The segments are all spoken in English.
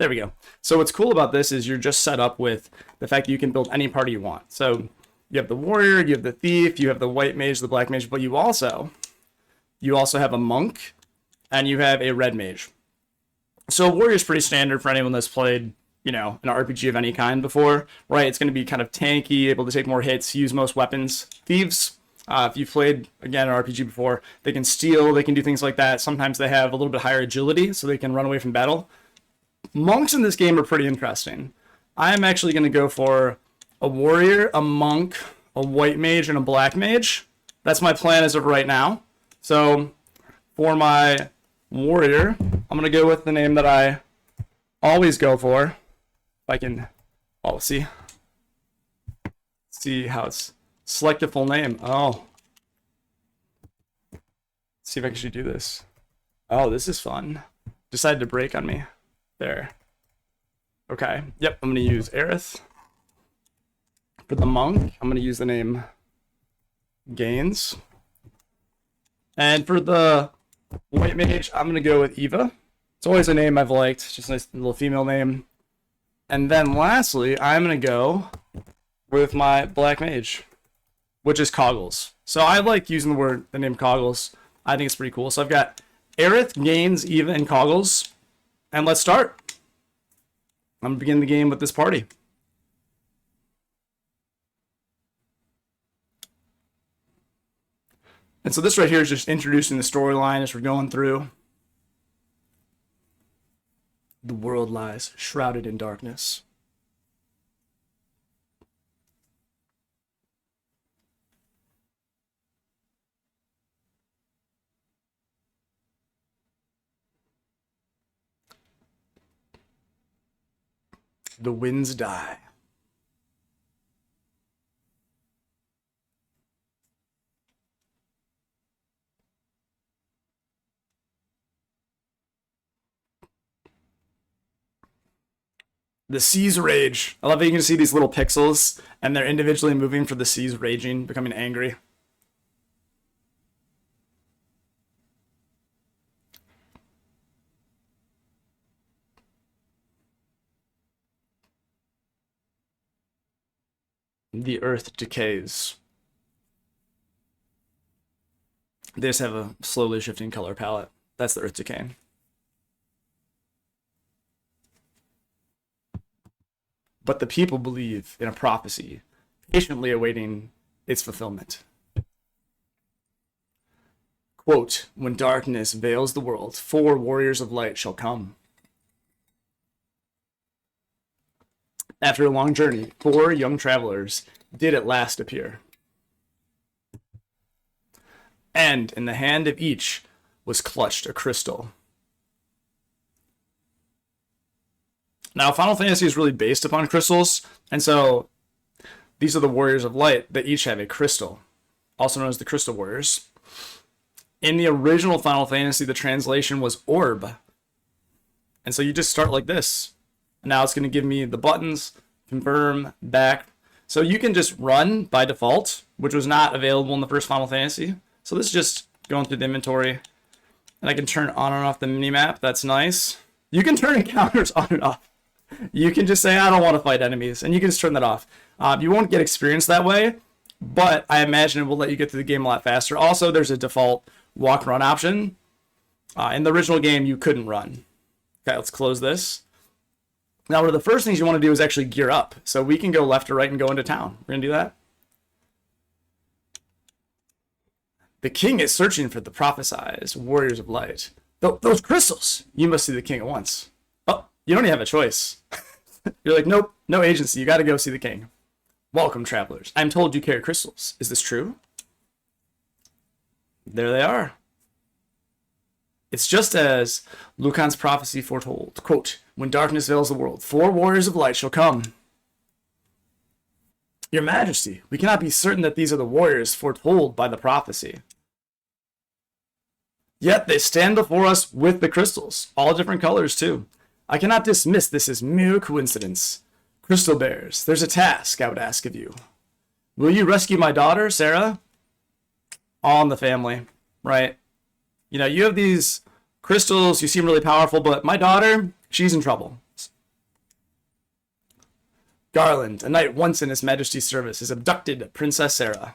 There we go. So what's cool about this is you're just set up with the fact that you can build any party you want. So you have the warrior, you have the thief, you have the white mage, the black mage, but you also have a monk and you have a red mage. So warrior is pretty standard for anyone that's played, an RPG of any kind before, right? It's going to be kind of tanky, able to take more hits, use most weapons. Thieves, if you've played, again, an RPG before, they can steal, they can do things like that. Sometimes they have a little bit higher agility, so they can run away from battle. Monks in this game are pretty interesting. I'm actually going to go for a warrior, a monk, a white mage, and a black mage. That's my plan as of right now. So for my warrior, I'm going to go with the name that I always go for. If I can, see how it's select a full name. Oh, let's see if I can actually do this. Oh, this is fun. Decided to break on me. There. Okay. Yep, I'm going to use Aerith. For the monk, I'm going to use the name Gaines. And for the white mage, I'm going to go with Eva. It's always a name I've liked. Just a nice little female name. And then lastly, I'm going to go with my black mage, which is Coggles. So I like using the name Coggles. I think it's pretty cool. So I've got Aerith, Gaines, Eva, and Coggles. And let's start. I'm going to begin the game with this party. And so this right here is just introducing the storyline as we're going through. The world lies shrouded in darkness. The winds die. The seas rage. I love that you can see these little pixels and they're individually moving for the seas raging, becoming angry. The earth decays. They just have a slowly shifting color palette. That's the earth decaying. But the people believe in a prophecy, patiently awaiting its fulfillment. Quote, when darkness veils the world, 4 warriors of light shall come. After a long journey, 4 young travelers did at last appear. And in the hand of each was clutched a crystal. Now, Final Fantasy is really based upon crystals, and so these are the Warriors of Light that each have a crystal, also known as the Crystal Warriors. In the original Final Fantasy, the translation was orb. And so you just start like this. And now it's going to give me the buttons, confirm, back. So you can just run by default, which was not available in the first Final Fantasy. So this is just going through the inventory. And I can turn on and off the minimap. That's nice. You can turn encounters on and off. You can just say, I don't want to fight enemies, and you can just turn that off. You won't get experience that way, but I imagine it will let you get through the game a lot faster. Also, there's a default walk-run option. In the original game, you couldn't run. Okay, let's close this. Now, one of the first things you want to do is actually gear up. So we can go left or right and go into town. We're going to do that. The king is searching for the prophesized warriors of light. Those crystals! You must see the king at once. You don't even have a choice. You're like, nope, no agency. You got to go see the king. Welcome, travelers. I'm told you carry crystals. Is this true? There they are. It's just as Lucan's prophecy foretold. Quote, when darkness veils the world, 4 warriors of light shall come. Your Majesty, we cannot be certain that these are the warriors foretold by the prophecy. Yet they stand before us with the crystals, all different colors too. I cannot dismiss this as mere coincidence. Crystal Bears, there's a task I would ask of you. Will you rescue my daughter, Sarah? All in the family, right? You have these crystals, you seem really powerful, but my daughter, she's in trouble. Garland, a knight once in His Majesty's service, has abducted Princess Sarah.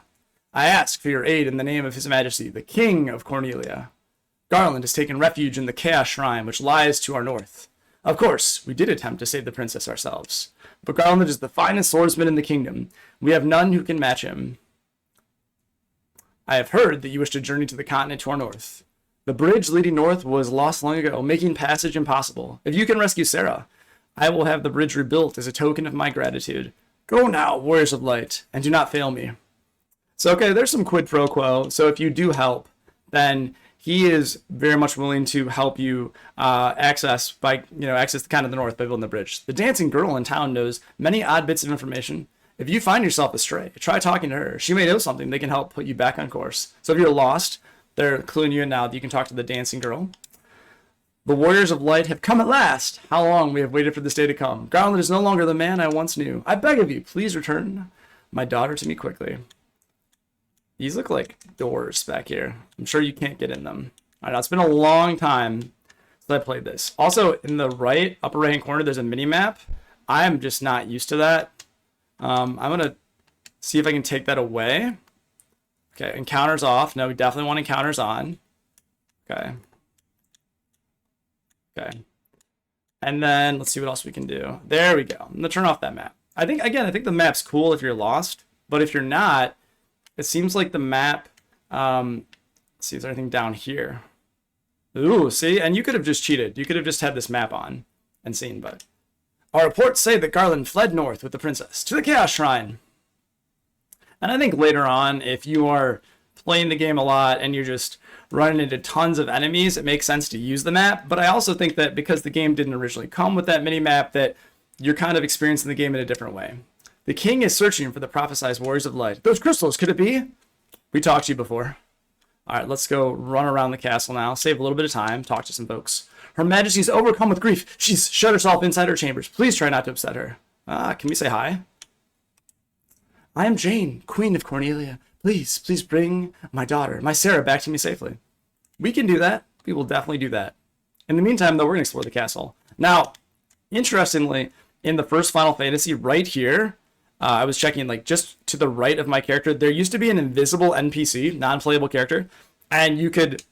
I ask for your aid in the name of His Majesty, the King of Cornelia. Garland has taken refuge in the Chaos Shrine, which lies to our north. Of course, we did attempt to save the princess ourselves, but Garland is the finest swordsman in the kingdom. We have none who can match him. I have heard that you wish to journey to the continent to our north. The bridge leading north was lost long ago, making passage impossible. If you can rescue Sarah, I will have the bridge rebuilt as a token of my gratitude. Go now, warriors of light, and do not fail me. So, okay, there's some quid pro quo. So if you do help, then he is very much willing to help you access the kind of the north by building the bridge. The dancing girl in town knows many odd bits of information. If you find yourself astray, try talking to her. She may know something that can help put you back on course. So if you're lost, they're cluing you in now that you can talk to the dancing girl. The warriors of light have come at last. How long we have waited for this day to come. Garland is no longer the man I once knew. I beg of you, please return my daughter to me quickly. These look like doors back here. I'm sure you can't get in them. I know it's been a long time since I played this. Also, in the upper right hand corner, there's a mini map. I'm just not used to that. I'm gonna see if I can take that away. Okay, encounters off. No, we definitely want encounters on. Okay. Okay. And then let's see what else we can do. There we go. I'm gonna turn off that map. I think the map's cool if you're lost, but if you're not, it seems like the map, let's see, is there anything down here? Ooh, see? And you could have just cheated. You could have just had this map on and seen, but... Our reports say that Garland fled north with the princess to the Chaos Shrine. And I think later on, if you are playing the game a lot and you're just running into tons of enemies, it makes sense to use the map. But I also think that because the game didn't originally come with that mini-map, that you're kind of experiencing the game in a different way. The king is searching for the prophesized warriors of light. Those crystals, could it be? We talked to you before. All right, let's go run around the castle now. Save a little bit of time. Talk to some folks. Her Majesty is overcome with grief. She's shut herself inside her chambers. Please try not to upset her. Can we say hi? I am Jane, Queen of Cornelia. Please bring my daughter, my Sarah, back to me safely. We can do that. We will definitely do that. In the meantime, though, we're going to explore the castle. Now, interestingly, in the first Final Fantasy, right here, I was checking, like, just to the right of my character, there used to be an invisible NPC, non-playable character, and you could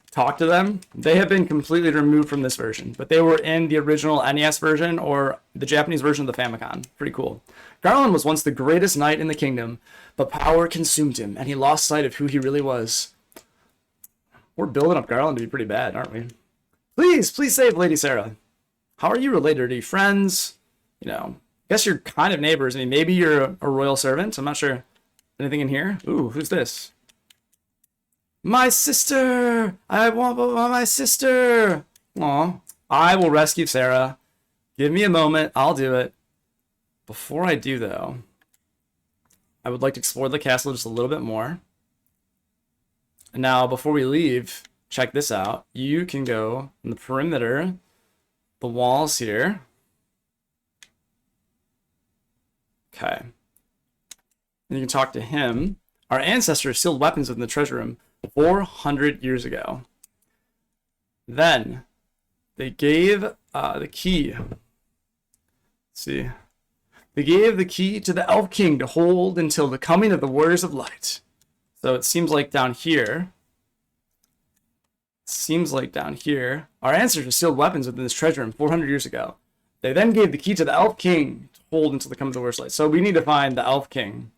talk to them. They have been completely removed from this version, but they were in the original NES version or the Japanese version of the Famicom. Pretty cool. Garland was once the greatest knight in the kingdom, but power consumed him, and he lost sight of who he really was. We're building up Garland to be pretty bad, aren't we? Please save Lady Sarah. How are you related? Are you friends? You know, I guess you're kind of neighbors. I mean, maybe you're a royal servant. I'm not sure. Anything in here? Ooh, who's this? My sister! I want my sister! Aw. I will rescue Sarah. Give me a moment. I'll do it. Before I do, though, I would like to explore the castle just a little bit more. And now, before we leave, check this out. You can go in the perimeter, the walls here. Okay. And you can talk to him. Our ancestors sealed weapons within the treasure room 400 years ago. Then they gave the key. Let's see. They gave the key to the Elf King to hold until the coming of the Warriors of Light. So it seems like down here. Our ancestors sealed weapons within this treasure room 400 years ago. They then gave the key to the Elf King to hold until the coming of the Warriors of Light. So we need to find the Elf King.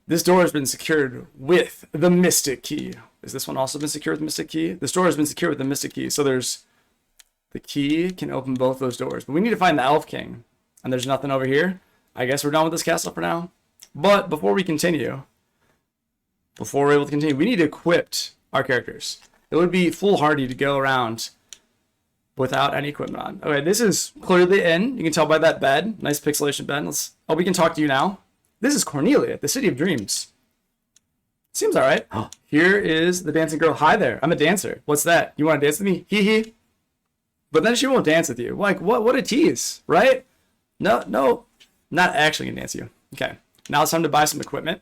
This door has been secured with the Mystic Key. Has this one also been secured with the Mystic Key? This door has been secured with the Mystic Key. So there's the key can open both those doors. But we need to find the Elf King. And there's nothing over here. I guess we're done with this castle for now. But before we're able to continue, we need to equip our characters. It would be foolhardy to go around without any equipment on. Okay, this is clearly the inn. You can tell by that bed. Nice pixelation bed. We can talk to you now. This is Cornelia, the City of Dreams. Seems all right. Oh, here is the dancing girl. Hi there. I'm a dancer. What's that? You want to dance with me? Hee hee. But then she won't dance with you. Like, what a tease, right? No, not actually gonna dance with you. Okay, now it's time to buy some equipment.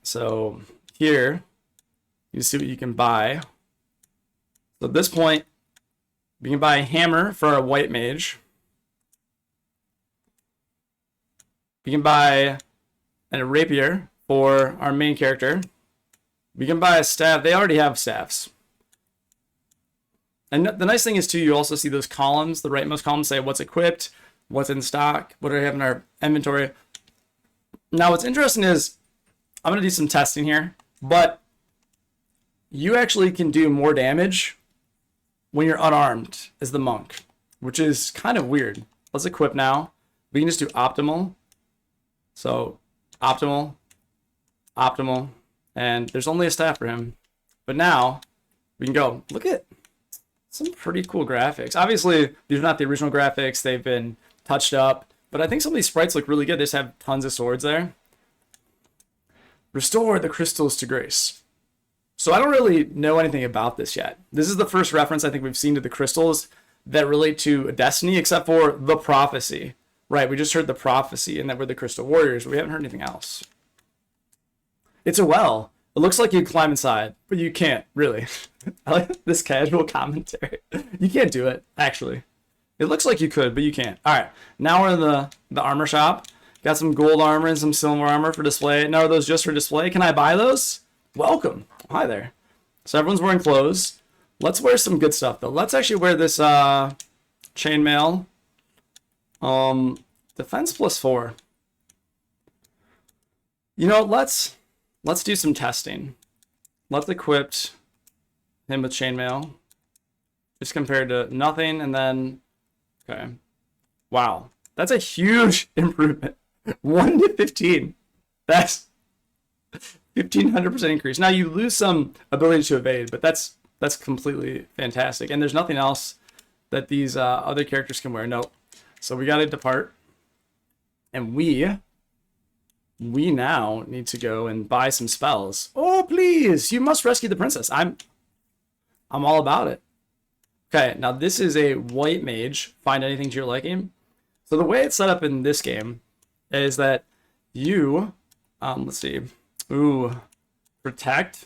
So here, you see what you can buy. So at this point, we can buy a hammer for our white mage. We can buy a rapier for our main character. We can buy a staff. They already have staffs. And the nice thing is, too, you also see those columns. The rightmost columns say what's equipped, what's in stock, what do we have in our inventory. Now, what's interesting is, I'm going to do some testing here, but you actually can do more damage when you're unarmed as the monk, which is kind of weird. Let's equip now. We can just do optimal. So, optimal, optimal, and there's only a staff for him. But now, we can go, look at some pretty cool graphics. Obviously, these are not the original graphics. They've been touched up, but I think some of these sprites look really good. They just have tons of swords there. Restore the crystals to grace. So I don't really know anything about this yet. This is the first reference I think we've seen to the crystals that relate to Destiny, except for the prophecy. Right, we just heard the prophecy and that we're the Crystal Warriors. We haven't heard anything else. It's a well. It looks like you climb inside, but you can't, really. I like this casual commentary. You can't do it, actually. It looks like you could, but you can't. All right, now we're in the armor shop. Got some gold armor and some silver armor for display. Now, are those just for display? Can I buy those? Welcome. Hi there. So everyone's wearing clothes. Let's wear some good stuff, though. Let's actually wear this chainmail. Defense +4. You know, let's do some testing. Let's equip him with chainmail. Just compared to nothing, and then okay. Wow. That's a huge improvement. 1 to 15. That's 1,500% increase. Now you lose some ability to evade, but that's completely fantastic. And there's nothing else that these other characters can wear. Nope. So we gotta depart, and we now need to go and buy some spells. Oh please, you must rescue the princess. I'm all about it. Okay, now this is a white mage. Find anything to your liking. So the way it's set up in this game is that you, let's see, protect.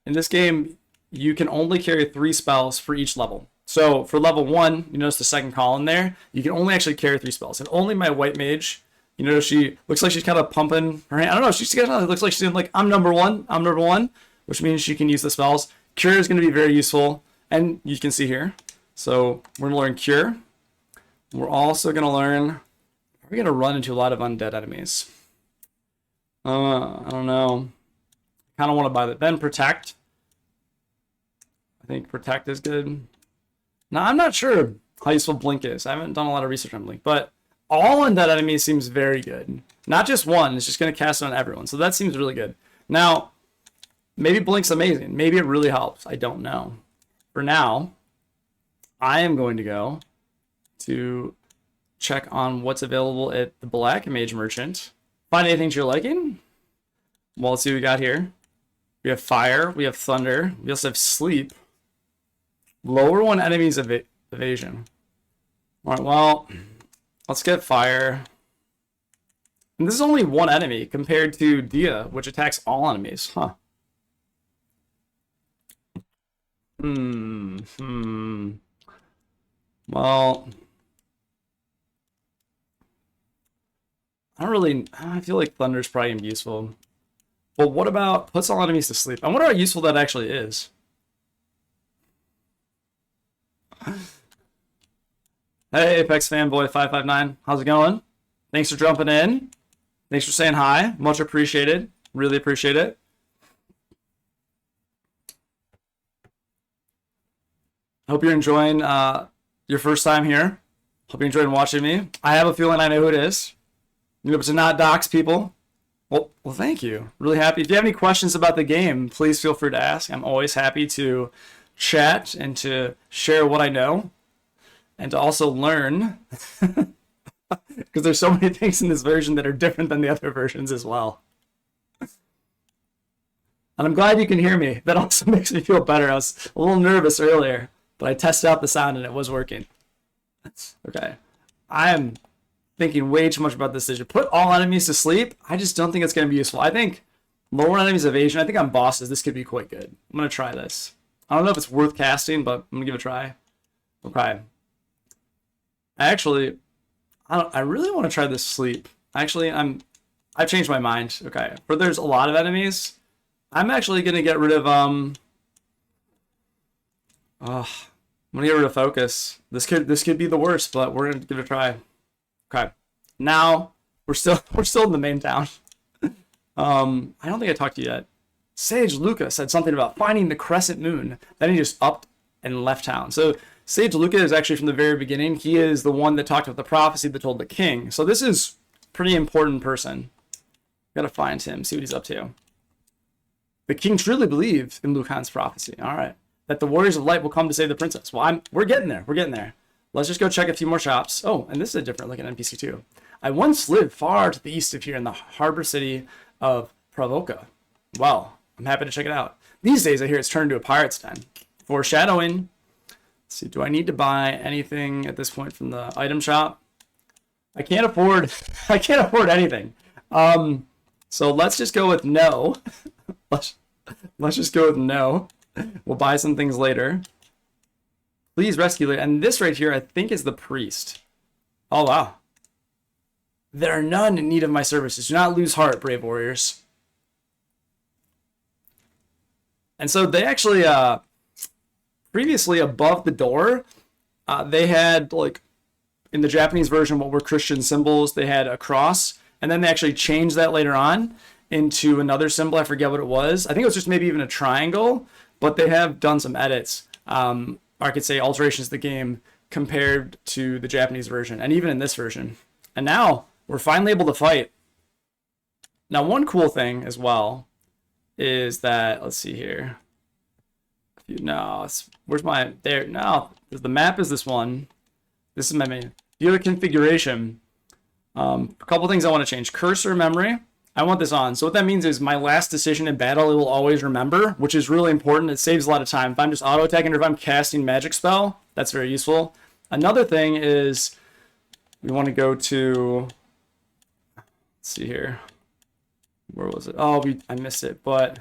In this game, you can only carry 3 spells for each level. So for level 1, you notice the second column there, you can only actually carry 3 spells. And only my white mage, you notice she looks like she's kind of pumping her hand. I don't know, she kind of looks like she's doing like, I'm number one, which means she can use the spells. Cure is going to be very useful, and you can see here. So we're going to learn Cure. We're also going to learn, we're going to run into a lot of undead enemies. I don't know. Kind of want to buy that. Then Protect. I think Protect is good. Now, I'm not sure how useful Blink is. I haven't done a lot of research on Blink, but all undead enemies seems very good. Not just one, it's just going to cast it on everyone. So that seems really good. Now, maybe Blink's amazing. Maybe it really helps. I don't know. For now, I am going to go to check on what's available at the Black Mage Merchant. Find anything to your liking? Well, let's see what we got here. We have Fire, we have Thunder, we also have Sleep. Lower one enemy's evasion. Alright, well, let's get Fire. And this is only one enemy compared to Dia, which attacks all enemies. Huh. Well, I feel like Thunder's probably gonna be useful. But what about puts all enemies to sleep? I wonder how useful that actually is. Hey, Apex Fanboy 559, how's it going? Thanks for jumping in. Thanks for saying hi. Much appreciated. Really appreciate it. Hope you're enjoying your first time here. Hope you're enjoying watching me. I have a feeling I know who it is. You know, but to not dox people. Well, thank you. Really happy. If you have any questions about the game, please feel free to ask. I'm always happy to chat and to share what I know and to also learn because there's so many things in this version that are different than the other versions as well. And I'm glad you can hear me. That also makes me feel better. I was a little nervous earlier, but I tested out the sound and it was working. Okay. I am thinking way too much about this decision. Put all enemies to sleep? I just don't think it's going to be useful. I think lower enemies evasion. I think on bosses, this could be quite good. I'm going to try this. I don't know if it's worth casting, but I'm going to give it a try. Okay. Actually, I really want to try this sleep. Actually, I've changed my mind. Okay, but there's a lot of enemies. I'm actually gonna get rid of I'm gonna get rid of focus. This could be the worst, but we're gonna give it a try. Okay, now we're still in the main town. I don't think I talked to you yet. Sage Luca said something about finding the crescent moon. Then he just upped and left town. So Sage Luca is actually from the very beginning. He is the one that talked about the prophecy that told the king. So this is a pretty important person. Gotta find him, see what he's up to. The king truly believed in Lucan's prophecy. All right, that the warriors of light will come to save the princess. Well, we're getting there. We're getting there. Let's just go check a few more shops. Oh, and this is a different looking NPC too. I once lived far to the east of here in the harbor city of Pravoka. Well, I'm happy to check it out. These days, I hear it's turned into a pirate's den. Foreshadowing. Let's see, do I need to buy anything at this point from the item shop? I can't afford anything. So let's just go with no. let's just go with no. We'll buy some things later. Please rescue it. And this right here, I think, is the priest. Oh, wow. There are none in need of my services. Do not lose heart, brave warriors. And so they actually, previously above the door, they had, like, in the Japanese version, what were Christian symbols. They had a cross, and then they actually changed that later on into another symbol. I forget what it was. I think it was just maybe even a triangle, but they have done some edits. Or I could say alterations to the game compared to the Japanese version, and even in this version. And now we're finally able to fight. Now, one cool thing as well is that, let's see here. No, where's my, there, no, the map is this one. This is my main. View the configuration. A couple things I want to change. Cursor memory. I want this on. So what that means is my last decision in battle, it will always remember, which is really important. It saves a lot of time. If I'm just auto-attacking or if I'm casting magic spell, that's very useful. Another thing is we want to go to, let's see here. Where was it? Oh, I missed it. But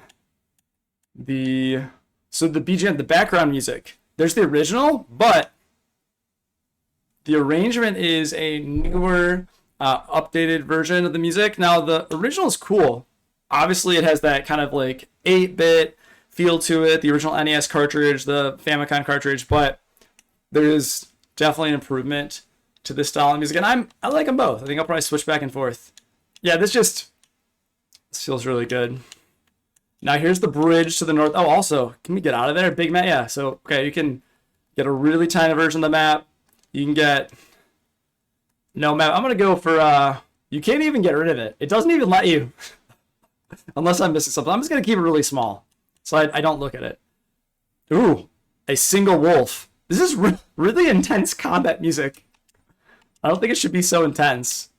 so the BGM, the background music, there's the original, but the arrangement is a newer, updated version of the music. Now, the original is cool. Obviously, it has that kind of like 8-bit feel to it, the original NES cartridge, the Famicom cartridge, but there is definitely an improvement to this style of music, and I like them both. I think I'll probably switch back and forth. Yeah, this feels really good. Now, here's the bridge to the north. Oh, also, can we get out of there? Big map, yeah. So, okay, you can get a really tiny version of the map. You can get no map. I'm going to go for, you can't even get rid of it. It doesn't even let you, unless I'm missing something. I'm just going to keep it really small, so I don't look at it. Ooh, a single wolf. This is really intense combat music. I don't think it should be so intense.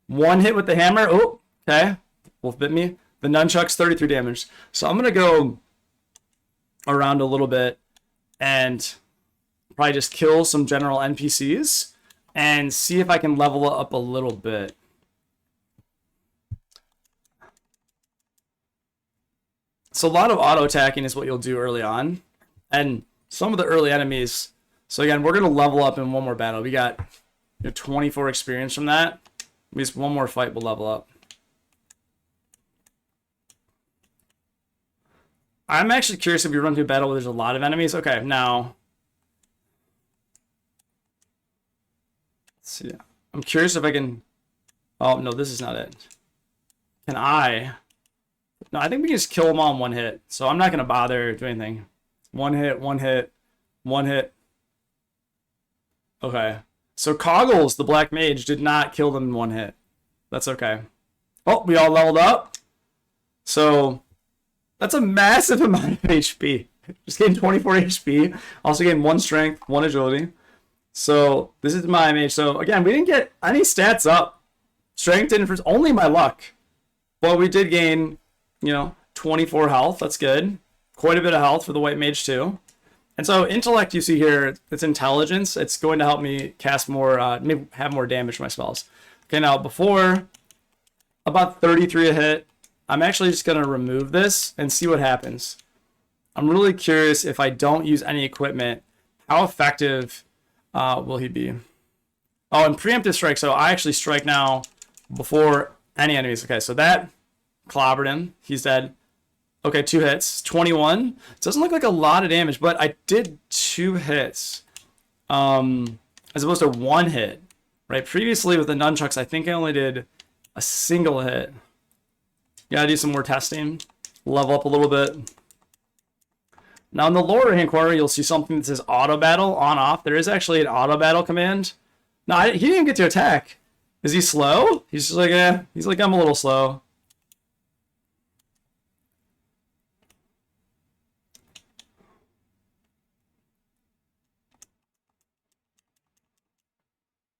One hit with the hammer. Oh, okay. Wolf bit me. The nunchucks, 33 damage. So I'm going to go around a little bit and probably just kill some general NPCs and see if I can level up a little bit. So a lot of auto attacking is what you'll do early on. And some of the early enemies. So again, we're going to level up in one more battle. We got 24 experience from that. At least one more fight will level up. I'm actually curious if we run through a battle where there's a lot of enemies. Okay, now. Let's see. I'm curious if I can. Oh, no, this is not it. Can I? No, I think we can just kill them all in one hit. So I'm not going to bother doing anything. One hit, one hit, one hit. Okay. So Coggles, the black mage, did not kill them in one hit. That's okay. Oh, we all leveled up. So that's a massive amount of HP. Just getting 24 HP. Also getting 1 strength, 1 agility. So this is my mage. So again, we didn't get any stats up. Strength didn't first, only my luck. But we did gain, 24 health. That's good. Quite a bit of health for the white mage too. And so intellect, you see here, it's intelligence. It's going to help me cast more, maybe have more damage to my spells. Okay, now before, about 33 a hit. I'm actually just going to remove this and see what happens. I'm really curious if I don't use any equipment, how effective will he be? Oh, and preemptive strike. So I actually strike now before any enemies. Okay, so that clobbered him. He's dead. Okay, 2 hits. 21. It doesn't look like a lot of damage, but I did 2 hits. As opposed to 1 hit. Right? Previously with the nunchucks, I think I only did a single hit. Gotta do some more testing. Level up a little bit. Now in the lower right hand corner, you'll see something that says auto battle on off. There is actually an auto battle command. No, he didn't even get to attack. Is he slow? He's just like, he's like, I'm a little slow.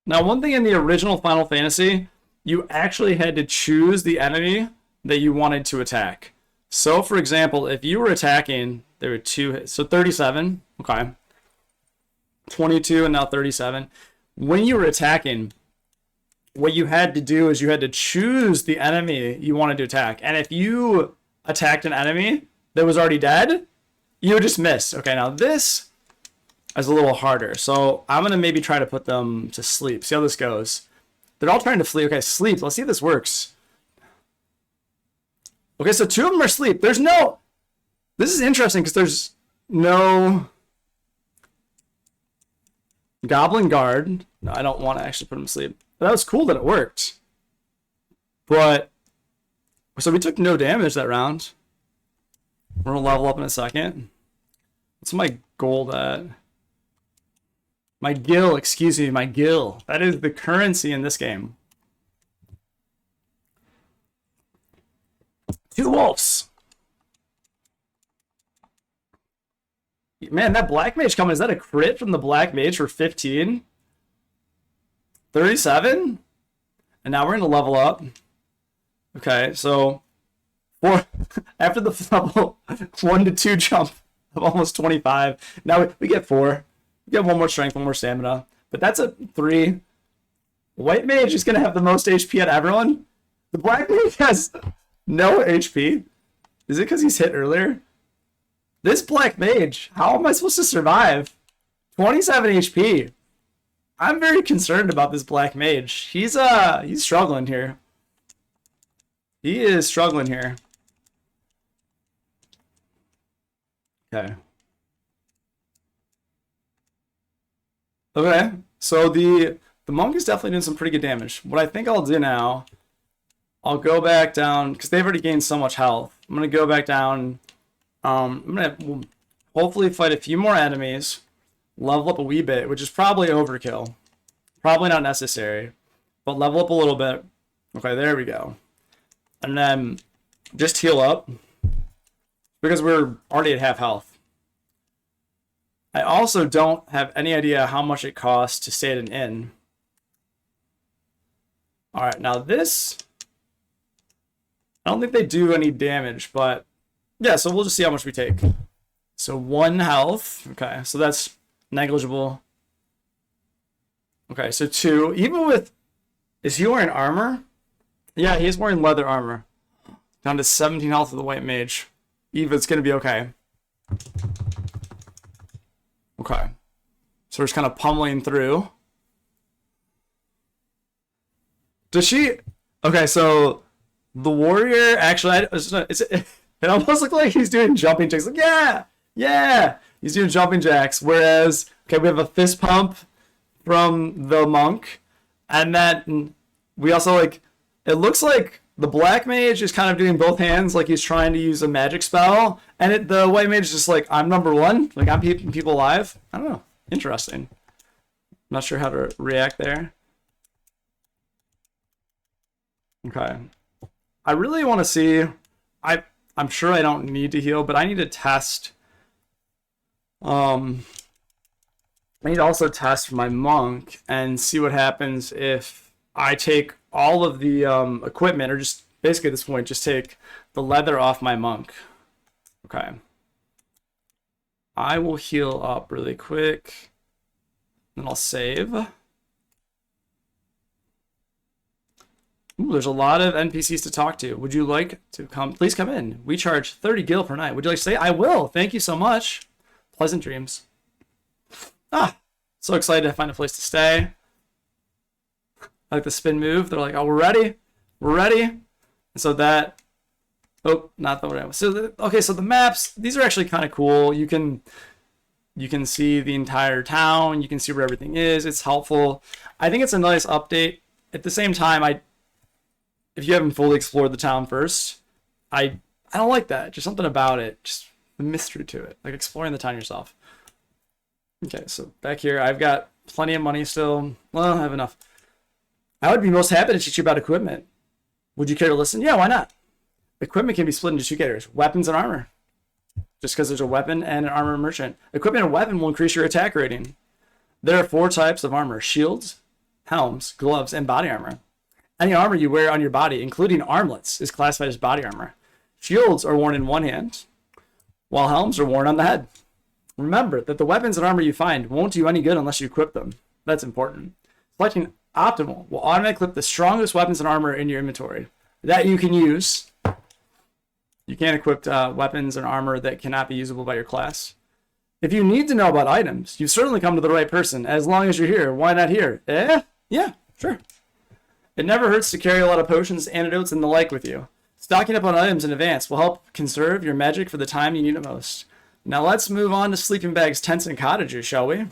Now, one thing in the original Final Fantasy, you actually had to choose the enemy that you wanted to attack. So, for example, if you were attacking, there were 2 hits. So 37, okay. 22 and now 37. When you were attacking, what you had to do is you had to choose the enemy you wanted to attack. And if you attacked an enemy that was already dead, you would just miss. Okay, now this is a little harder. So I'm going to maybe try to put them to sleep. See how this goes. They're all trying to flee. Okay, sleep. Let's see if this works. Okay, so 2 of them are asleep. There's no... This is interesting because there's no... Goblin Guard. No, I don't want to actually put him to sleep. But that was cool that it worked. But... So we took no damage that round. We're going to level up in a second. What's my gold at? My gil, excuse me, my gil. That is the currency in this game. 2 wolves. Man, that black mage coming, is that a crit from the black mage for 15? 37? And now we're going to level up. Okay, so after the level 1 to 2 jump of almost 25, now we get 4. We get 1 more strength, 1 more stamina. But that's a 3. White mage is going to have the most HP at everyone. The black mage has no HP. Is it because he's hit earlier? This black mage, how am I supposed to survive? 27 HP. I'm very concerned about this black mage. He's struggling here. He is struggling here. Okay. Okay, so the monk is definitely doing some pretty good damage. What I think I'll do now, I'll go back down, because they've already gained so much health. I'm going to go back down. I'm going to hopefully fight a few more enemies, level up a wee bit, which is probably overkill. Probably not necessary, but level up a little bit. Okay, there we go. And then just heal up, because we're already at half health. I also don't have any idea how much it costs to stay at an inn. Alright, now this... I don't think they do any damage, but... Yeah, so we'll just see how much we take. So 1 health. Okay, so that's negligible. Okay, so 2. Even with... Is he wearing armor? Yeah, he's wearing leather armor. Down to 17 health of the white mage. Eva's gonna be okay. Okay. So we're just kind of pummeling through. Does she... Okay, so... The warrior... Actually, it almost looks like he's doing jumping jacks. Like, yeah! Yeah! He's doing jumping jacks. Whereas... Okay, we have a fist pump from the monk. And then we also, like... It looks like the black mage is kind of doing both hands, like he's trying to use a magic spell. And the white mage is just like, I'm number 1. Like, I'm keeping people alive. I don't know. Interesting. Not sure how to react there. Okay. I really want to see... I'm sure I don't need to heal, but I need to test... I need to also test my monk and see what happens if I take all of the equipment, or just basically at this point, just take the leather off my monk. Okay. I will heal up really quick. Then I'll save. Ooh, there's a lot of NPCs to talk to. Would you like to come? Please come in. We charge 30 gil per night. Would you like to stay? I will. Thank you so much. Pleasant dreams. Ah, so excited to find a place to stay. I like the spin move. They're like, oh, we're ready. We're ready. And so that, oh, not the one. So, okay, so the maps, these are actually kind of cool. You can see the entire town. You can see where everything is. It's helpful. I think it's a nice update. At the same time, if you haven't fully explored the town first, I don't like that. Just something about it. Just the mystery to it. Like exploring the town yourself. Okay, so back here, I've got plenty of money still. Well, I have enough. I would be most happy to teach you about equipment. Would you care to listen? Yeah, why not? Equipment can be split into two categories, weapons and armor. Just because there's a weapon and an armor merchant. Equipment and weapon will increase your attack rating. There are 4 types of armor: shields, helms, gloves, and body armor. Any armor you wear on your body, including armlets, is classified as body armor. Shields are worn in one hand, while helms are worn on the head. Remember that the weapons and armor you find won't do any good unless you equip them. That's important. Selecting optimal will automatically equip the strongest weapons and armor in your inventory that you can use. You can't equip weapons and armor that cannot be usable by your class. If you need to know about items, you've certainly come to the right person. As long as you're here, why not here? Yeah, sure. It never hurts to carry a lot of potions, antidotes, and the like with you. Stocking up on items in advance will help conserve your magic for the time you need it most. Now let's move on to sleeping bags, tents, and cottages, shall we?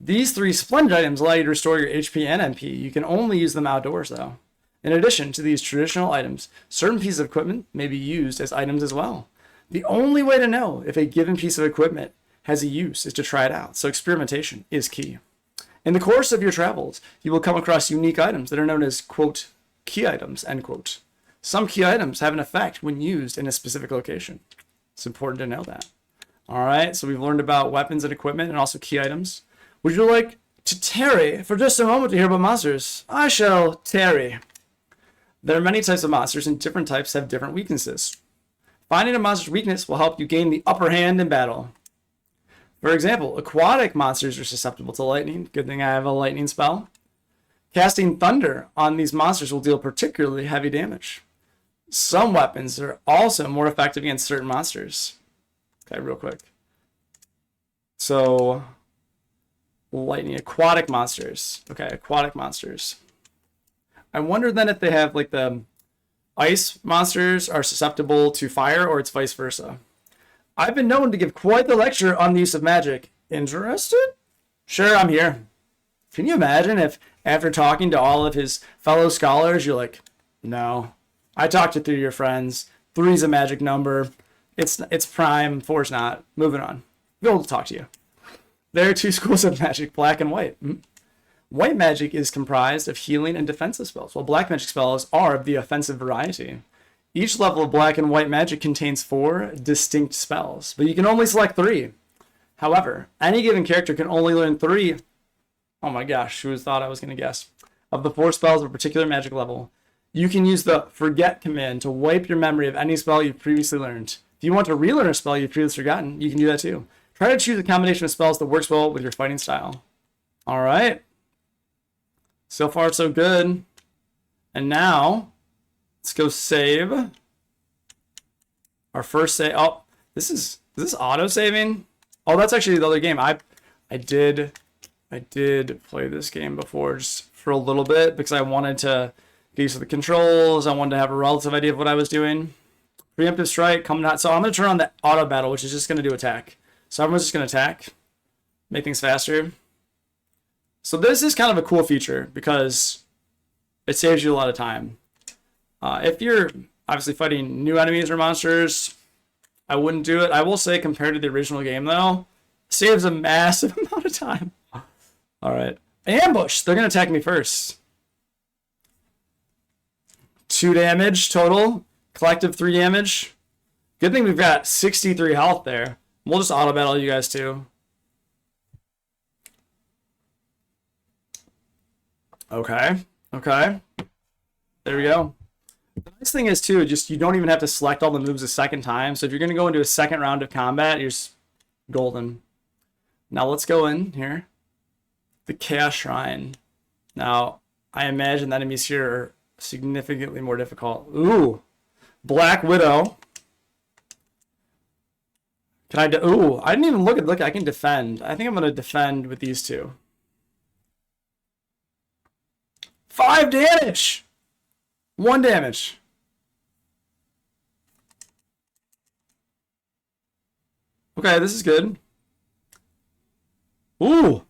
These 3 splendid items allow you to restore your HP and MP. You can only use them outdoors, though. In addition to these traditional items, certain pieces of equipment may be used as items as well. The only way to know if a given piece of equipment has a use is to try it out, so experimentation is key. In the course of your travels, you will come across unique items that are known as, quote, key items, end quote. Some key items have an effect when used in a specific location. It's important to know that. All right, so we've learned about weapons and equipment and also key items. Would you like to tarry for just a moment to hear about monsters? I shall tarry. There are many types of monsters, and different types have different weaknesses. Finding a monster's weakness will help you gain the upper hand in battle. For example, aquatic monsters are susceptible to lightning. Good thing I have a lightning spell. Casting thunder on these monsters will deal particularly heavy damage. Some weapons are also more effective against certain monsters. Okay, real quick. So, lightning, aquatic monsters. Okay, aquatic monsters. I wonder then if they have, like, the ice monsters are susceptible to fire, or it's vice versa. I've been known to give quite the lecture on the use of magic. Interested? Sure, I'm here. Can you imagine if, after talking to all of his fellow scholars, you're like, no, I talked to 3 of your friends. 3's a magic number. It's prime. 4's not. Moving on. We'll talk to you. There are 2 schools of magic, black and white. White magic is comprised of healing and defensive spells, while black magic spells are of the offensive variety. Each level of black and white magic contains 4 distinct spells, but you can only select 3. However, any given character can only learn 3. Oh my gosh, who thought I was going to guess? Of the 4 spells of a particular magic level. You can use the forget command to wipe your memory of any spell you've previously learned. If you want to relearn a spell you've previously forgotten, you can do that too. Try to choose a combination of spells that works well with your fighting style. All right. So far, so good. And now, let's go save. Our first save. Oh, is this auto-saving? Oh, that's actually the other game. I did play this game before just for a little bit because I wanted to get used to the controls. I wanted to have a relative idea of what I was doing. Preemptive strike, coming out. So I'm going to turn on the auto battle, which is just going to do attack. So everyone's just going to attack, make things faster. So this is kind of a cool feature because it saves you a lot of time. If you're obviously fighting new enemies or monsters, I wouldn't do it. I will say compared to the original game though, saves a massive amount of time. All right. Ambush. They're going to attack me first. 2 damage total. Collective 3 damage. Good thing we've got 63 health there. We'll just auto battle you guys too. Okay. There we go. The nice thing is too, just you don't even have to select all the moves a second time. So if you're going to go into a second round of combat, you're just golden. Now let's go in here. The Chaos Shrine. Now, I imagine the enemies here are significantly more difficult. Ooh. Black Widow. Can I ooh, I didn't even look. I can defend. I think I'm going to defend with these 2. 5 damage. 1 damage. Okay, this is good. Ooh.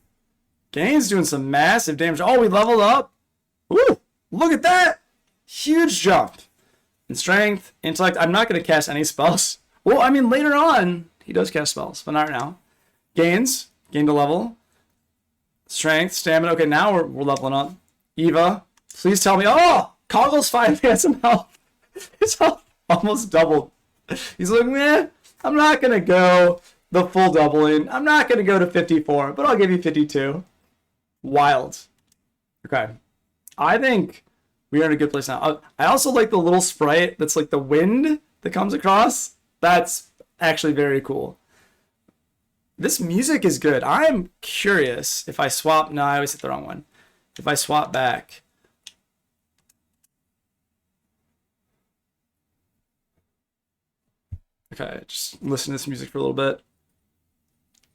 Gain's doing some massive damage. Oh, we leveled up. Ooh, look at that. Huge jump. In strength, intellect. I'm not going to cast any spells. Well, I mean, later on, he does cast spells, but not right now. Gains. Gained a level. Strength, stamina. Okay, now we're leveling up. Eva, please tell me. Oh, Coggle's finally had some health. His health almost doubled. He's like, man, I'm not going to go the full doubling. I'm not going to go to 54, but I'll give you 52. Wild. Okay. I think we are in a good place now. I also like the little sprite that's like the wind that comes across. That's actually very cool. This music is good. I'm curious if I swap. No, I always hit the wrong one. If I swap back. Okay, just listen to this music for a little bit.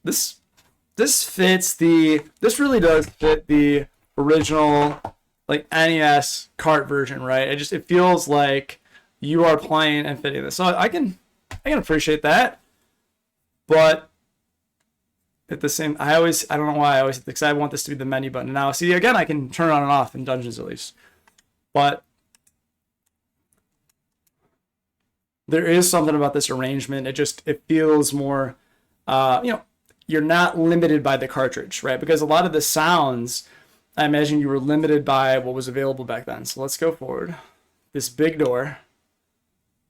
This really does fit the original like NES kart version, right? It feels like you are playing and fitting this. So I can appreciate that. But at the same, I don't know why I always, because I want this to be the menu button. Now, see, again, I can turn it on and off in Dungeons at least. But there is something about this arrangement. It feels more, you're not limited by the cartridge, right? Because a lot of the sounds, I imagine you were limited by what was available back then. So let's go forward. This big door.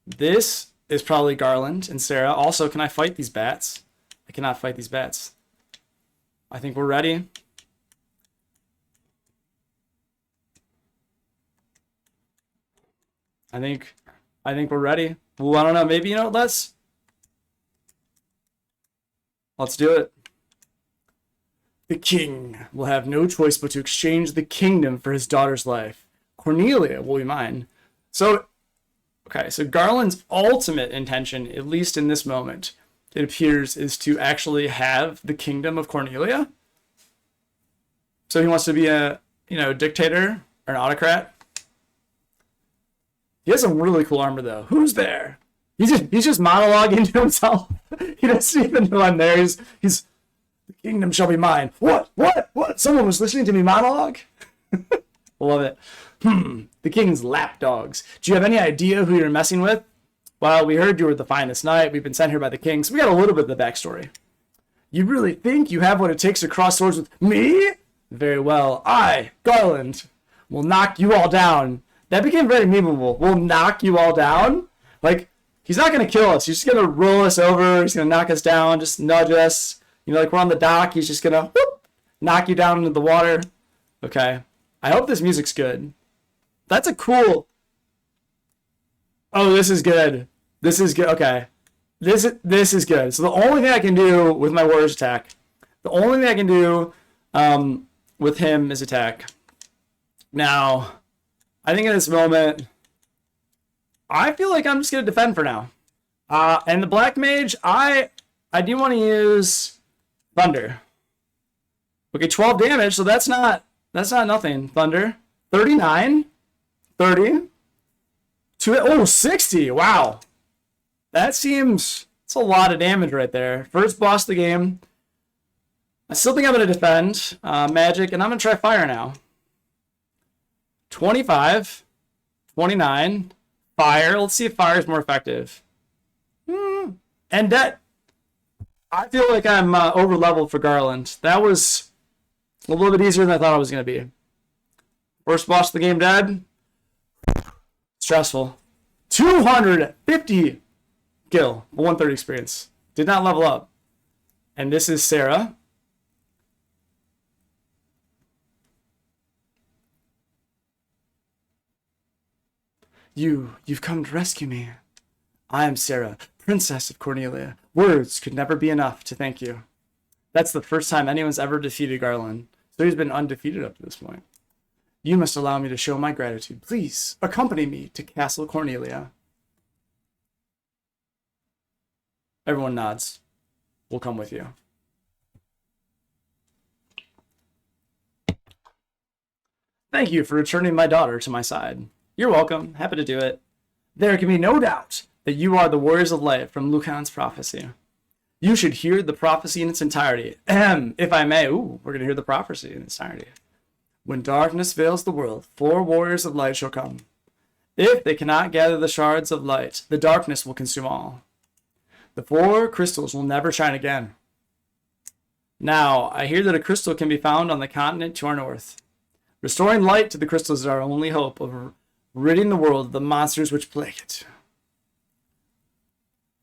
This is probably Garland and Sarah. Also, can I fight these bats? I cannot fight these bats. I think we're ready. I think we're ready. Well, I don't know. Maybe, let's do it. The king will have no choice but to exchange the kingdom for his daughter's life. Cornelia will be mine. So, okay, so Garland's ultimate intention, at least in this moment, it appears, is to actually have the kingdom of Cornelia. So he wants to be a, dictator or an autocrat. He has some really cool armor, though. Who's there? He's just monologuing to himself. He doesn't even know I'm there. He's the kingdom shall be mine. What? Someone was listening to me monologue? Love it. The king's lapdogs. Do you have any idea who you're messing with? Well, we heard you were the finest knight. We've been sent here by the king, so we got a little bit of the backstory. You really think you have what it takes to cross swords with me? Very well. I, Garland, will knock you all down. That became very memeable. We'll knock you all down? Like, he's not going to kill us. He's just going to roll us over. He's going to knock us down, just nudge us. Like we're on the dock. He's just going to knock you down into the water. Okay. I hope this music's good. That's a cool... Oh, this is good. This is good. Okay. This is good. So the only thing I can do with my warrior's attack, the only thing I can do with him is attack. Now, I think in this moment, I feel like I'm just going to defend for now. And the Black Mage, I do want to use Thunder. Okay, 12 damage, so that's not nothing. Thunder. 39. 30. 60. Wow. It's a lot of damage right there. First boss of the game. I still think I'm going to defend magic, and I'm going to try fire now. 25. 29. Fire. Let's see if fire is more effective. And that. I feel like I'm over leveled for Garland. That was a little bit easier than I thought it was going to be. First boss of the game dead. Stressful. 250 gil. 130 experience. Did not level up. And this is Sarah. You've come to rescue me. I am Sarah, Princess of Cornelia. Words could never be enough to thank you. That's the first time anyone's ever defeated Garland, so he's been undefeated up to this point. You must allow me to show my gratitude. Please, accompany me to Castle Cornelia. Everyone nods. We'll come with you. Thank you for returning my daughter to my side. You're welcome. Happy to do it. There can be no doubt that you are the warriors of light from Lucan's prophecy. You should hear the prophecy in its entirety. Ahem, if I may. Ooh, we're going to hear the prophecy in its entirety. When darkness veils the world, 4 warriors of light shall come. If they cannot gather the shards of light, the darkness will consume all. The 4 crystals will never shine again. Now, I hear that a crystal can be found on the continent to our north. Restoring light to the crystals is our only hope of ridding the world of the monsters which plague it.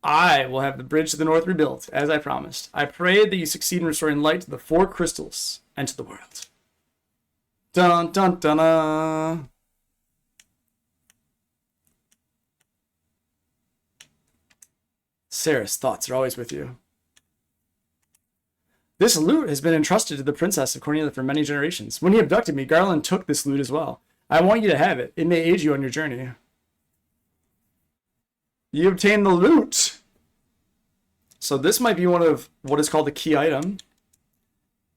I will have the bridge to the north rebuilt, as I promised. I pray that you succeed in restoring light to the 4 crystals and to the world. Dun dun dun dun. Sarah's thoughts are always with you. This lute has been entrusted to the princess of Cornelia for many generations. When he abducted me, Garland took this lute as well. I want you to have it. It may aid you on your journey. You obtain the lute. So this might be one of what is called the key item.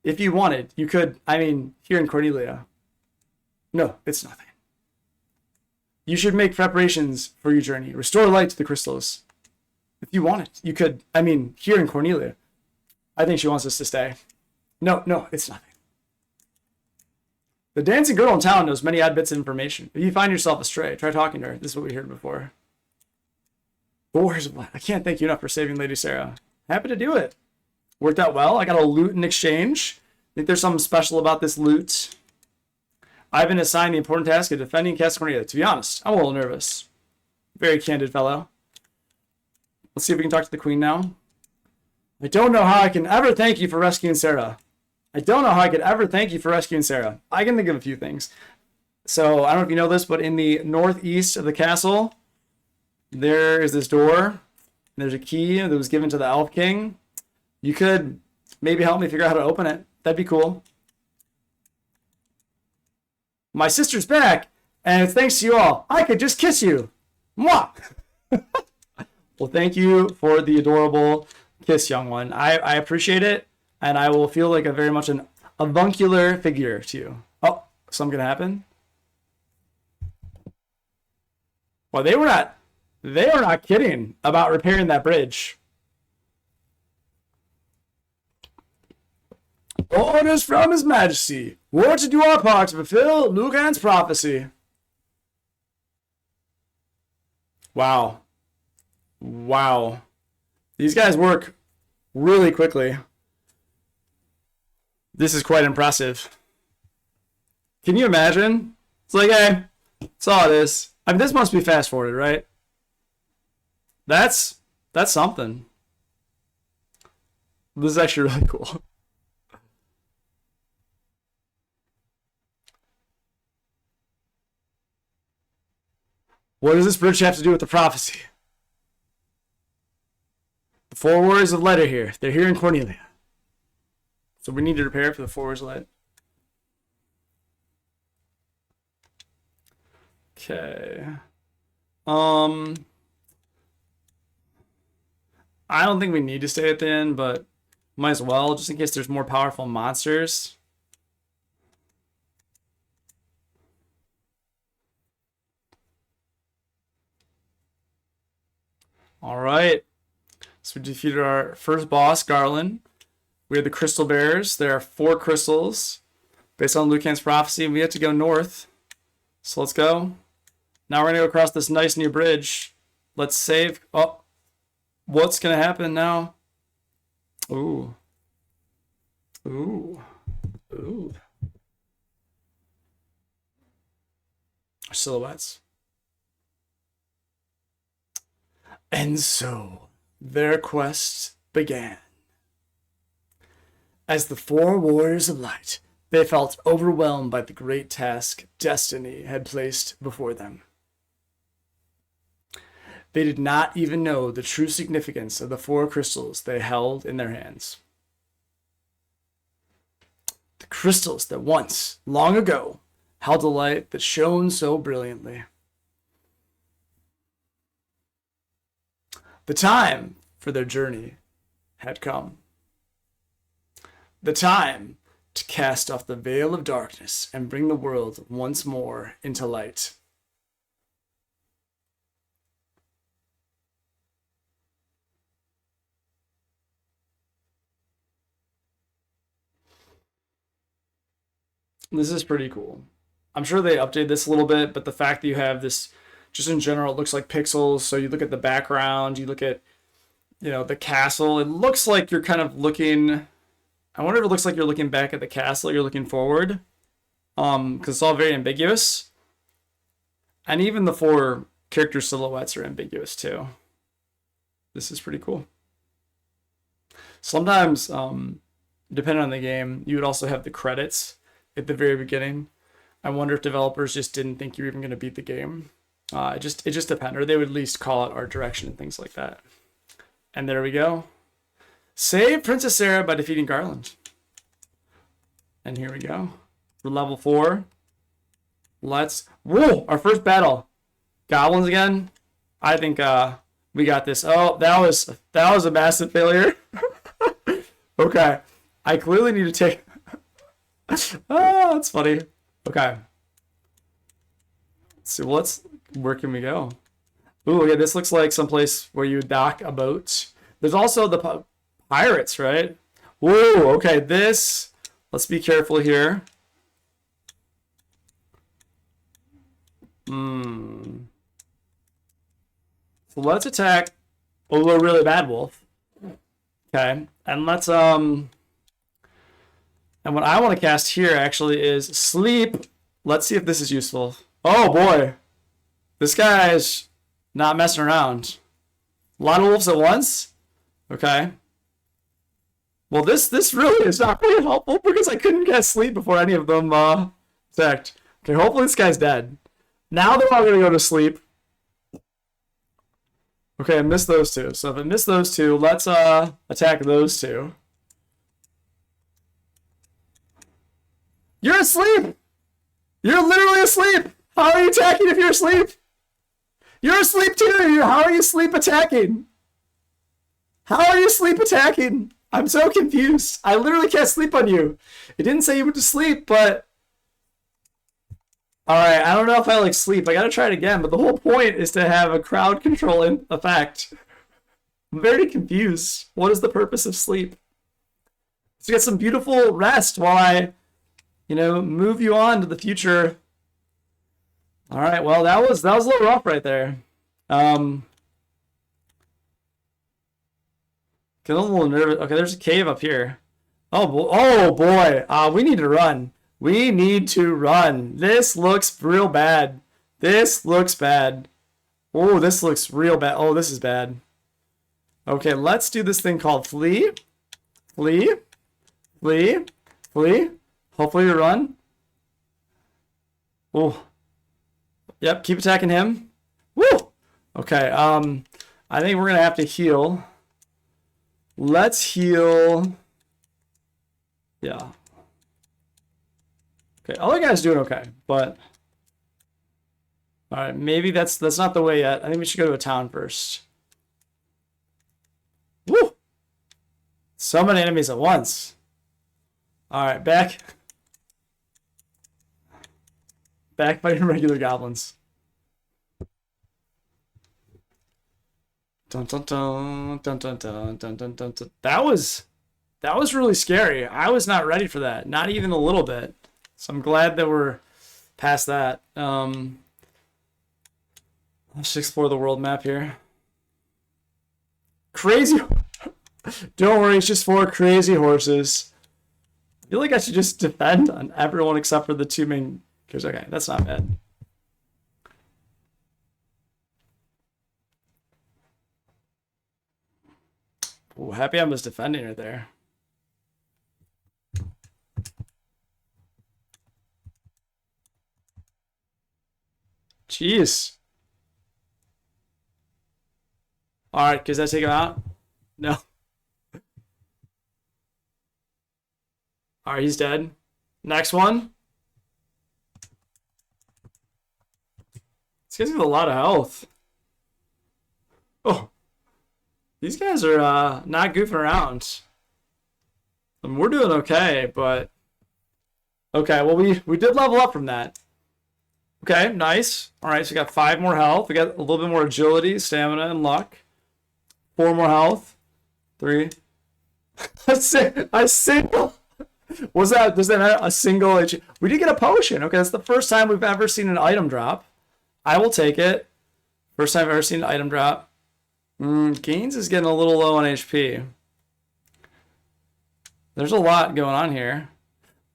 If you wanted, you could, here in Cornelia. No, it's nothing. You should make preparations for your journey. Restore light to the crystals. If you want it, you could, here in Cornelia. I think she wants us to stay. No, it's nothing. The dancing girl in town knows many odd bits of information. If you find yourself astray, try talking to her. This is what we heard before. Warriors of Light. I can't thank you enough for saving Lady Sarah. Happy to do it. Worked out well. I got a loot in exchange. I think there's something special about this loot. I've been assigned the important task of defending Castle Cornelia. To be honest, I'm a little nervous. Very candid fellow. Let's see if we can talk to the queen now. I don't know how I can ever thank you for rescuing Sarah. I can think of a few things. So, I don't know if you know this, but in the northeast of the castle, there is this door. There's a key that was given to the Elf King. You could maybe help me figure out how to open it. That'd be cool. My sister's back, and it's thanks to you all. I could just kiss you. Mwah! Well, thank you for the adorable kiss, young one. I appreciate it, and I will feel like very much an avuncular figure to you. Oh, something gonna happen? Well, they were not kidding about repairing that bridge. Orders from His Majesty. We're to do our part to fulfill Lucan's prophecy. Wow. These guys work really quickly. This is quite impressive. Can you imagine? It's like, hey, that's all it is. This must be fast forwarded, right? That's something. This is actually really cool. What does this bridge have to do with the prophecy? The 4 warriors of light are here. They're here in Cornelia. So we need to prepare for the 4 warriors of light. Okay. I don't think we need to stay at the inn, but might as well, just in case there's more powerful monsters. Alright. So we defeated our first boss, Garland. We have the Crystal Bearers. There are 4 crystals based on Lucan's prophecy, and we have to go north. So let's go. Now we're going to go across this nice new bridge. Let's save. Oh, what's going to happen now? Ooh. Silhouettes. And so their quest began. As the 4 warriors of light, they felt overwhelmed by the great task destiny had placed before them. They did not even know the true significance of the 4 crystals they held in their hands. The crystals that once, long ago, held a light that shone so brilliantly. The time for their journey had come. The time to cast off the veil of darkness and bring the world once more into light. This is pretty cool. I'm sure they updated this a little bit, but the fact that you have this, just in general, it looks like pixels. So you look at the background, you look at, the castle. It looks like you're kind of looking. I wonder if it looks like you're looking back at the castle, or you're looking forward, because it's all very ambiguous. And even the 4 character silhouettes are ambiguous too. This is pretty cool. Sometimes, depending on the game, you would also have the credits at the very beginning. I wonder if developers just didn't think you were even going to beat the game. It just depends, or they would at least call out art direction and things like that. And there we go. Save Princess Sarah by defeating Garland. And here we go. For level 4. Whoa! Our first battle. Goblins again. I think we got this. Oh, that was a massive failure. Okay. I clearly need to take. Oh, that's funny. Okay. Let's see. Where can we go? Ooh, yeah, this looks like someplace where you dock a boat. There's also the pirates, right? Whoa, okay, let's be careful here. So let's attack a really bad wolf. Okay, and let's, and what I want to cast here actually is sleep. Let's see if this is useful. Oh boy, this guy's not messing around. A lot of wolves at once? Okay. Well, this really is not really helpful because I couldn't cast sleep before any of them attacked. Okay, hopefully this guy's dead. Now they're all going to go to sleep. Okay, I missed those 2. So if I miss those 2, let's attack those 2. You're asleep! You're literally asleep! How are you attacking if you're asleep? You're asleep too! How are you sleep attacking? How are you sleep attacking? I'm so confused. I literally can't sleep on you. It didn't say you went to sleep, but... Alright, I don't know if I like sleep. I gotta try it again, but the whole point is to have a crowd control effect. I'm very confused. What is the purpose of sleep? To get some beautiful rest while I, move you on to the future. Alright, well, that was a little rough right there. Get a little nervous. Okay, there's a cave up here. Oh boy. We need to run. We need to run. This looks real bad. This looks bad. Oh, this looks real bad. Oh, this is bad. Okay, let's do this thing called flee. Flee. Flee. Flee. Hopefully you run. Oh. Yep, keep attacking him. Woo! Okay, I think we're gonna have to heal. Let's heal. Yeah. Okay, other guy's doing okay, but all right, maybe that's not the way yet. I think we should go to a town first. Woo! So many enemies at once. All right, back fighting regular goblins. Dun, dun, dun, dun, dun, dun, dun, dun, dun, dun. That was really scary. I was not ready for that, not even a little bit. So I'm glad that we're past that. Let's explore the world map here. Crazy. Don't worry, it's just 4 crazy horses. I feel like I should just defend on everyone except for the 2 main. Because okay, that's not bad. Ooh, Happy I was defending right there. Jeez. Alright, does that take him out? No. Alright, he's dead. Next one. This guy's got a lot of health. Oh. These guys are not goofing around. I mean, we're doing okay, but Okay, well, we did level up from that. Okay, nice. All right, so we got 5 more health. We got a little bit more agility, stamina, and luck. 4 more health. 3. A single. Was that? Does that matter? A single? We did get a potion. Okay, that's the first time we've ever seen an item drop. I will take it. First time I've ever seen an item drop. Gaines is getting a little low on HP. There's a lot going on here.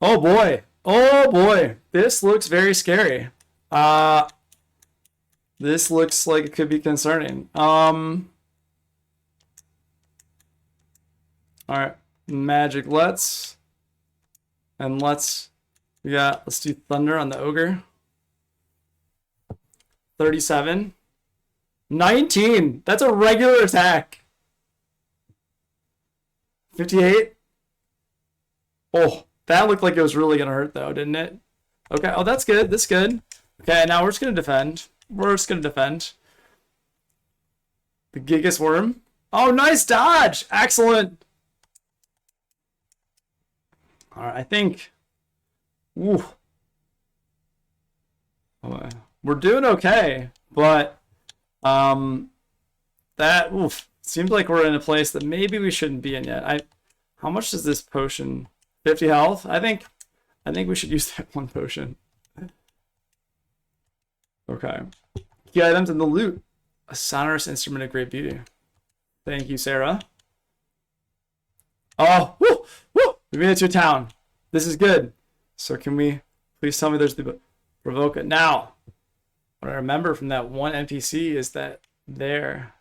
Oh boy. Oh boy. This looks very scary. This looks like it could be concerning. All right. Magic. Let's do Thunder on the Ogre. 37. 19. That's a regular attack. 58. Oh, that looked like it was really gonna hurt though, didn't it? Okay. Oh, that's good. That's good. Okay, now we're just gonna defend. We're just gonna defend. The Gigas Worm. Oh, nice dodge. Excellent. All right, I think. Ooh. We're doing okay, but that seems like we're in a place that maybe we shouldn't be in yet. How much does this potion? 50 health. I think we should use that one potion. Okay. Key items in the loot. A sonorous instrument of great beauty. Thank you, Sarah. Oh, woo, woo! We made it to a town. This is good. So can we please tell me there's the provoke it now? What I remember from that one NPC is that there.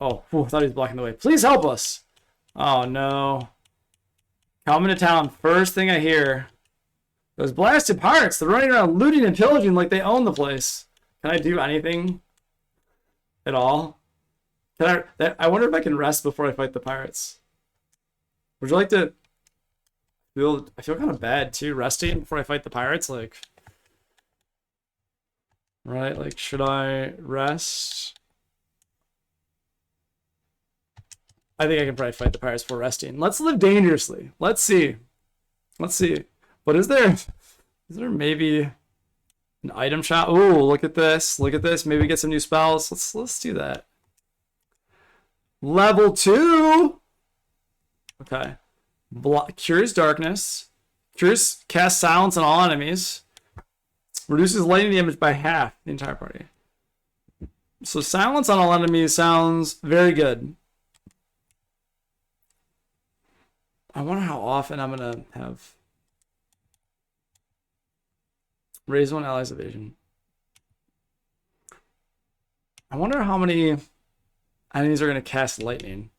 Oh, I thought he was blocking the way. Please help us. Oh no. Coming to town. First thing I hear. Those blasted pirates. They're running around looting and pillaging like they own the place. Can I do anything at all? I wonder if I can rest before I fight the pirates. Would you like to I feel kind of bad too, resting before I fight the pirates, like. Right, like, should I rest? I think I can probably fight the pirates before resting. Let's live dangerously. Let's see. Let's see. But is there maybe an item shop? Oh, look at this. Look at this. Maybe get some new spells. Let's do that. Level 2. Okay. Cures darkness. Cures cast silence on all enemies. Reduces lightning damage by half the entire party. So silence on all enemies sounds very good. I wonder how often I'm gonna have raise one ally's evasion. I wonder how many enemies are gonna cast lightning.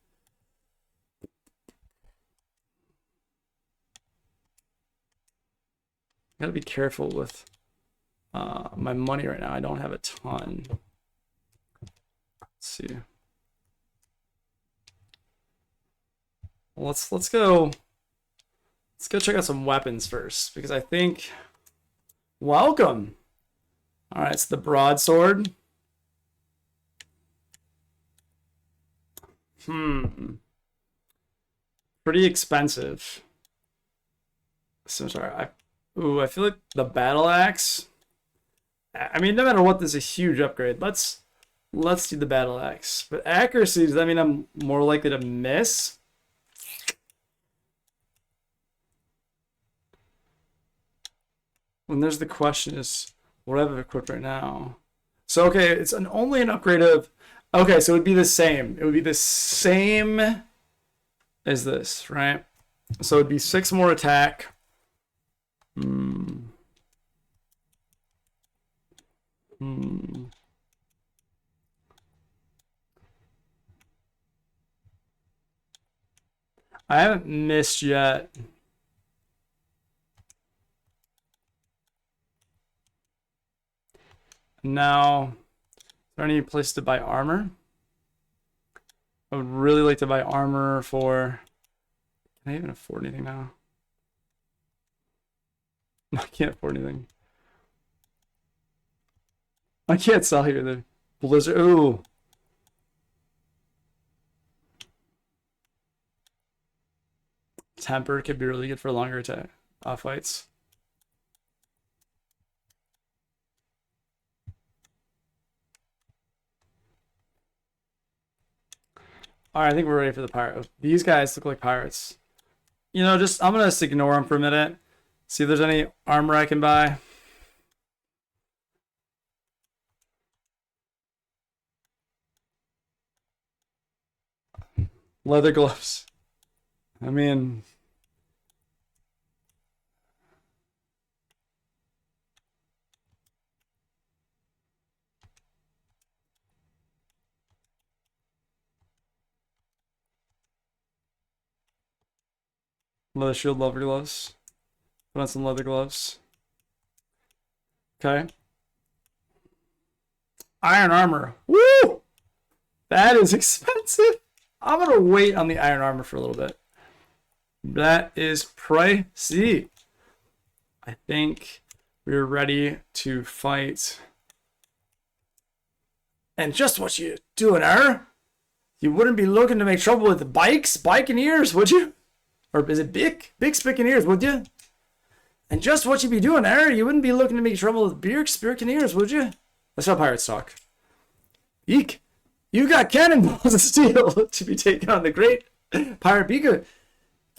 Gotta be careful with my money right now. I don't have a ton. Let's see. Well, let's go check out some weapons first, because I think. Welcome. All right, it's the broadsword. Pretty expensive. So sorry. I feel like the battle axe. I mean, no matter what, this is a huge upgrade. Let's do the battle axe. But accuracy, does that mean I'm more likely to miss? When there's the question is, what I have equipped right now. So okay, it's only an upgrade of. Okay, so it would be the same. It would be the same as this, right? So it'd be 6 more attack. I haven't missed yet. Now, is there any place to buy armor? I would really like to buy armor for. Can I even afford anything now? I can't afford anything. I can't sell here. The blizzard. Ooh. Temper could be really good for longer attack fights. All right, I think we're ready for the pirate. These guys look like pirates. You know, just I'm gonna just ignore them for a minute. See if there's any armor I can buy. Leather gloves. I mean, leather shield, leather gloves. Put on some leather gloves. Okay. Iron armor. Woo! That is expensive. I'm gonna wait on the iron armor for a little bit. That is pricey. I think we're ready to fight. And just what you doing, you wouldn't be looking to make trouble with the Bikeneers, would you? Or is it Big Spickeneers, would you? And just what you be doing, you wouldn't be looking to make trouble with Birkeneers, would you? That's how pirates talk. Eek! You got cannonballs of steel to be taken on the great pirate beaker.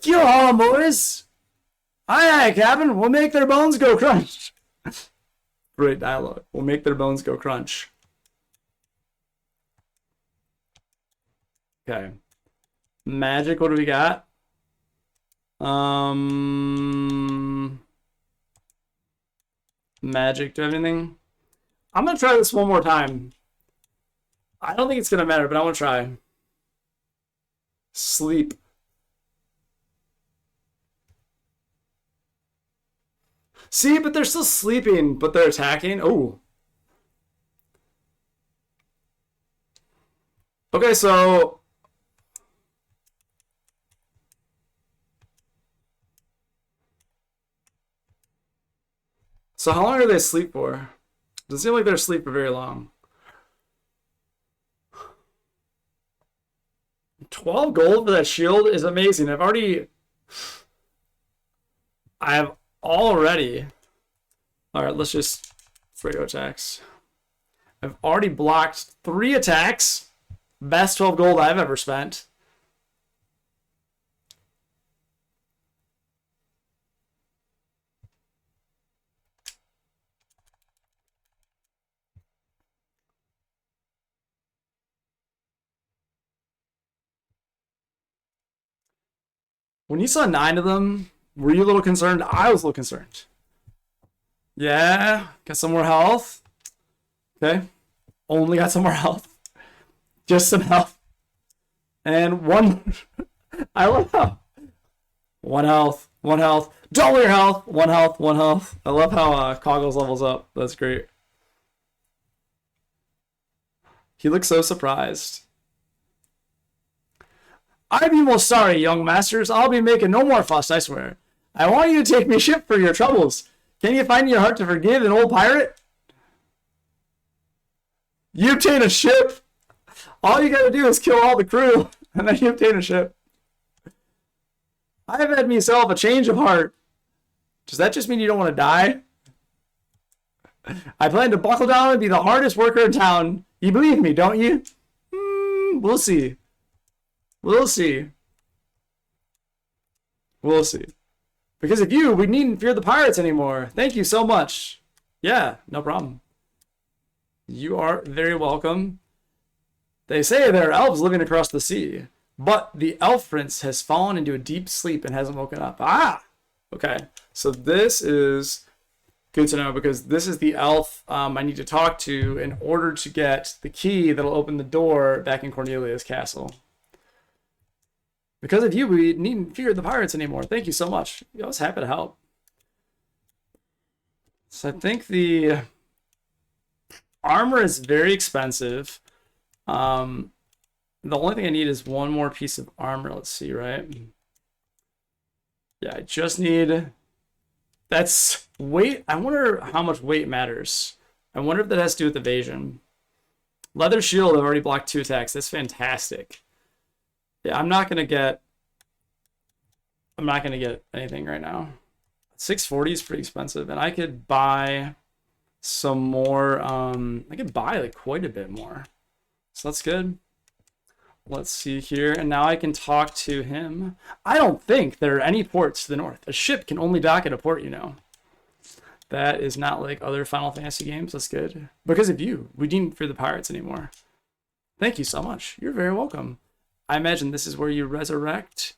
Yo, all boys! Aye, aye, Captain. We'll make their bones go crunch. Great dialogue. We'll make their bones go crunch. Okay. Magic, what do we got? Magic, do I have anything? I'm gonna try this one more time. I don't think it's gonna matter, but I wanna try. Sleep. See, but they're still sleeping, but they're attacking. Oh. Okay, so how long are they asleep for? Doesn't seem like they're asleep for very long. 12 gold for that shield is amazing. I've already. All right, let's just Fredo attacks. I've already blocked 3 attacks. Best 12 gold I've ever spent. When you saw 9 of them, were you a little concerned? I was a little concerned. Yeah, got some more health. Okay. Only got some more health. Just some health. And one. I love how. 1 health. 1 health. Double your health. 1 health. 1 health. I love how Coggles levels up. That's great. He looks so surprised. I be most sorry, young masters. I'll be making no more fuss, I swear. I want you to take me ship for your troubles. Can you find your heart to forgive an old pirate? You obtain a ship. All you gotta do is kill all the crew, and then you obtain a ship. I've had myself a change of heart. Does that just mean you don't want to die? I plan to buckle down and be the hardest worker in town. You believe me, don't you? We'll see. We'll see. We'll see. Because of you, we needn't fear the pirates anymore. Thank you so much. Yeah, no problem. You are very welcome. They say there are elves living across the sea, but the elf prince has fallen into a deep sleep and hasn't woken up. Ah! Okay, so this is good to know because this is the elf I need to talk to in order to get the key that'll open the door back in Cornelia's castle. Because of you, we needn't fear the pirates anymore. Thank you so much. I was happy to help. So I think the armor is very expensive. The only thing I need is 1 more piece of armor. Let's see, right? Yeah, I just need... That's weight. I wonder how much weight matters. I wonder if that has to do with evasion. Leather shield, I've already blocked 2 attacks. That's fantastic. Yeah, I'm not gonna get anything right now. 640 is pretty expensive, and I could buy some more. I could buy like quite a bit more, so that's good. Let's see here. And now I can talk to him. I don't think there are any ports to the north. A ship can only dock at a port, you know. That is not like other Final Fantasy games. That's good. Because of you, we didn't fear the pirates anymore. Thank you so much. You're very welcome. I imagine this is where you resurrect.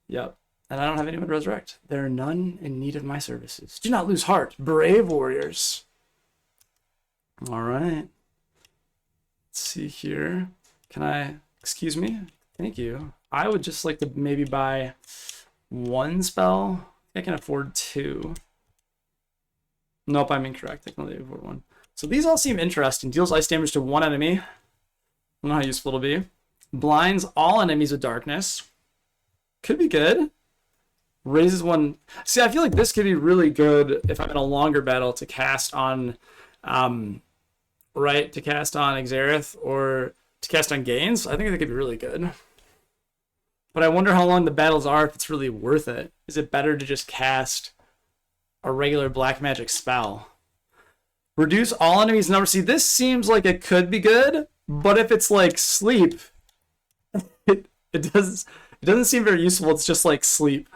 Yep. And I don't have anyone to resurrect. There are none in need of my services. Do not lose heart, brave warriors. All right. Let's see here. Can I, excuse me? Thank you. I would just like to maybe buy one spell. I can afford two. Nope, I'm incorrect. I can only afford one. So these all seem interesting. Deals ice damage to one enemy. I don't know how useful it'll be. Blinds all enemies with darkness. Could be good. Raises one. See, I feel like this could be really good if I'm in a longer battle to cast on, right, to cast on Xerath or to cast on Gaines. I think that could be really good. But I wonder how long the battles are, if it's really worth it. Is it better to just cast a regular black magic spell? Reduce all enemies' number. See, this seems like it could be good, but if it's like sleep, it doesn't seem very useful. It's just like sleep.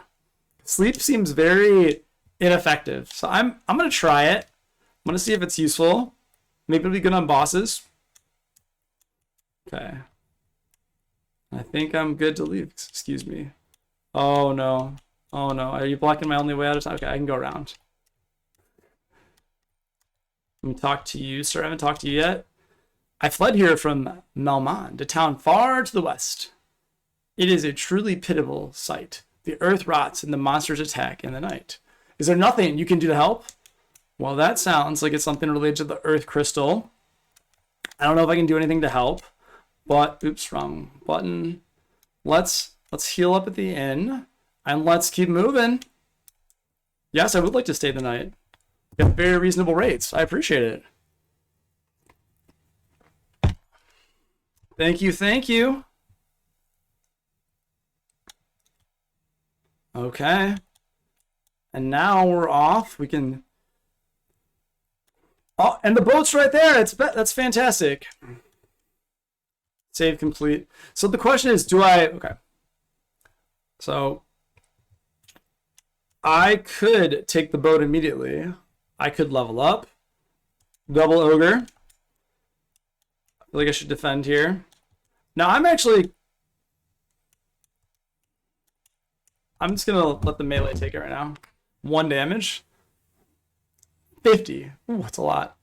Sleep seems very ineffective. So I'm gonna try it. I'm gonna see if it's useful. Maybe it'll be good on bosses. Okay. I think I'm good to leave. Excuse me. Oh no. Oh no. Are you blocking my only way out of time? Okay, I can go around. Let me talk to you, sir. I haven't talked to you yet. I fled here from Melmond, a town far to the west. It is a truly pitiable sight. The earth rots and the monsters attack in the night. Is there nothing you can do to help? Well, that sounds like it's something related to the earth crystal. I don't know if I can do anything to help, but oops, wrong button. Let's heal up at the inn and let's keep moving. Yes, I would like to stay the night. You have very reasonable rates. I appreciate it. Thank you, thank you. Okay. And now we're off. We can... Oh, and the boat's right there. That's fantastic. Save complete. So the question is, do I... Okay. So I could take the boat immediately. I could level up. Double ogre. I feel like I should defend here. Now I'm just gonna let the melee take it right now. 1 damage. 50. Ooh, that's a lot.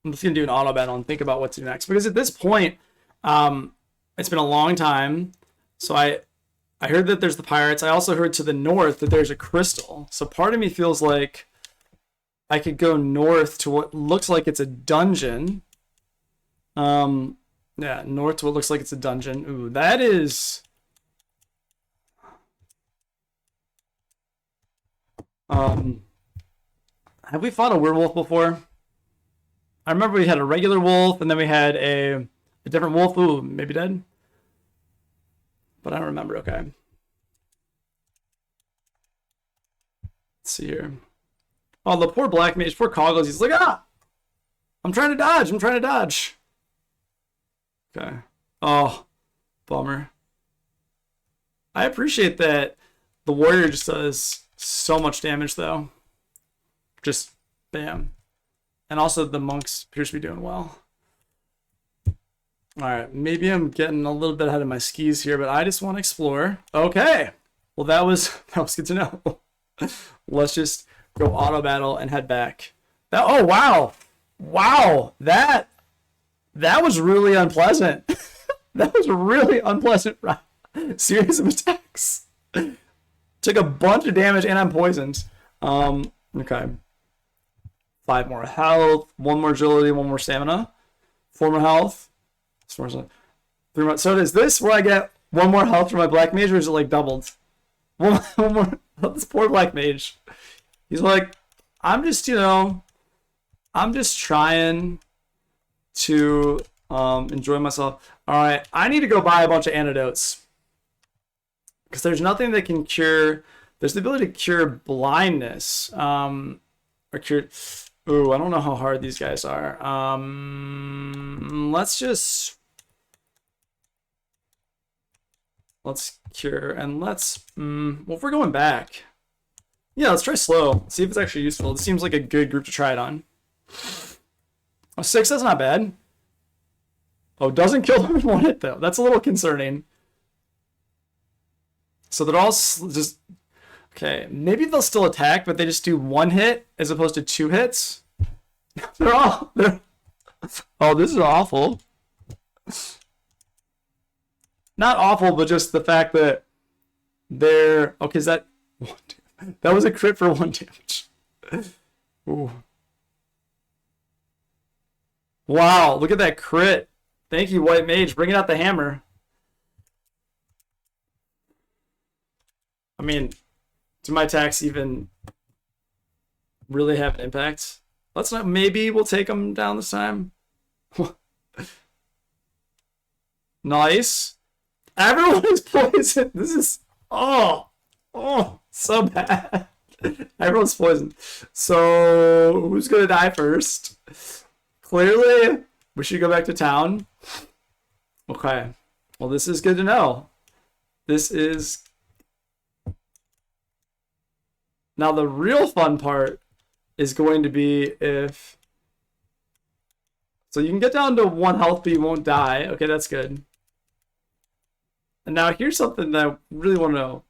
I'm just gonna do an auto battle and think about what to do next, because at this point, it's been a long time. So I heard that there's the pirates. I also heard to the north that there's a crystal. So part of me feels like I could go north to what looks like it's a dungeon. Yeah, north to what looks like it's a dungeon. Ooh, that is... have we fought a werewolf before? I remember we had a regular wolf, and then we had a different wolf. Ooh, maybe dead. But I don't remember. Okay. Let's see here. Oh, the poor black mage, poor Coggles. He's like, ah! I'm trying to dodge. I'm trying to dodge. Okay. Oh, bummer. I appreciate that the warrior just does so much damage, though. Just bam. And also the monks appears to be doing well. All right, maybe I'm getting a little bit ahead of my skis here, but I just want to explore. Okay. Well, that was good to know. Let's just go auto battle and head back. Oh, wow. Wow. That was really unpleasant. That was a really unpleasant series of attacks. Took a bunch of damage and I'm poisoned. Okay. 5 more health, 1 more agility, 1 more stamina, 4 more health. 3 more. So is this where I get 1 more health for my black mage, or is it like doubled? One more. This poor black mage. He's like, I'm just trying to enjoy myself. All right, I need to go buy a bunch of antidotes because there's nothing that can cure. There's the ability to cure blindness, or cure. Ooh, I don't know how hard these guys are. Let's cure and well, if we're going back, yeah, let's try slow. See if it's actually useful. It seems like a good group to try it on. Oh, 6, that's not bad. Oh, doesn't kill them in one hit though. That's a little concerning. So they're all just okay. Maybe they'll still attack, but they just do 1 hit as opposed to 2 hits. Oh, this is awful. Not awful, but just the fact that they're okay. Is that that was a crit for 1 damage? Ooh. Wow, look at that crit. Thank you, White Mage. Bringing out the hammer. I mean, do my attacks even really have an impact? Let's not. Maybe we'll take them down this time. Nice. Everyone is poisoned. This is so bad. Everyone's poisoned. So who's gonna die first? Clearly, we should go back to town. Okay. Well, this is good to know. This is now the real fun part is going to be if so you can get down to 1 health, but you won't die. Okay, that's good. And now here's something that I really want to know.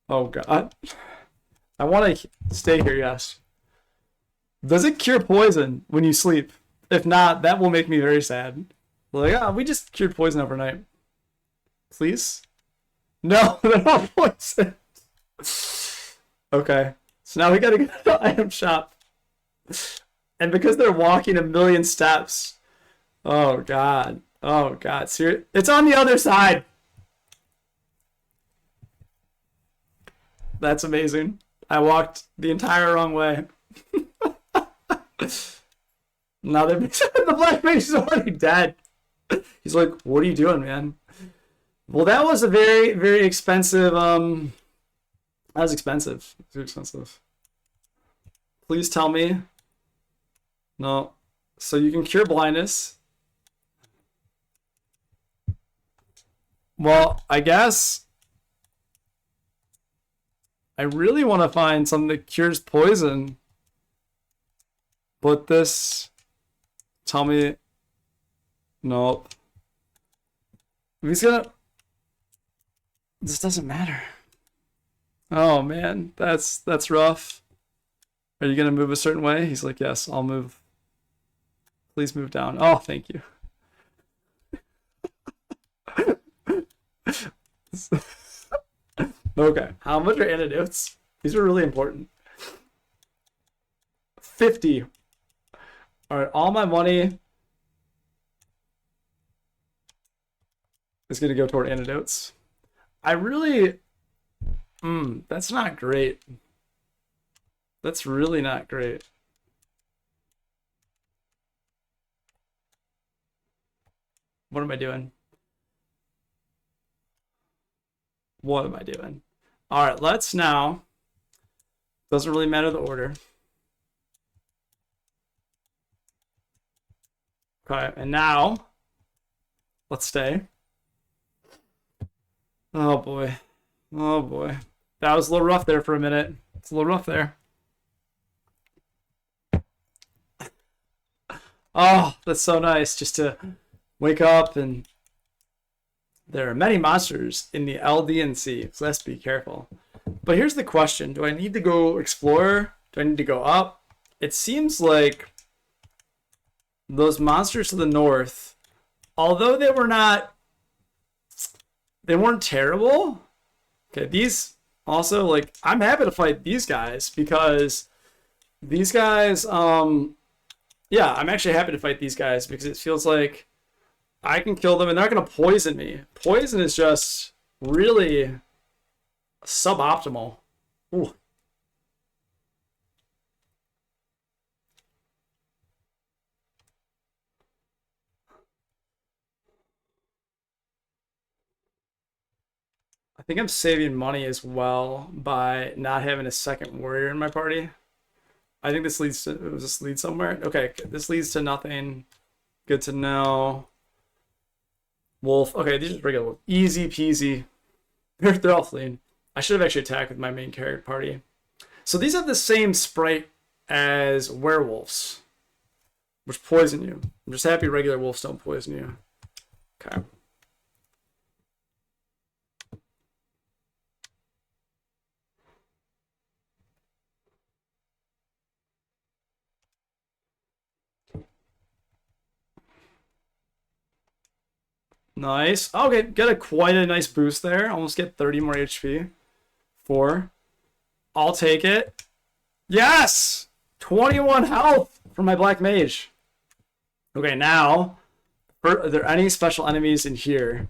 Oh god. I want to stay here, yes. Does it cure poison when you sleep? If not, that will make me very sad. Like, we just cured poison overnight. Please? No, they're not poisoned. Okay. So now we gotta go to the item shop. And because they're walking a million steps. Oh god. Oh god. Seriously? It's on the other side. That's amazing. I walked the entire wrong way. Now the Black Mage is already dead. He's like, what are you doing, man? Well, that was a very, very expensive, that was expensive. Too expensive. Please tell me. No. So you can cure blindness. Well, I guess I really want to find something that cures poison. But this, tell me, nope. He's gonna, this doesn't matter. Oh man, that's rough. Are you gonna move a certain way? He's like, yes, I'll move. Please move down. Oh, thank you. Okay, how much are antidotes? These are really important. 50. All right, all my money is going to go toward antidotes. I really, that's not great. That's really not great. What am I doing? What am I doing? All right, let's now, doesn't really matter the order. Okay, and now, let's stay. Oh boy. Oh boy. That was a little rough there for a minute. It's a little rough there. Oh, that's so nice just to wake up and there are many monsters in the LDNC, so let's be careful. But here's the question. Do I need to go explore? Do I need to go up? It seems like those monsters to the north, although they weren't terrible. Okay, these also, like, I'm happy to fight these guys because these guys, yeah, I'm actually happy to fight these guys because it feels like I can kill them and they're not going to poison me. Poison is just really suboptimal. Ooh. I think I'm saving money as well by not having a second warrior in my party. I think this leads to, does this lead somewhere? Okay, this leads to nothing. Good to know. Wolf. Okay, these are regular wolf. Easy peasy. They're all fleeing. I should have actually attacked with my main character party. So these have the same sprite as werewolves, which poison you. I'm just happy regular wolves don't poison you. Okay. Nice. Okay, get quite a nice boost there. Almost get 30 more HP. 4. I'll take it. Yes! 21 health from my black mage. Okay, now, are there any special enemies in here?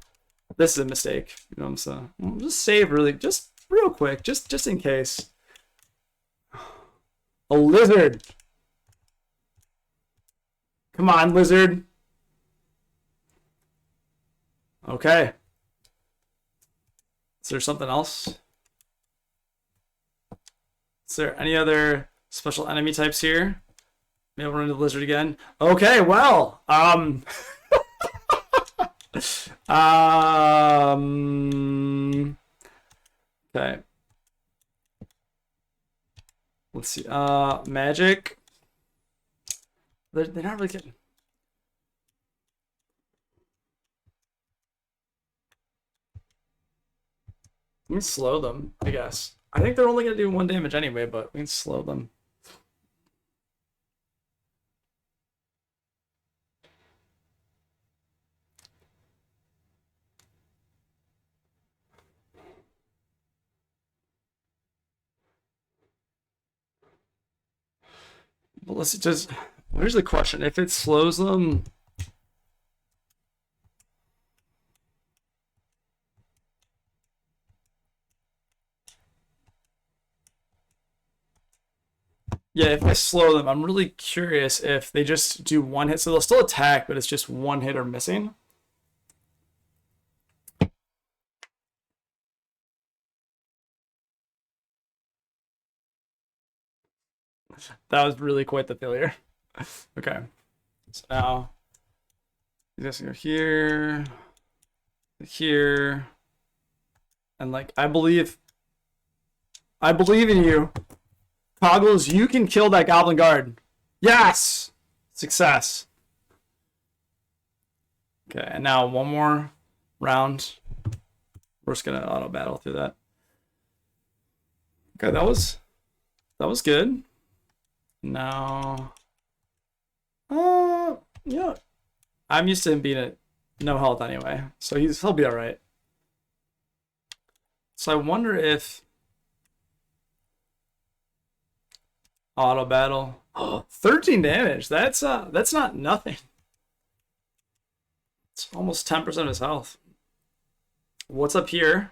This is a mistake. You know, so I'll just save really, just real quick, just in case. A lizard. Come on, lizard. Okay. Is there something else? Is there any other special enemy types here? Maybe I'll run into the lizard again. Okay, well, okay. Let's see. Magic. They're not really getting. Let me slow them, I guess. I think they're only going to do 1 damage anyway, but we can slow them. But let's just... Here's the question. If it slows them... Yeah, if I slow them, I'm really curious if they just do 1 hit. So they'll still attack, but it's just 1 hit or missing. That was really quite the failure. Okay. So now, you guys go here, here, and like, I believe in you. Toggles, you can kill that goblin guard. Yes! Success. Okay, and now 1 more round. We're just gonna auto battle through that. Okay, that was good. Now, yeah, I'm used to him being at no health anyway, so he'll be all right. So I wonder if auto battle. 13 damage. That's not nothing. It's almost 10% of his health. What's up here?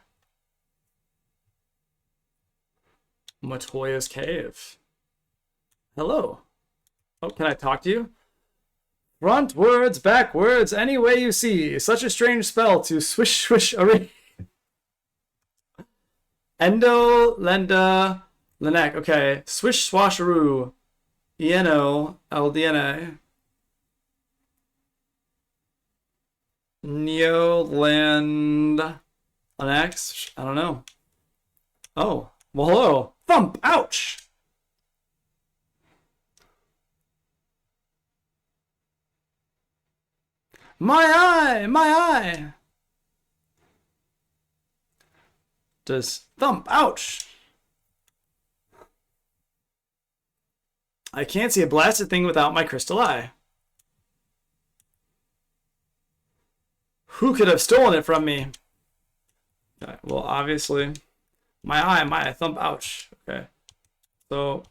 Matoya's Cave. Hello. Oh, can I talk to you? Frontwards, backwards, any way you see. Such a strange spell to swish, swish, array. Endo, Lenda, Lenek. Okay. Swish, swasharoo. Eno, LDNA. Neo, Land, Lenex. I don't know. Oh. Well, hello. Thump. Ouch. My eye! My eye! Does thump. Ouch! I can't see a blasted thing without my crystal eye. Who could have stolen it from me? Okay, well, obviously, my eye, thump. Ouch. Okay. So,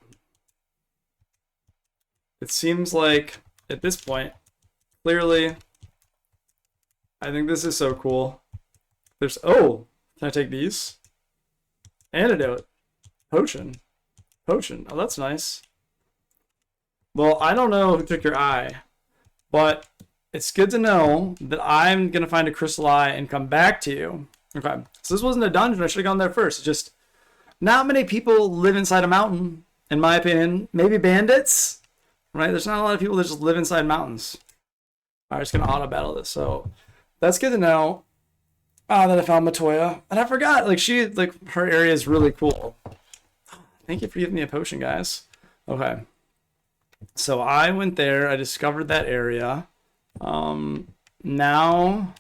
it seems like, at this point, clearly... I think this is so cool. There's, oh, can I take these? Antidote. Potion. Potion. Oh, that's nice. Well, I don't know who took your eye, but it's good to know that I'm going to find a crystal eye and come back to you. Okay. So this wasn't a dungeon. I should have gone there first. It's just not many people live inside a mountain. in my opinion. Maybe bandits, right? There's not a lot of people that just live inside mountains. I'm just gonna auto battle this, so that's good to know. That I found Matoya, and I forgot. Like her area is really cool. Thank you for giving me a potion, guys. Okay, so I went there. I discovered that area. Now,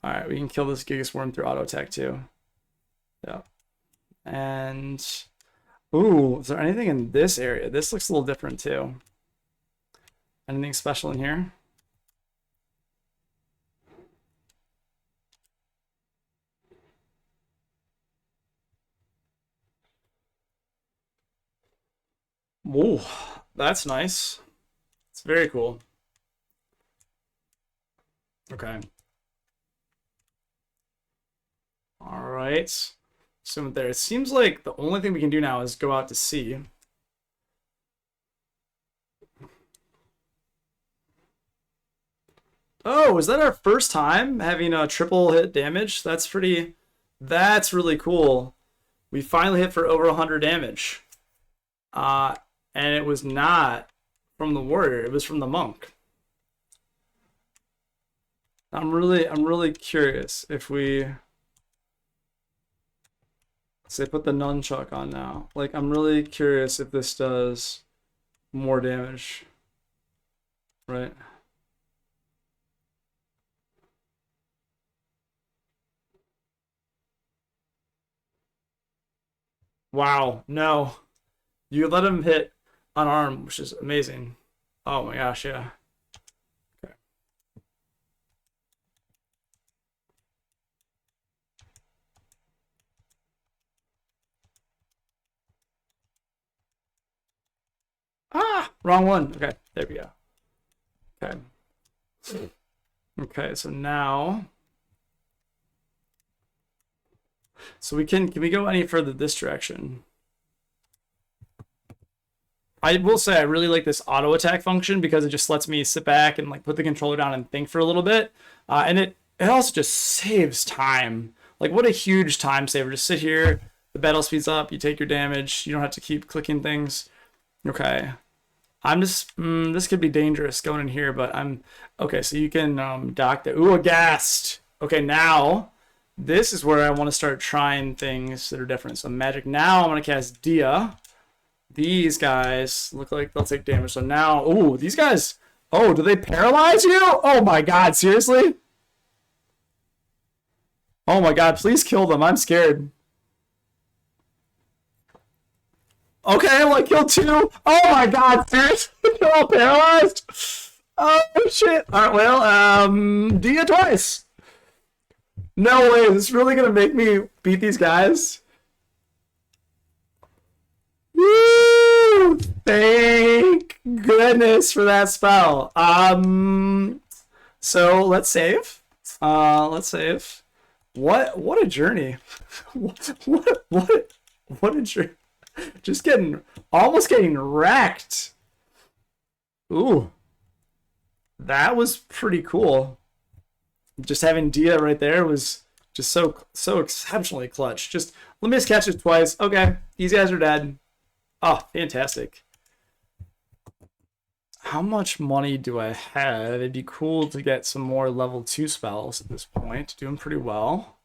all right, we can kill this Gigas Worm through auto attack too. Yeah, and ooh, is there anything in this area? This looks a little different too. Anything special in here? Whoa, that's nice. It's very cool. Okay. All right. So there, it seems like the only thing we can do now is go out to sea. Oh, is that our first time having a triple hit damage? That's really cool. We finally hit for over 100 damage. And it was not from the warrior, it was from the monk. I'm really curious if we say put the nunchuck on now. Like, I'm really curious if this does more damage. Right? Wow, no. You let him hit unarmed, which is amazing. Oh my gosh, yeah. Okay. Ah, wrong one. Okay, there we go. Okay. Okay, so now, so can we go any further this direction? I will say I really like this auto attack function because it just lets me sit back and like put the controller down and think for a little bit. And it also just saves time. Like, what a huge time saver. Just sit here, the battle speeds up, you take your damage, you don't have to keep clicking things. Okay. I'm just, this could be dangerous going in here, but okay, so you can dock the, ooh, a ghast. Okay, now, this is where I want to start trying things that are different. So magic, now I'm going to cast Dia. These guys look like they'll take damage. So now, ooh, these guys, oh, do they paralyze you? Oh my god, seriously? Oh my god, please kill them. I'm scared. Okay, well, I killed two. Oh my god, seriously? They're all paralyzed? Oh shit. Alright, well, Dia twice. No way, is this really gonna make me beat these guys? Woo! Thank goodness for that spell. So let's save. Let's save. What a journey. What a journey. Just almost getting wrecked. Ooh. That was pretty cool. Just having Dia right there was just so exceptionally clutch. Just let me just catch it twice. Okay, these guys are dead. Oh, fantastic. How much money do I have? It'd be cool to get some more level 2 spells at this point. Doing pretty well.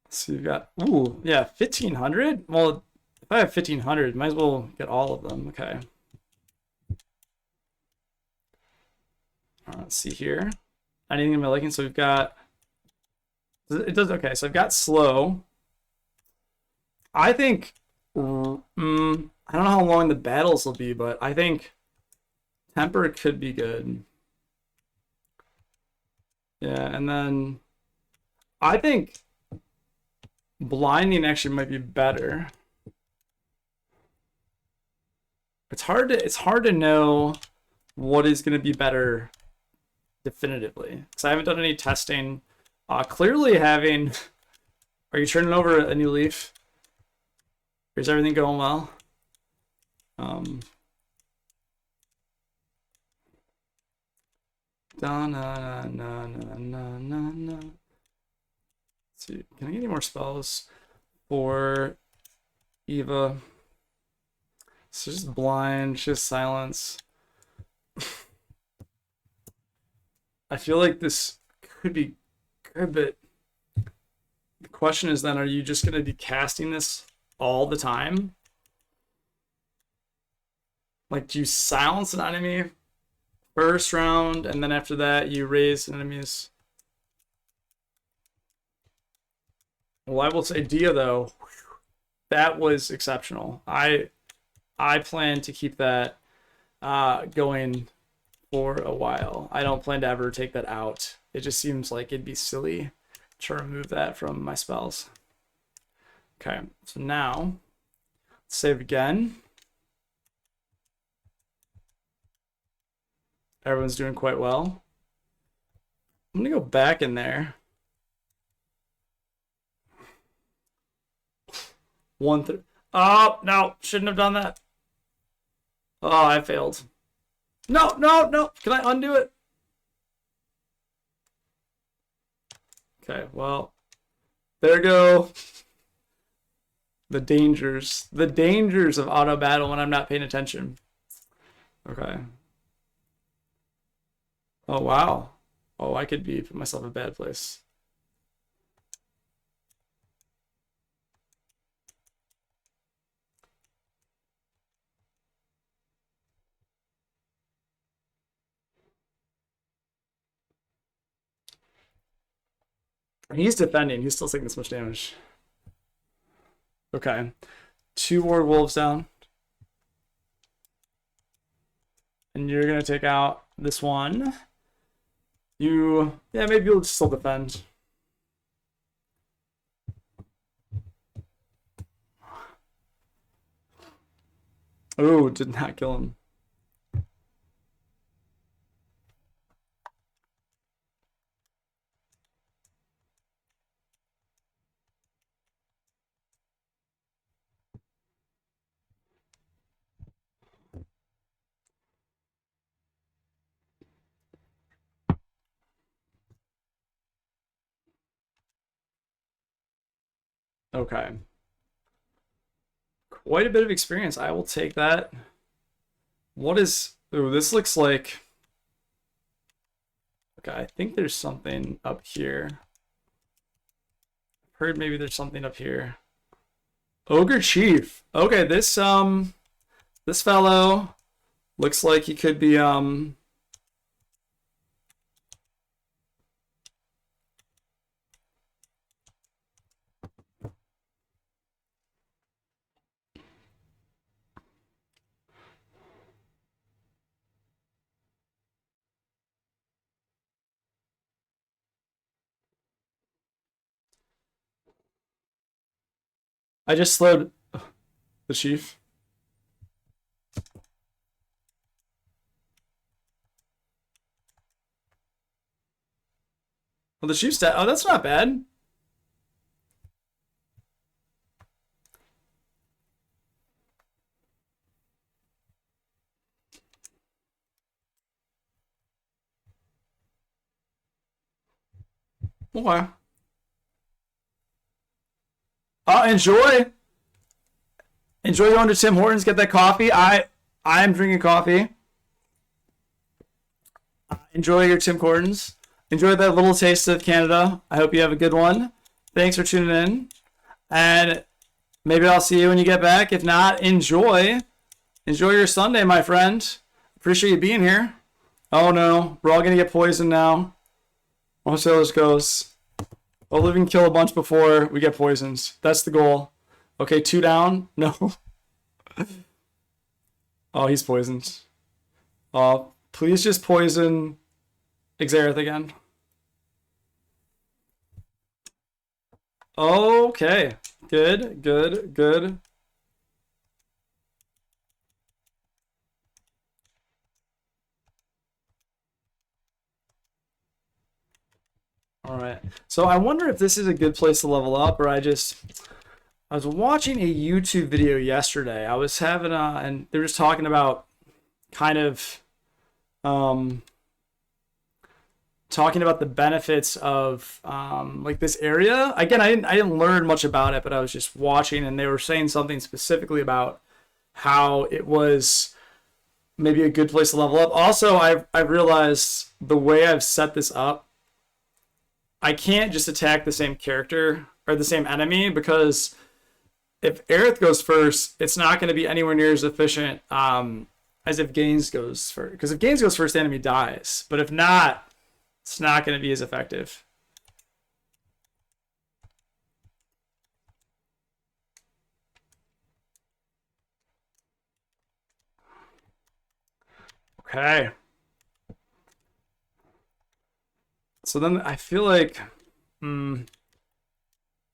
So you've got, ooh, yeah, 1,500? Well, if I have 1,500, might as well get all of them. Okay. Let's see here. Anything I'm liking? So we've got, it does, okay, so I've got slow. I think, I don't know how long the battles will be, but I think temper could be good. Yeah, and then I think blinding actually might be better. It's hard to know what is going to be better definitively, because I haven't done any testing. Clearly having, are you turning over a new leaf? Or is everything going well? Da na na na na na na. Let's see, can I get any more spells? for Eva. It's just blind, just silence. I feel like this could be good, but the question is then, are you just going to be casting this all the time? Like, do you silence an enemy first round, and then after that you raise enemies? Well, I will say Dia, though, that was exceptional. I plan to keep that going for a while. I don't plan to ever take that out. It just seems like it'd be silly to remove that from my spells. Okay, so now let's save again. Everyone's doing quite well. I'm gonna go back in there. 1-3. Oh no, shouldn't have done that. Oh, I failed. No, no, no. Can I undo it? Okay, well, there go the dangers. The dangers of auto battle when I'm not paying attention. Okay. Oh, wow. Oh, I could be put myself in a bad place. He's defending. He's still taking this much damage. Okay. 2 more wolves down. And you're going to take out this one. Yeah, maybe you'll still defend. Oh, did not kill him. Okay. Quite a bit of experience. I will take that. What is... Ooh, this looks like... Okay, I think there's something up here. I've heard maybe there's something up here. Ogre Chief. Okay, this fellow looks like he could be I just slowed the chief. Well, the chief's dead. Oh, that's not bad. Okay. Enjoy. Enjoy going to Tim Hortons, get that coffee. I am drinking coffee. Enjoy your Tim Hortons. Enjoy that little taste of Canada. I hope you have a good one. Thanks for tuning in. And maybe I'll see you when you get back. If not, enjoy. Enjoy your Sunday, my friend. Appreciate you being here. Oh no, we're all gonna get poisoned now. I'll see how this goes. We'll live and kill a bunch before we get poisoned. That's the goal. Okay, 2 down. No. Oh, he's poisoned. Oh, please just poison Xerath again. Okay. Good, good, good. All right. So I wonder if this is a good place to level up, or I was watching a YouTube video yesterday. I was having and they were just talking about kind of talking about the benefits of like this area. Again, I didn't learn much about it, but I was just watching, and they were saying something specifically about how it was maybe a good place to level up. Also, I've realized the way I've set this up, I can't just attack the same character or the same enemy, because if Aerith goes first, it's not going to be anywhere near as efficient as if Gaines goes first. Because if Gaines goes first, the enemy dies. But if not, it's not going to be as effective. Okay. So then I feel like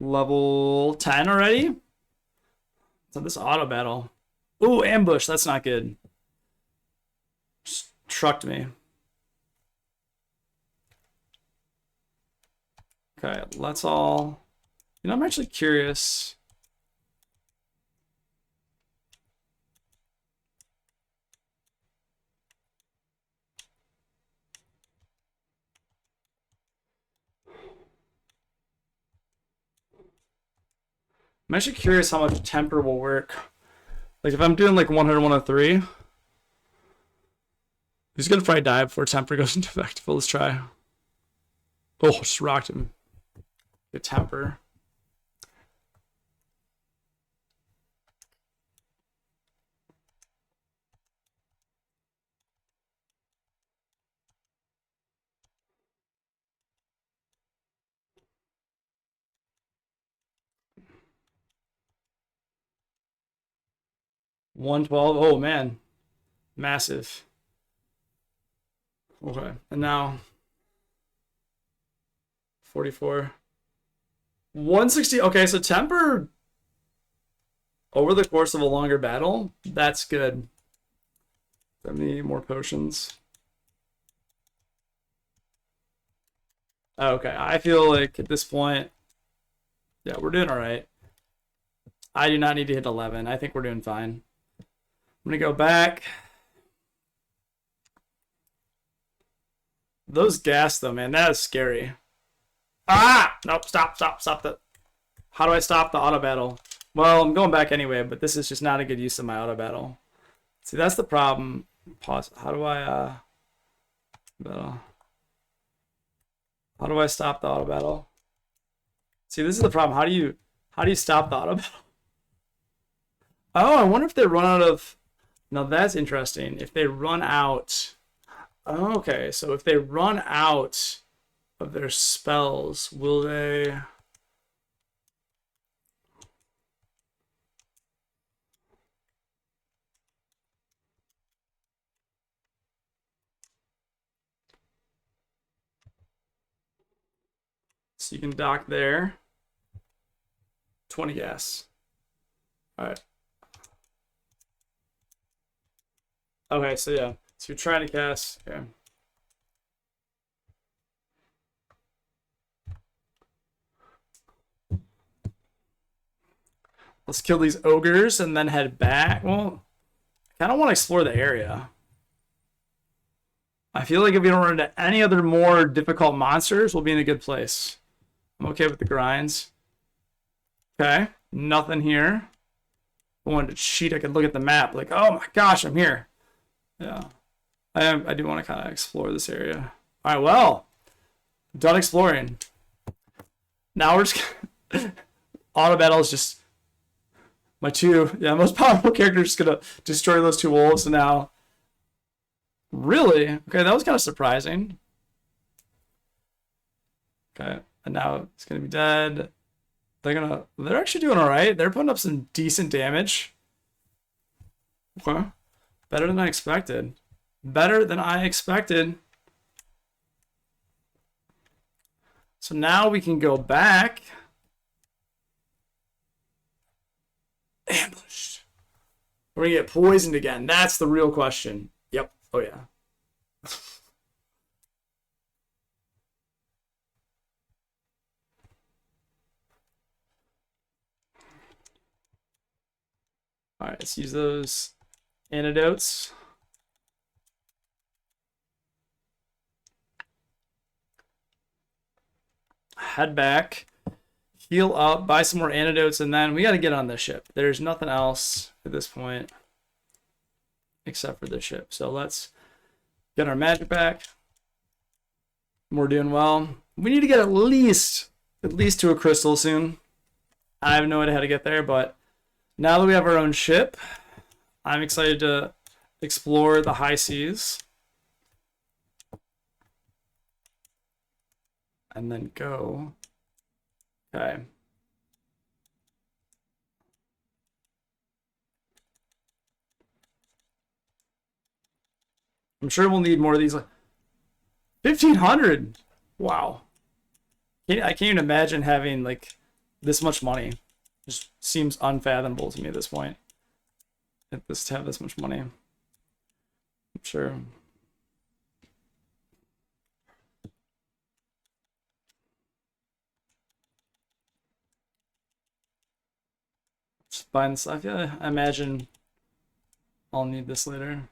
level 10 already. So this auto battle. Ooh, ambush. That's not good. Just trucked me. Okay, let's all... You know, I'm actually curious. I'm actually curious how much temper will work. Like if I'm doing like 100, 103, he's gonna probably die before temper goes into effect. But let's try. Oh, just rocked him. Good temper. $112. Oh man, massive. Okay, and now 44. 160. Okay, so temper over the course of a longer battle, that's good. 70 more potions. Okay, I feel like at this point, yeah, we're doing all right. I do not need to hit 11. I think we're doing fine. I'm gonna go back. Those gas though, man, that is scary. Ah! Nope, stop the... How do I stop the auto battle? Well, I'm going back anyway, but this is just not a good use of my auto battle. See, that's the problem. Pause. How do I how do I stop the auto battle? See, this is the problem. How do you stop the auto battle? Oh, I wonder if they run out of... Now that's interesting. If they run out... Oh, okay, so if they run out of their spells, will they... So you can dock there. 20 gas. All right. Okay, so yeah. So you're trying to cast. Okay. Let's kill these ogres and then head back. Well, I kind of want to explore the area. I feel like if we don't run into any other more difficult monsters, we'll be in a good place. I'm okay with the grinds. Okay, nothing here. I wanted to cheat. I could look at the map like, oh my gosh, I'm here. Yeah, I do want to kind of explore this area. All right, well, done exploring. Now we're just auto battle is just my two most powerful characters gonna destroy those two wolves. And now, really, okay, that was kind of surprising. Okay, and now it's gonna be dead. They're actually doing all right. They're putting up some decent damage. Okay, better than I expected. Better than I expected. So now we can go back. Ambushed. We're gonna get poisoned again. That's the real question. Yep. Oh yeah. All right, let's use those antidotes. head back, heal up, buy some more antidotes, and then we got to get on this ship. There's nothing else at this point except for this ship. So let's get our magic back. We're doing well. We need to get at least to a crystal soon. I have no idea how to get there, but now that we have our own ship, I'm excited to explore the high seas. And then go. Okay. I'm sure we'll need more of these. 1,500. Wow. I can't even imagine having like this much money. Just seems unfathomable to me at this point. To have this much money. I'm sure. Just buying stuff. Yeah, I imagine I'll need this later.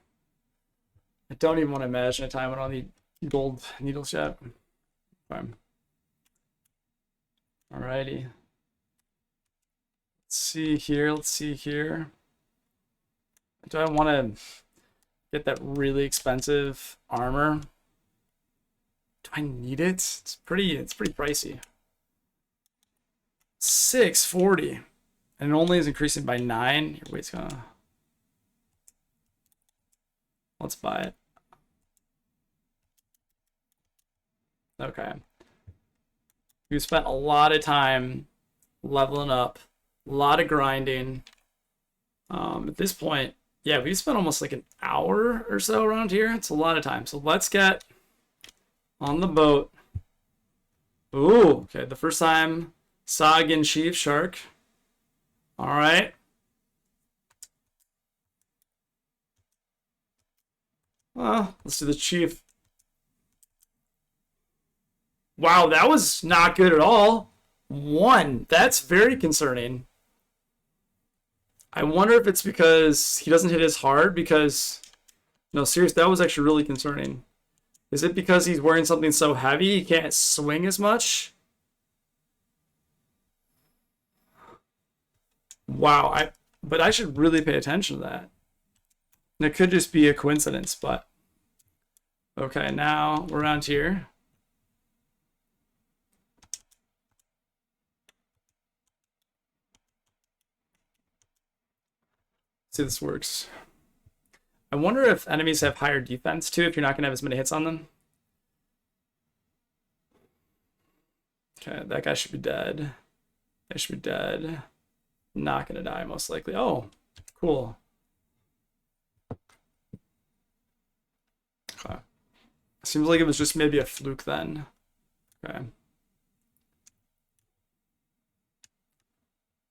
I don't even want to imagine a time when I'll need gold needles yet. Fine. Alrighty. Let's see here. Let's see here. Do I want to get that really expensive armor? Do I need it? It's pretty pricey. 640. And it only is increasing by 9. Your weight's gonna. Let's buy it. Okay. We've spent a lot of time leveling up, a lot of grinding. At this point, yeah, we've spent almost like an hour or so around here. It's a lot of time. So let's get on the boat. Ooh, okay. The first time Saiyan Chief Shark. All right. Well, let's do the Chief. Wow, that was not good at all. 1. That's very concerning. I wonder if it's because he doesn't hit as hard because... No, seriously, that was actually really concerning. Is it because he's wearing something so heavy he can't swing as much? Wow, but I should really pay attention to that. And it could just be a coincidence, but... Okay, now we're around here. See if this works. I wonder if enemies have higher defense too, if you're not going to have as many hits on them. Okay, that guy should be dead. That should be dead. Not going to die, most likely. Oh, cool. Okay. Seems like it was just maybe a fluke then. Okay.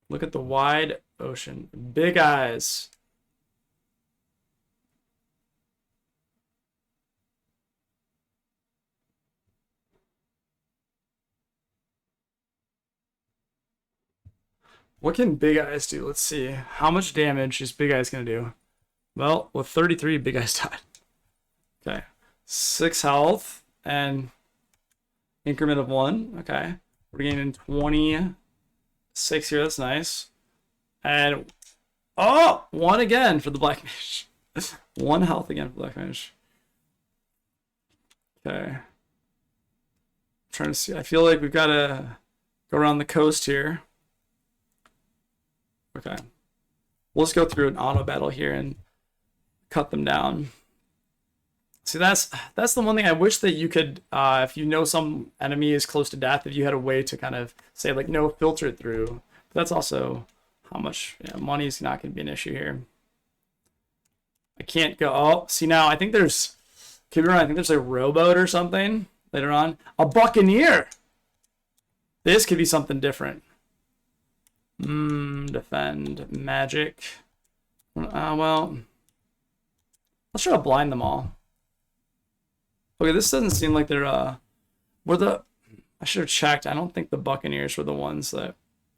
Look at the wide ocean. Big eyes. What can Big Eyes do? Let's see. How much damage is Big Eyes going to do? Well, with 33, Big Eyes died. Okay. 6 health and increment of 1. Okay. We're gaining 26 here. That's nice. And, oh! 1 again for the Black Mage. 1 health again for the Black Mage. Okay. I'm trying to see. I feel like we've got to go around the coast here. Okay. We'll just go through an auto battle here and cut them down. See, that's the one thing I wish that you could, if you know some enemy is close to death, if you had a way to kind of say, like, no, filter it through. But that's also how much, money's not going to be an issue here. I can't go, oh, see now, I think there's, keep it around, I think there's a rowboat or something later on. A buccaneer! This could be something different. Defend, magic. Well, let's try to blind them all. Okay, this doesn't seem like they're, I should have checked. I don't think the Buccaneers were the ones that...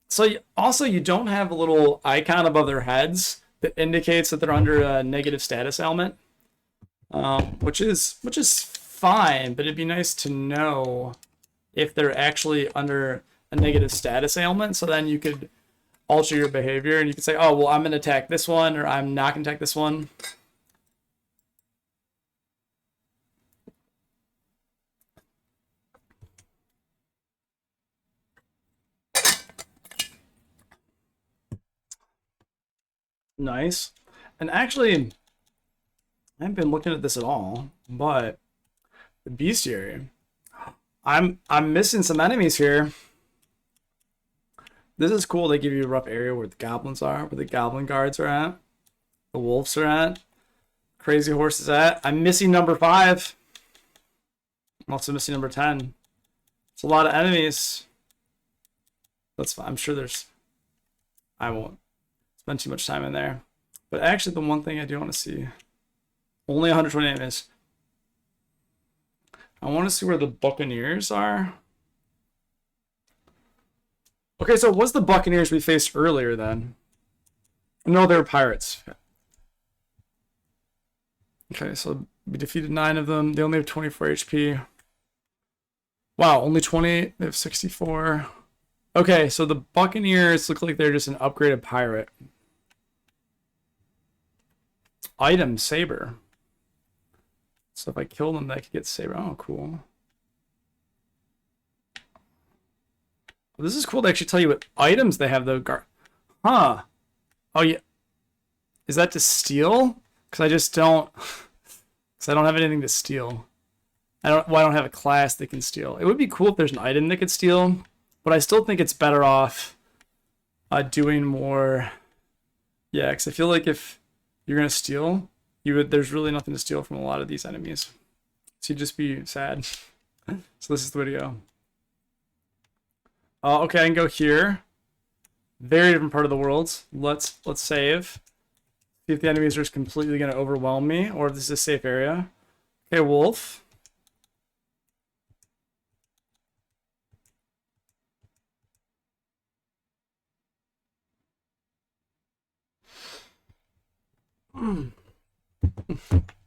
So, also, you don't have a little icon above their heads that indicates that they're under a negative status ailment. Which is fine, but it'd be nice to know if they're actually under a negative status ailment. So then you could alter your behavior and you could say, oh, well, I'm going to attack this one, or I'm not going to attack this one. Nice. And actually, I haven't been looking at this at all, but the bestiary, I'm missing some enemies here. This is cool. They give you a rough area where the goblins are, where the goblin guards are at, the wolves are at, crazy horse is at. I'm missing number 5. I'm also missing number 10. It's a lot of enemies. That's fine. I'm sure there's... I won't spend too much time in there. But actually, the one thing I do want to see... Only 120 enemies. I want to see where the Buccaneers are. Okay, so it was the Buccaneers we faced earlier then? No, they were pirates. Okay, so we defeated 9 of them. They only have 24 HP. Wow, only 20. They have 64. Okay, so the Buccaneers look like they're just an upgraded pirate. Item, saber. So if I kill them, they could get saber. Oh, cool. This is cool to actually tell you what items they have, though. Huh. Oh, yeah. Is that to steal? Because I just don't... Because I don't have anything to steal. Well, I don't have a class that can steal. It would be cool if there's an item that could steal, but I still think it's better off doing more... Yeah, because I feel like if you're going to steal, there's really nothing to steal from a lot of these enemies. So you'd just be sad. So this is the video. Okay, I can go here. Very different part of the world. Let's save. See if the enemies are just completely going to overwhelm me, or if this is a safe area. Okay, wolf.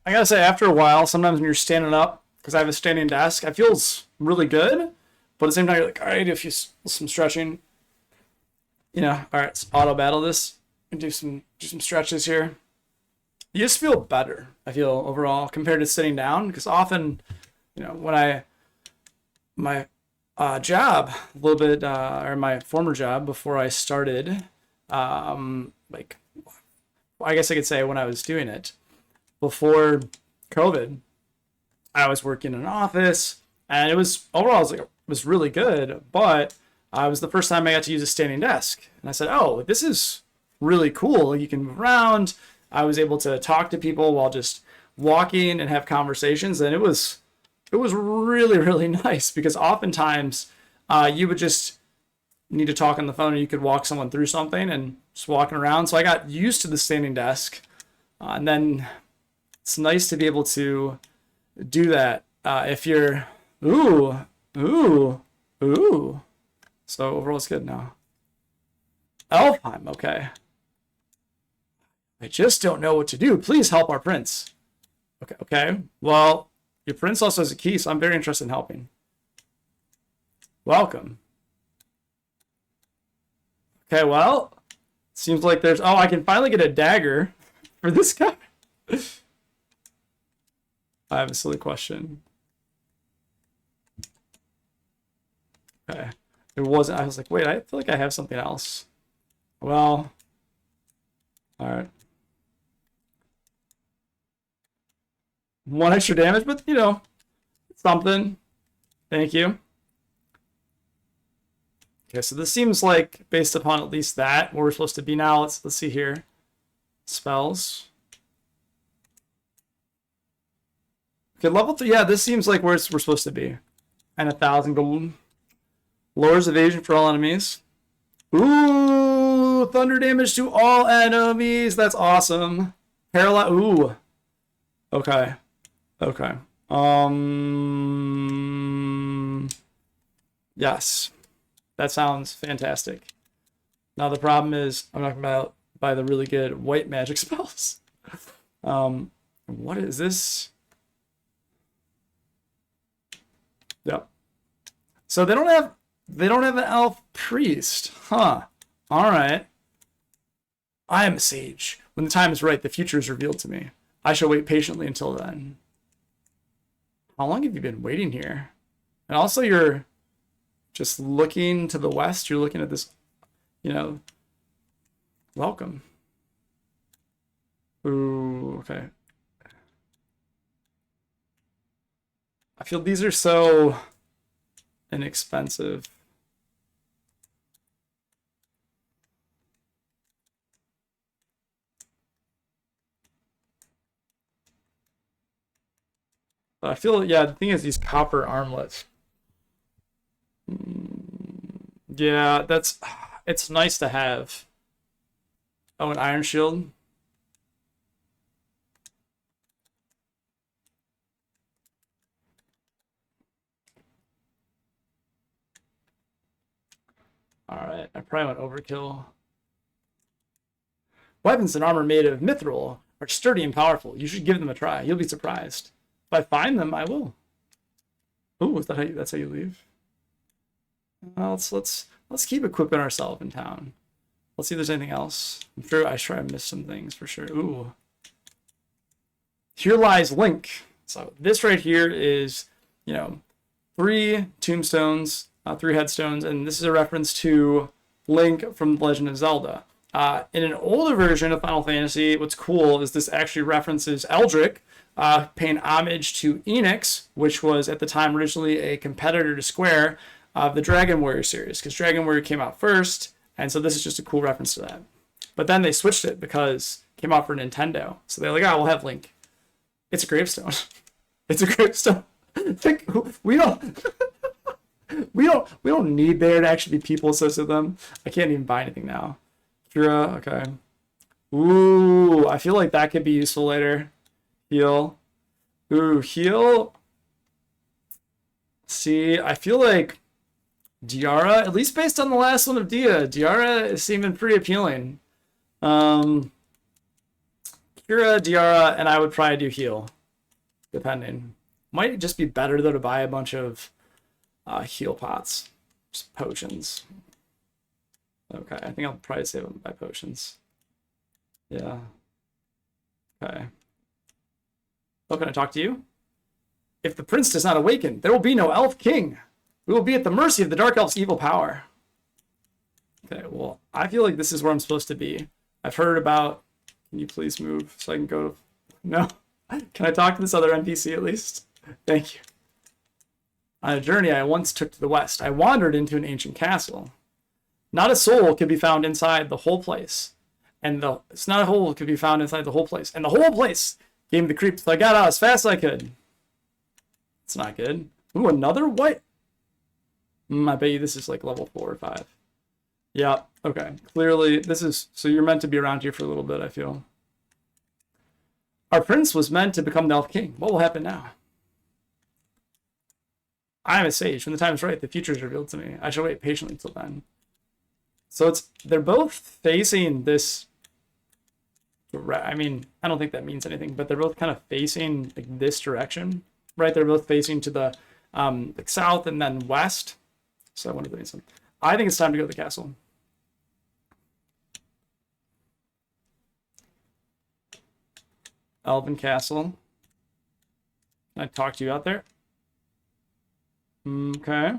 I gotta say, after a while, sometimes when you're standing up, because I have a standing desk, it feels really good. But at the same time, you're like, all right, if you some stretching, you know, all right, let's auto battle this and do some stretches here. You just feel better, I feel, overall, compared to sitting down. Because often, you know, when my job, a little bit, or my former job before I started, like, I guess I could say when I was doing it, before COVID, I was working in an office, and it was, overall, it was really good, but it was the first time I got to use a standing desk. And I said, oh, this is really cool. You can move around. I was able to talk to people while just walking and have conversations. And it was really, really nice, because oftentimes you would just need to talk on the phone, and you could walk someone through something and just walking around. So I got used to the standing desk. And then it's nice to be able to do that if you're, ooh. So overall it's good now. Elfheim, okay. I just don't know what to do. Please help our prince. Okay. Well, your prince also has a key, so I'm very interested in helping. Welcome. Okay, well, seems like there's... Oh, I can finally get a dagger for this guy. I have a silly question. Okay. It wasn't... I was like, wait, I feel like I have something else. Well... Alright. 1 extra damage, but, you know, something. Thank you. Okay, so this seems like, based upon at least that, where we're supposed to be now. Let's see here. Spells. Okay, level 3. Yeah, this seems like where we're supposed to be. And 1,000 gold. Lowers evasion for all enemies. Ooh, thunder damage to all enemies. That's awesome. Paralyze. Ooh. Okay. Okay. Yes. That sounds fantastic. Now the problem is I'm not going to buy the really good white magic spells. What is this? Yep. So they don't have an elf priest. Huh. All right. I am a sage. When the time is right, the future is revealed to me. I shall wait patiently until then. How long have you been waiting here? And also you're just looking to the west. You're looking at this, welcome. Ooh, okay. I feel these are so inexpensive. But I feel, yeah, the thing is these copper armlets. Yeah, it's nice to have. Oh, an iron shield. All right, I probably went overkill. Weapons and armor made of mithril are sturdy and powerful. You should give them a try. You'll be surprised. If I find them, I will. Ooh, that's how you leave? Well, let's keep equipping ourselves in town. Let's see if there's anything else. I'm sure I missed some things for sure. Ooh. Here lies Link. So this right here is, 3 tombstones, 3 headstones, and this is a reference to Link from The Legend of Zelda. In an older version of Final Fantasy, what's cool is this actually references Eldrick, paying homage to Enix, which was at the time originally a competitor to Square of the Dragon Warrior series, because Dragon Warrior came out first, and so this is just a cool reference to that. But then they switched it because it came out for Nintendo, so they're like, we'll have Link. It's a gravestone. It's a gravestone. we don't need there to actually be people associated with them. I can't even buy anything now. Kira, okay. Ooh, I feel like that could be useful later. Heal. Ooh, heal. See, I feel like Diara, at least based on the last one of Dia, Diara is seeming pretty appealing. Kira, Diara, and I would probably do heal, depending. Might just be better though to buy a bunch of heal pots, just potions. Okay, I think I'll probably save them by potions. Yeah. Okay. Oh, can I talk to you? If the prince does not awaken, there will be no elf king. We will be at the mercy of the dark elf's evil power. Okay, well, I feel like this is where I'm supposed to be. I've heard about... Can you please move so I can go to... No. Can I talk to this other NPC at least? Thank you. On a journey I once took to the west, I wandered into an ancient castle. Not a soul could be found inside the whole place. It's not a hole could be found inside the whole place. And the whole place gave me the creeps, so I got out as fast as I could. It's not good. Ooh, another white... I bet you this is like level 4 or 5. Yeah, okay. Clearly, this is... So you're meant to be around here for a little bit, I feel. Our prince was meant to become the Elf King. What will happen now? I am a sage. When the time is right, the future is revealed to me. I shall wait patiently until then. So they're both facing this... I mean, I don't think that means anything, but they're both kind of facing like this direction, right? They're both facing to the like south and then west. So I wonder if that means something. I think it's time to go to the castle. Elven Castle. Can I talk to you out there? Okay.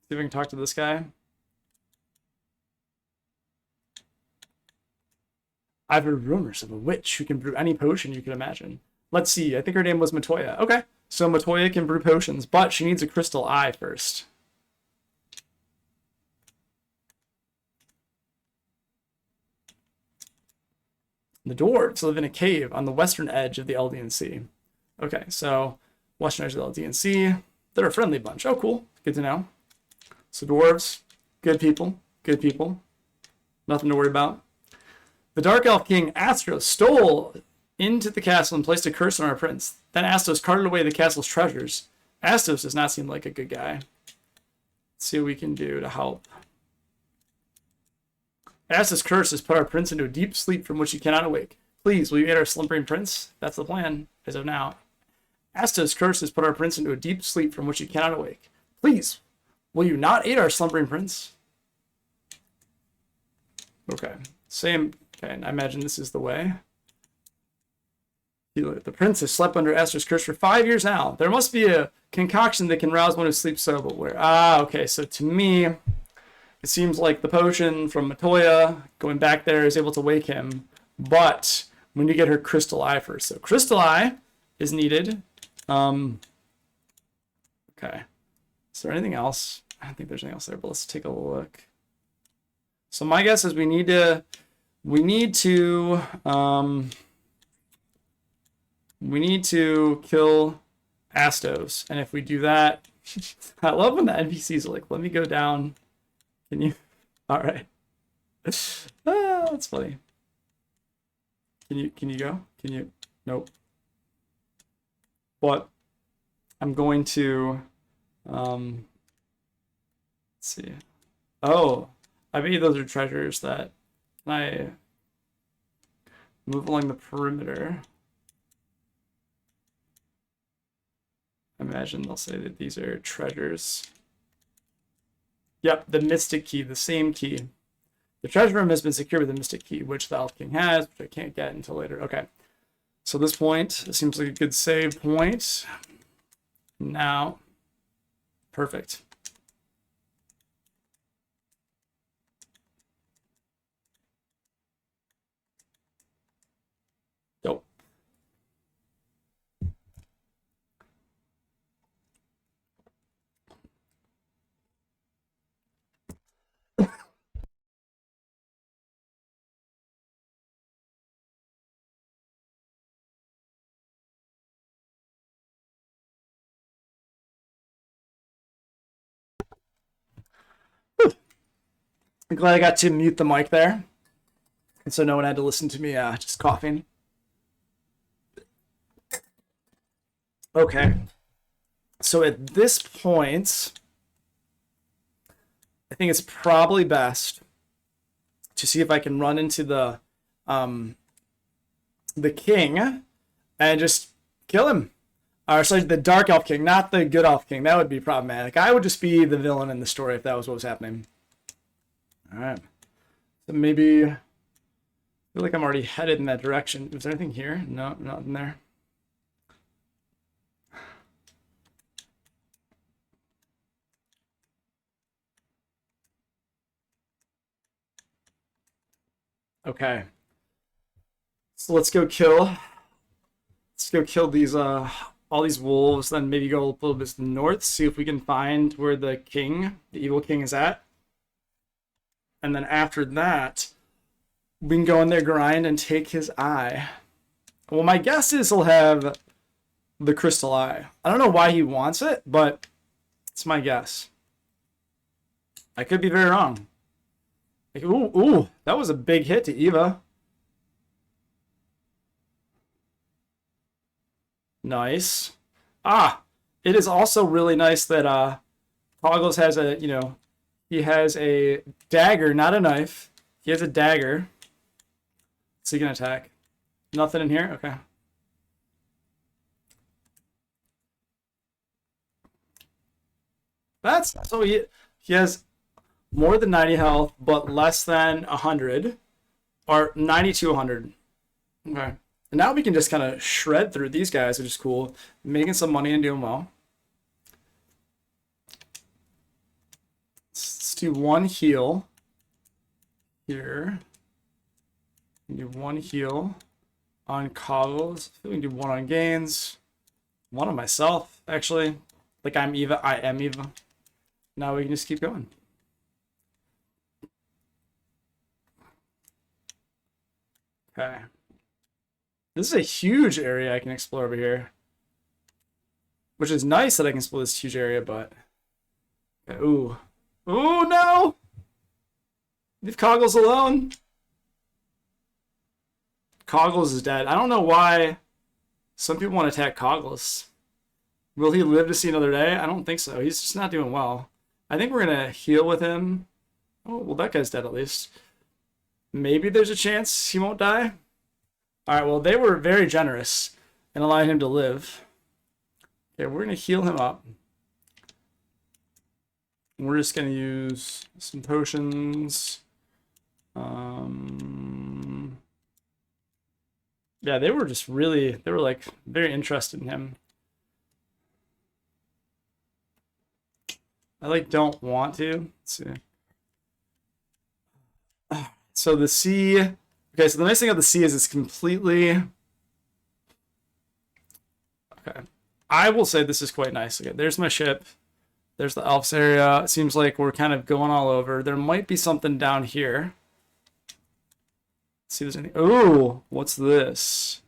See if I can talk to this guy. I've heard rumors of a witch who can brew any potion you can imagine. Let's see, I think her name was Matoya. Okay, so Matoya can brew potions, but she needs a crystal eye first. The dwarves live in a cave on the western edge of the Eldian Sea. Okay, so western edge of the Eldian Sea. They're a friendly bunch. Oh, cool. Good to know. So dwarves, good people, good people. Nothing to worry about. The Dark Elf King Astos stole into the castle and placed a curse on our prince. Then Astos carted away the castle's treasures. Astos does not seem like a good guy. Let's see what we can do to help. Astos' curse has put our prince into a deep sleep from which he cannot awake. Please, will you aid our slumbering prince? That's the plan, as of now. Astos' curse has put our prince into a deep sleep from which he cannot awake. Please, will you not aid our slumbering prince? Okay, same. Okay, I imagine this is the way. The prince has slept under Esther's curse for 5 years now. There must be a concoction that can rouse one who sleeps so, but where? Ah, okay, so to me, it seems like the potion from Matoya going back there is able to wake him, but we need to get her crystal eye first. So crystal eye is needed. Okay. Is there anything else? I don't think there's anything else there, but let's take a look. So my guess is we need to kill Astos, and if we do that, I love when the NPCs are like, "Let me go down." Can you? All right. Ah, that's funny. Can you go? Can you? Nope. But I'm going to let's see. Oh, I bet you those are treasures that can I move along the perimeter. I imagine they'll say that these are treasures. Yep, the Mystic Key, the same key. The treasure room has been secured with the Mystic Key, which the Elf King has, which I can't get until later. Okay, so this point, it seems like a good save point. Now, perfect. Go. I'm glad I got to mute the mic there, and so no one had to listen to me just coughing. Okay, so at this point, I think it's probably best to see if I can run into the king and just kill him. Or sorry, the Dark Elf King, not the Good Elf King. That would be problematic. I would just be the villain in the story if that was what was happening. All right. So maybe I feel like I'm already headed in that direction. Is there anything here? No, nothing there. Okay. So let's go kill these all these wolves, then maybe go a little bit north, see if we can find where the evil king is at. And then after that, we can go in there, grind, and take his eye. Well, my guess is he'll have the crystal eye. I don't know why he wants it, but it's my guess. I could be very wrong. Like, ooh, that was a big hit to Eva. Nice. Ah, it is also really nice that Toggles has a, he has a dagger, not a knife. He has a dagger. So he can attack. Nothing in here? Okay. So he has more than 90 health, but less than 100. Or 90 to 100. Okay. And now we can just kind of shred through these guys, which is cool. Making some money and doing well. Let's do one heal here. We can do one heal on Coggles. We can do one on Gains. One on myself, actually. Like I'm Eva. I am Eva. Now we can just keep going. Okay. This is a huge area I can explore over here. Which is nice that I can explore this huge area, but... Okay, ooh. Ooh, no! Leave Coggles alone. Coggles is dead. I don't know why some people want to attack Coggles. Will he live to see another day? I don't think so. He's just not doing well. I think we're going to heal with him. Oh, well, that guy's dead at least. Maybe there's a chance he won't die. All right, well, they were very generous in allowing him to live. Okay, we're going to heal him up. We're just gonna use some potions. Yeah, they were like very interested in him. I like don't want to. Let's see. So the sea. Okay, so the nice thing about the sea is it's completely. Okay. I will say this is quite nice. Okay, there's my ship. There's the Alps area. It seems like we're kind of going all over. There might be something down here. Let's see if there's any. Oh, what's this?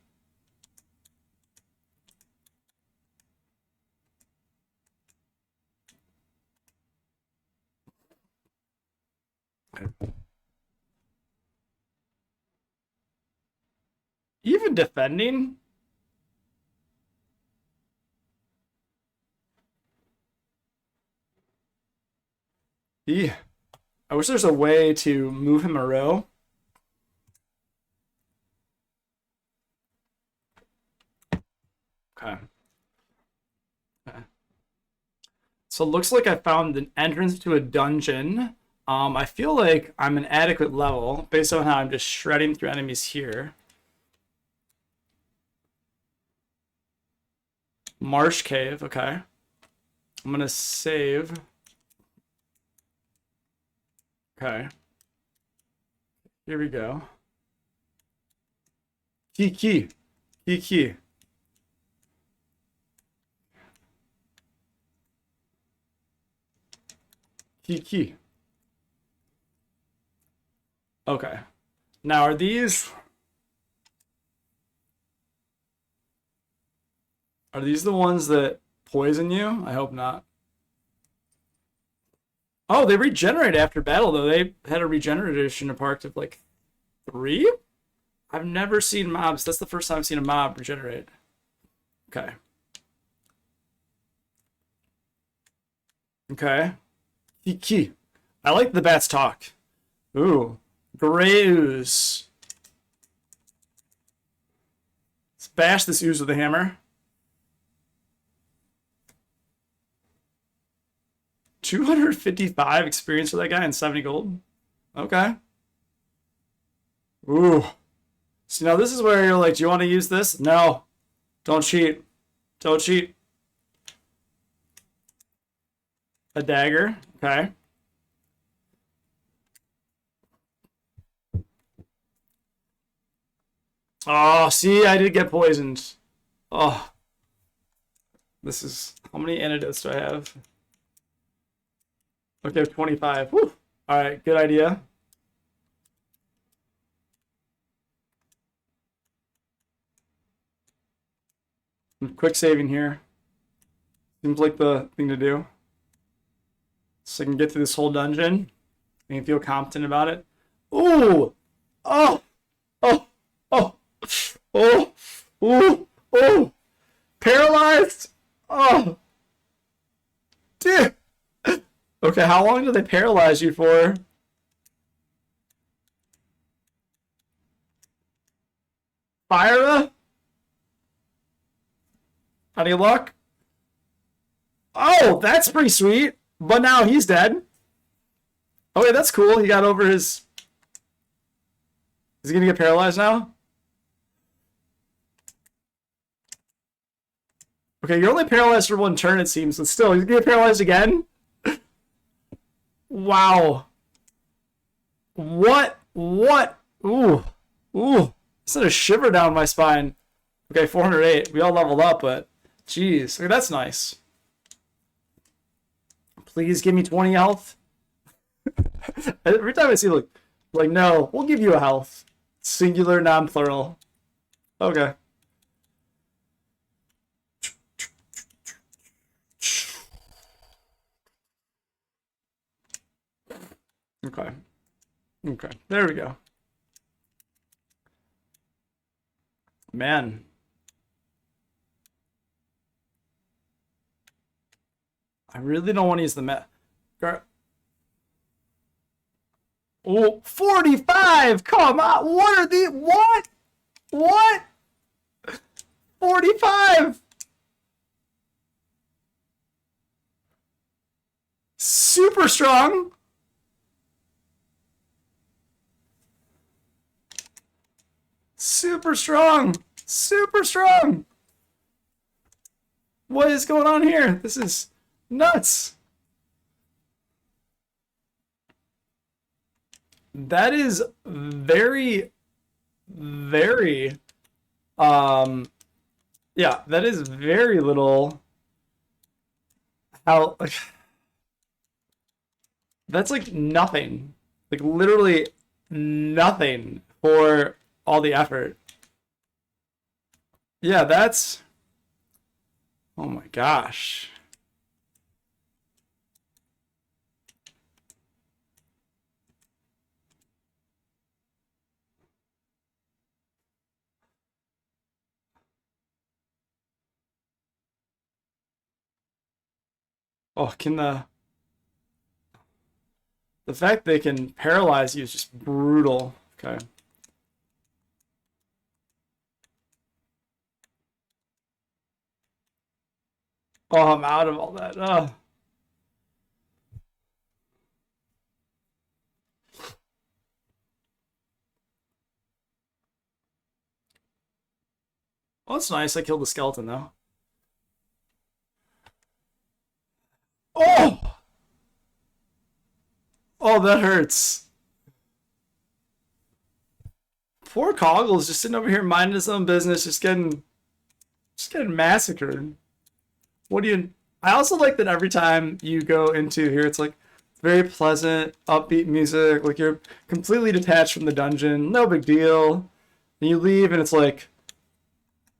Even defending? Yeah. I wish there's a way to move him a row. Okay. So it looks like I found an entrance to a dungeon. I feel like I'm an adequate level based on how I'm just shredding through enemies here. Marsh cave, okay. I'm gonna save. Okay. Here we go. Key. Okay. Now are these the ones that poison you? I hope not. Oh, they regenerate after battle though. They had a regeneration park of like 3? I've never seen mobs. That's the first time I've seen a mob regenerate. Okay. Okay. Key. I like the bats talk. Ooh. Gray ooze. Let's bash this ooze with a hammer. 255 experience for that guy and 70 gold. Okay. Ooh. So now this is where you're like, do you want to use this? No. Don't cheat. Don't cheat. A dagger. Okay. Oh, see, I did get poisoned. Oh. This is... How many antidotes do I have? Okay, 25. Whew. Alright, good idea. Quick saving here. Seems like the thing to do. So I can get through this whole dungeon and feel competent about it. Ooh! Oh! Oh! Oh! Oh! Ooh! Oh! Paralyzed! Oh! Dude! Okay, how long do they paralyze you for? Fyra? Any luck? Oh, that's pretty sweet. But now he's dead. Okay, that's cool. He got over his... Is he gonna get paralyzed now? Okay, you're only paralyzed for 1 turn, it seems, but still, he's gonna get paralyzed again? Wow. What? Ooh. Ooh. Sent a shiver down my spine. Okay, 408. We all leveled up, but... Jeez. Okay, that's nice. Please give me 20 health. Every time I see, like, no, we'll give you a health. Singular, non-plural. Okay. Okay. Okay. There we go. Man. I really don't want to use the map. Oh, 45! Come on! What are the... What? What? 45! Super strong. Super strong. Super strong. What is going on here? This is nuts. That is very, very, yeah, that is very little. How, like, that's like nothing. Like literally nothing for all the effort. Yeah, that's, oh my gosh. Oh, can the fact they can paralyze you is just brutal. Okay. Oh, I'm out of all that. Oh. Oh, that's nice. I killed the skeleton though. Oh! Oh, that hurts. Poor Coggles just sitting over here minding his own business, just getting massacred. What do you? I also like that every time you go into here, it's like very pleasant, upbeat music. Like you're completely detached from the dungeon, no big deal. And you leave, and it's like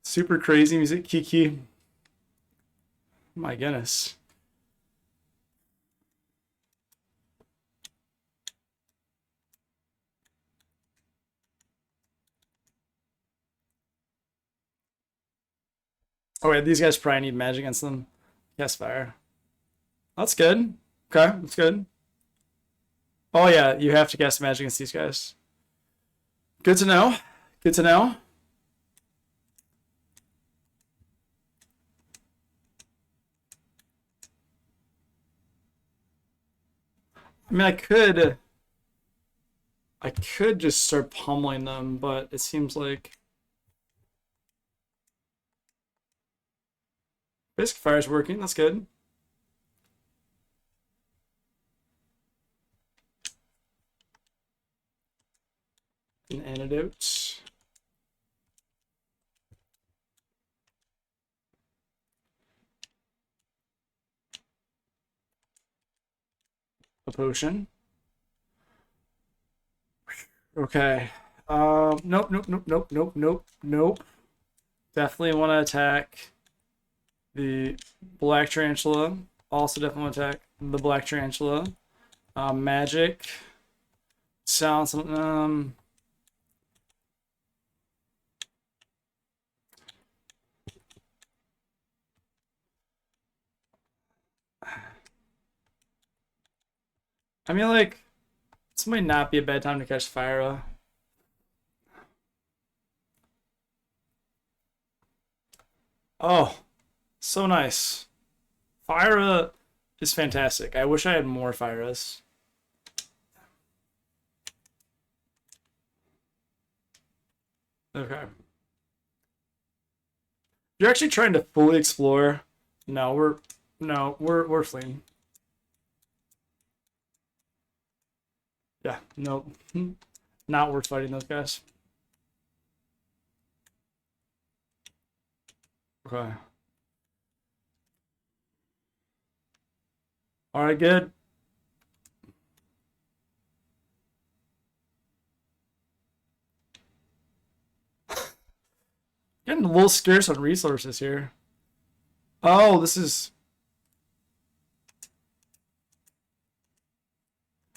super crazy music, Kiki. My goodness. Oh wait, these guys probably need magic against them. Yes, fire. That's good. Okay, that's good. Oh yeah, you have to cast magic against these guys. Good to know. Good to know. I mean, I could just start pummeling them, but it seems like Basic Fire is working. That's good. An antidote. A potion. Okay. Nope, nope, nope, nope, nope, nope, nope. Definitely want to attack the Black Tarantula. Also definitely want to attack the Black Tarantula. Magic. Sounds, I mean, like, this might not be a bad time to catch Fyra. Oh, so nice. Fyra is fantastic. I wish I had more Fyras. Okay. You're actually trying to fully explore. No, we're fleeing. Yeah, no. Not worth fighting those guys. Okay. Alright, good. Getting a little scarce on resources here. Oh, this is...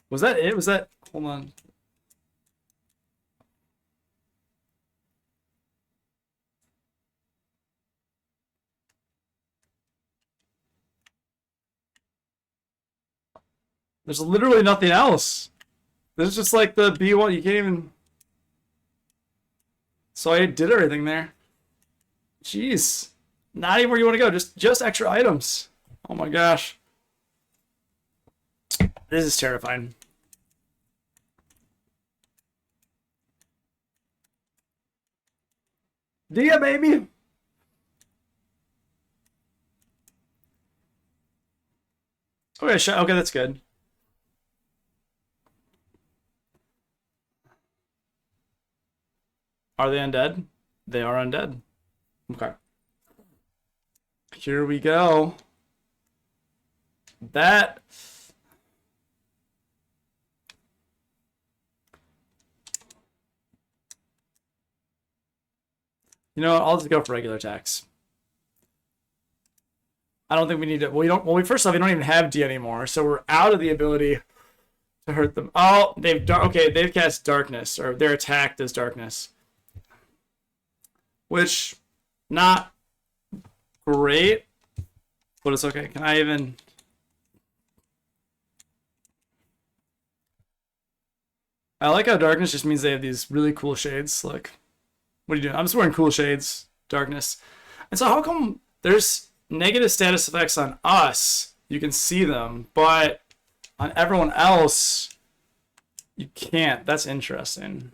Was that it? Was that... Hold on. There's literally nothing else. This is just like the B1. You can't even... So I did everything there. Jeez. Not even where you want to go. Just extra items. Oh my gosh. This is terrifying. Dia, baby! Okay, okay, that's good. Are they undead? They are undead. Okay. Here we go. That... You know what? I'll just go for regular attacks. I don't think we need to... Well, first off, we don't even have D anymore, so we're out of the ability to hurt them. Oh, they've cast Darkness, or they're attacked as Darkness. Which, not great, but it's okay. Can I even... I like how Darkness just means they have these really cool shades. Like, what are you doing? I'm just wearing cool shades, Darkness. And so how come there's negative status effects on us? You can see them, but on everyone else, you can't. That's interesting.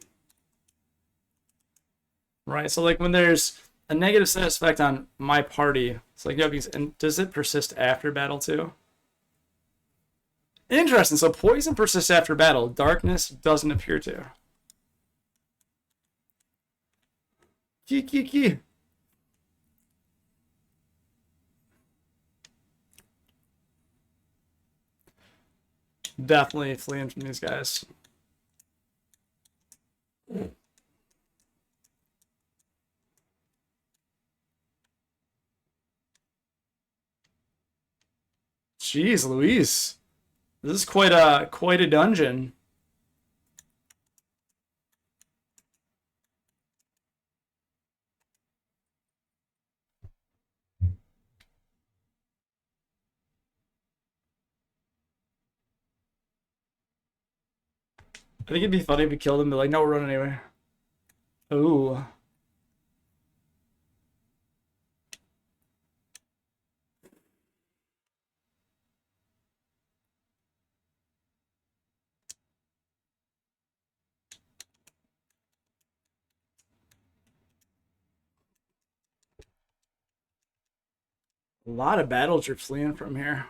Right, so like when there's a negative status effect on my party, it's like, yeah, and does it persist after battle too? Interesting, so poison persists after battle. Darkness doesn't appear to. Key. Definitely fleeing from these guys. Jeez, Louise. This is quite a dungeon. I think it'd be funny if we killed him, but like, no, we're running anyway. Ooh. A lot of battles you're fleeing from here.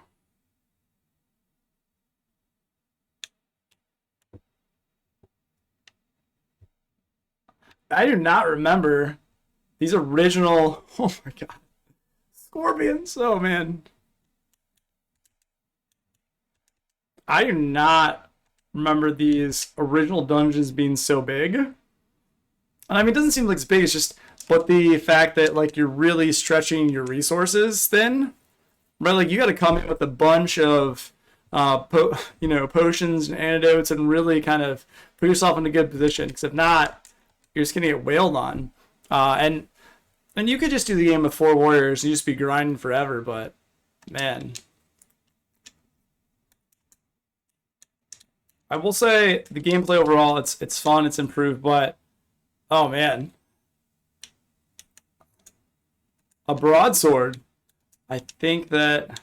I do not remember these original... Oh my god. Scorpions! Oh man. I do not remember these original dungeons being so big. And I mean, it doesn't seem like it's big, it's just... But the fact that, like, you're really stretching your resources thin, right? Like, you got to come in with a bunch of, potions and antidotes and really kind of put yourself in a good position. Because if not, you're just going to get wailed on. And you could just do the game of 4 warriors and just be grinding forever, but, man. I will say the gameplay overall, it's fun, it's improved, but, oh, man. A broadsword. I think that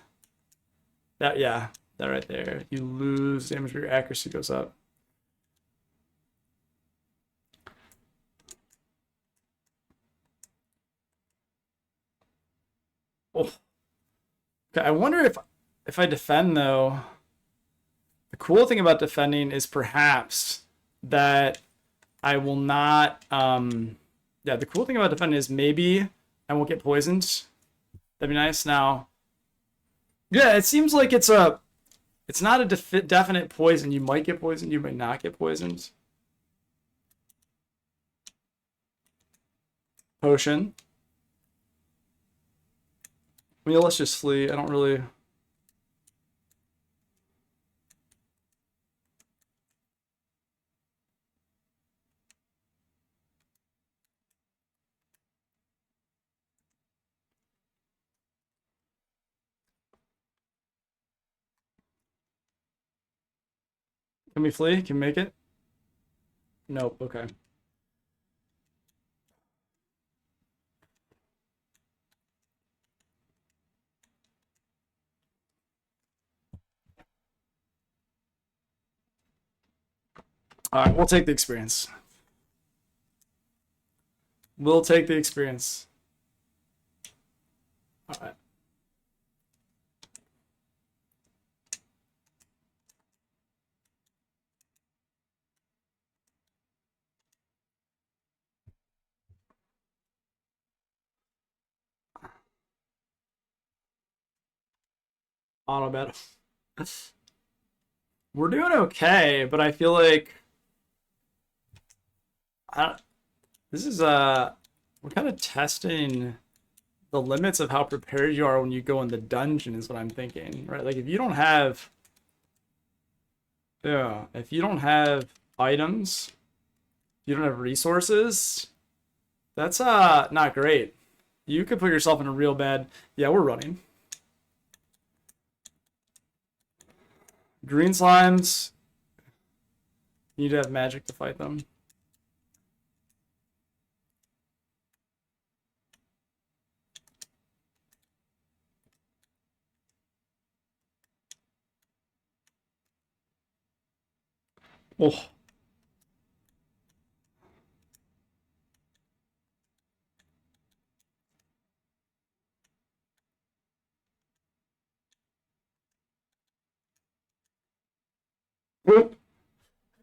yeah, that right there. You lose damage, but your accuracy goes up. Oh. Okay, I wonder if I defend though. The cool thing about defending is perhaps that I will not. Yeah, the cool thing about defending is maybe I won't get poisoned. That'd be nice. Now, yeah, it seems like it's not a definite poison. You might get poisoned. You might not get poisoned. Potion. I mean, let's just flee. I don't really... Can we flee? Can we make it? Nope. Okay. All right, we'll take the experience. We'll take the experience. All right. Auto bet. We're doing okay, but I feel like this is we're kind of testing the limits of how prepared you are when you go in the dungeon is what I'm thinking, right? Like if you don't have if you don't have items, you don't have resources, that's not great. You could put yourself in a real bad. Yeah, we're running. Green slimes, you need to have magic to fight them. Oh.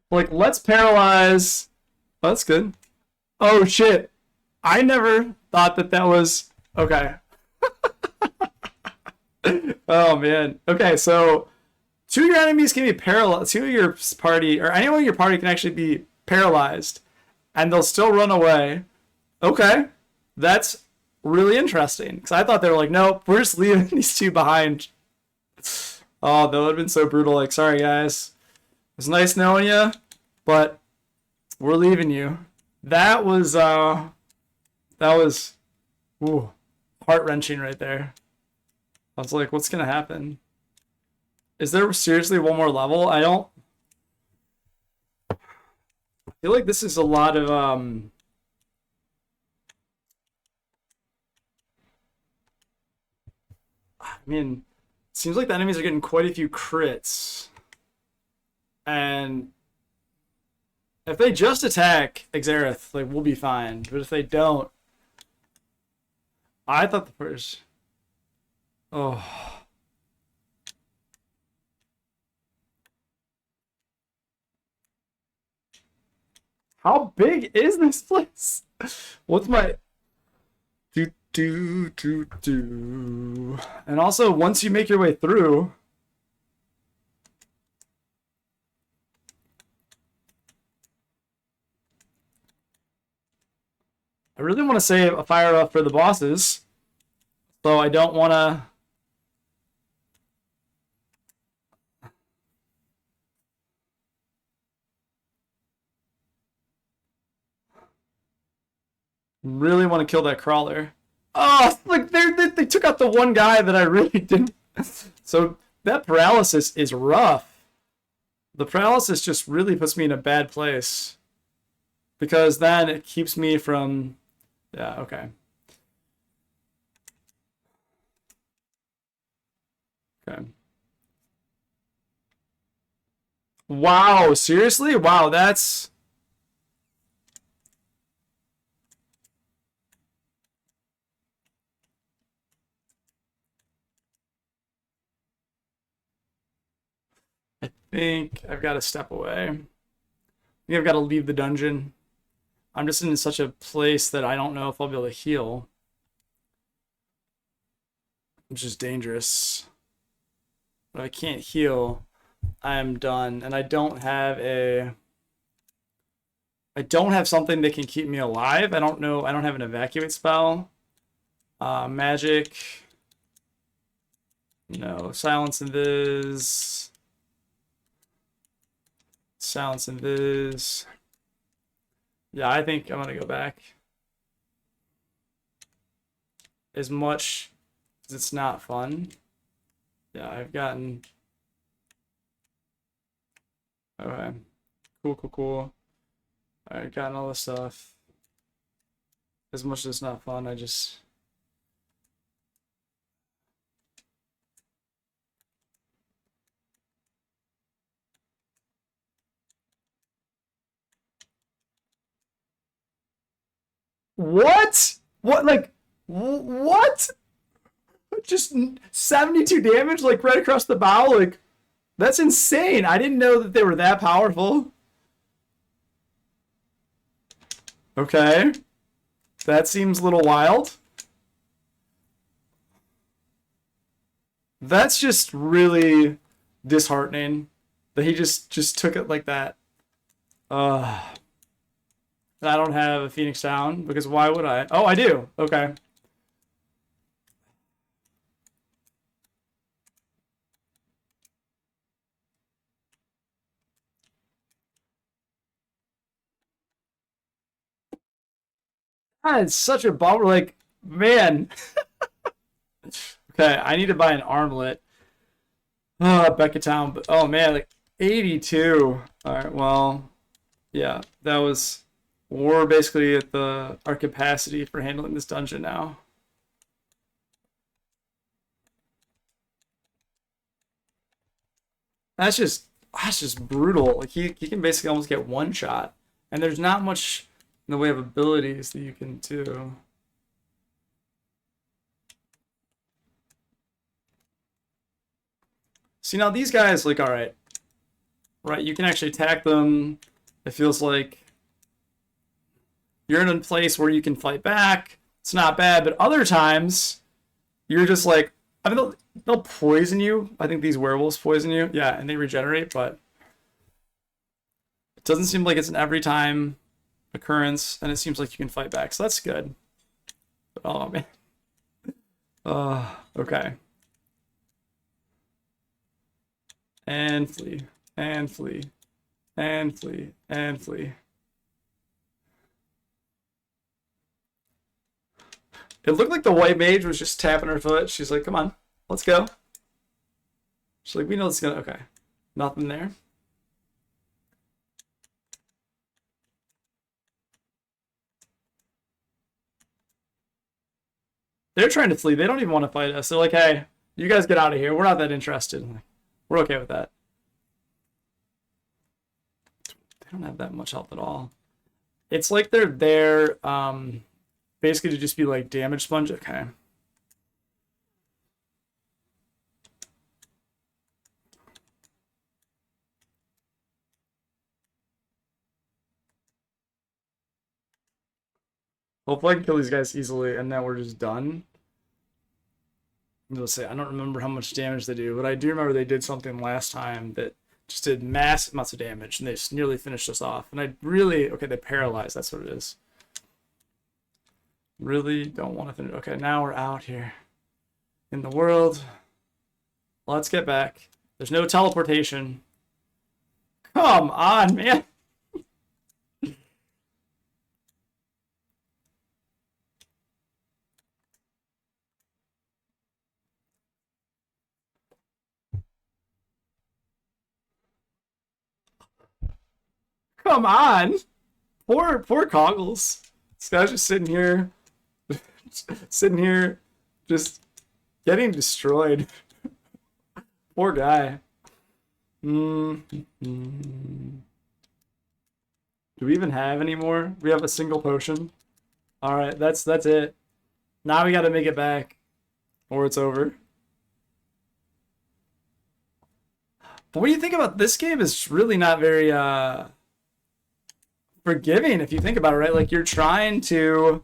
Like, let's paralyze. Oh, that's good. Oh, shit. I never thought that that was... Okay. Oh, man. Okay, so two of your enemies can be paralyzed. Two of your party, or anyone in your party can actually be paralyzed, and they'll still run away. Okay. That's really interesting. Because I thought they were like, nope, we're just leaving these two behind. Oh, that would have been so brutal. Like, sorry, guys. It was nice knowing you, but we're leaving you. That was ooh, heart-wrenching right there. I was like, what's gonna happen? Is there seriously one more level? I feel like this is a lot of I mean, it seems like the enemies are getting quite a few crits. And if they just attack Xerath, like we'll be fine. But if they don't, I thought the first. Oh. How big is this place? What's my do? And also, once you make your way through, I really want to save a fire up for the bosses, so I don't want to. Really want to kill that crawler. Oh, like they took out the one guy that I really didn't. So that paralysis is rough. The paralysis just really puts me in a bad place. Because then it keeps me from... Yeah, okay. Okay. Wow, seriously? Wow, that's... I think I've got to step away. I think I've got to leave the dungeon. I'm just in such a place that I don't know if I'll be able to heal. Which is dangerous. But I can't heal. I am done. And I don't have a... I don't have something that can keep me alive. I don't know. I don't have an evacuate spell. Magic. No. Silence invis. Silence invis. Yeah, I think I'm gonna go back. As much as it's not fun. Yeah, I've gotten... Okay. Cool. I've gotten all this stuff. As much as it's not fun, I just... What? What, like, what? Just 72 damage, like, right across the bow? Like, that's insane. I didn't know that they were that powerful. Okay. That seems a little wild. That's just really disheartening that he just took it like that. Uh, I don't have a Phoenix Down because why would I? Oh, I do. Okay. That's such a bummer. Like, man. Okay, I need to buy an armlet. Beckett Town. But oh man, like 82. All right, well, yeah, that was. We're basically at our capacity for handling this dungeon now. That's just brutal. Like he can basically almost get one shot, and there's not much in the way of abilities that you can do. See now these guys like all right, you can actually attack them. It feels like you're in a place where you can fight back. It's not bad, but other times you're just like, I mean, they'll poison you. I think these werewolves poison you. Yeah, and they regenerate, but it doesn't seem like it's an every time occurrence, and it seems like you can fight back, so that's good. Oh man. Okay. And flee, and flee, and flee, and flee. It looked like the white mage was just tapping her foot. She's like, come on, let's go. She's like, we know it's gonna, okay. Nothing there. They're trying to flee. They don't even want to fight us. They're like, hey, you guys get out of here. We're not that interested. We're okay with that. They don't have that much health at all. It's like they're there basically to just be like damage sponge. Okay. Hopefully I can kill these guys easily and then we're just done. I'm gonna say I don't remember how much damage they do, but I do remember they did something last time that just did massive amounts of damage and they just nearly finished us off. And I really okay, they paralyzed, that's what it is. Really don't want to finish. Okay, now we're out here in the world. Let's get back. There's no teleportation. Come on, man. Come on. Poor Coggles. This guy's just sitting here. Sitting here just getting destroyed. Poor guy. Do we even have any more? We have a single potion. Alright, that's it. Now we gotta make it back. Or it's over. But what do you think about this game? Is really not very forgiving if you think about it, right? Like you're trying to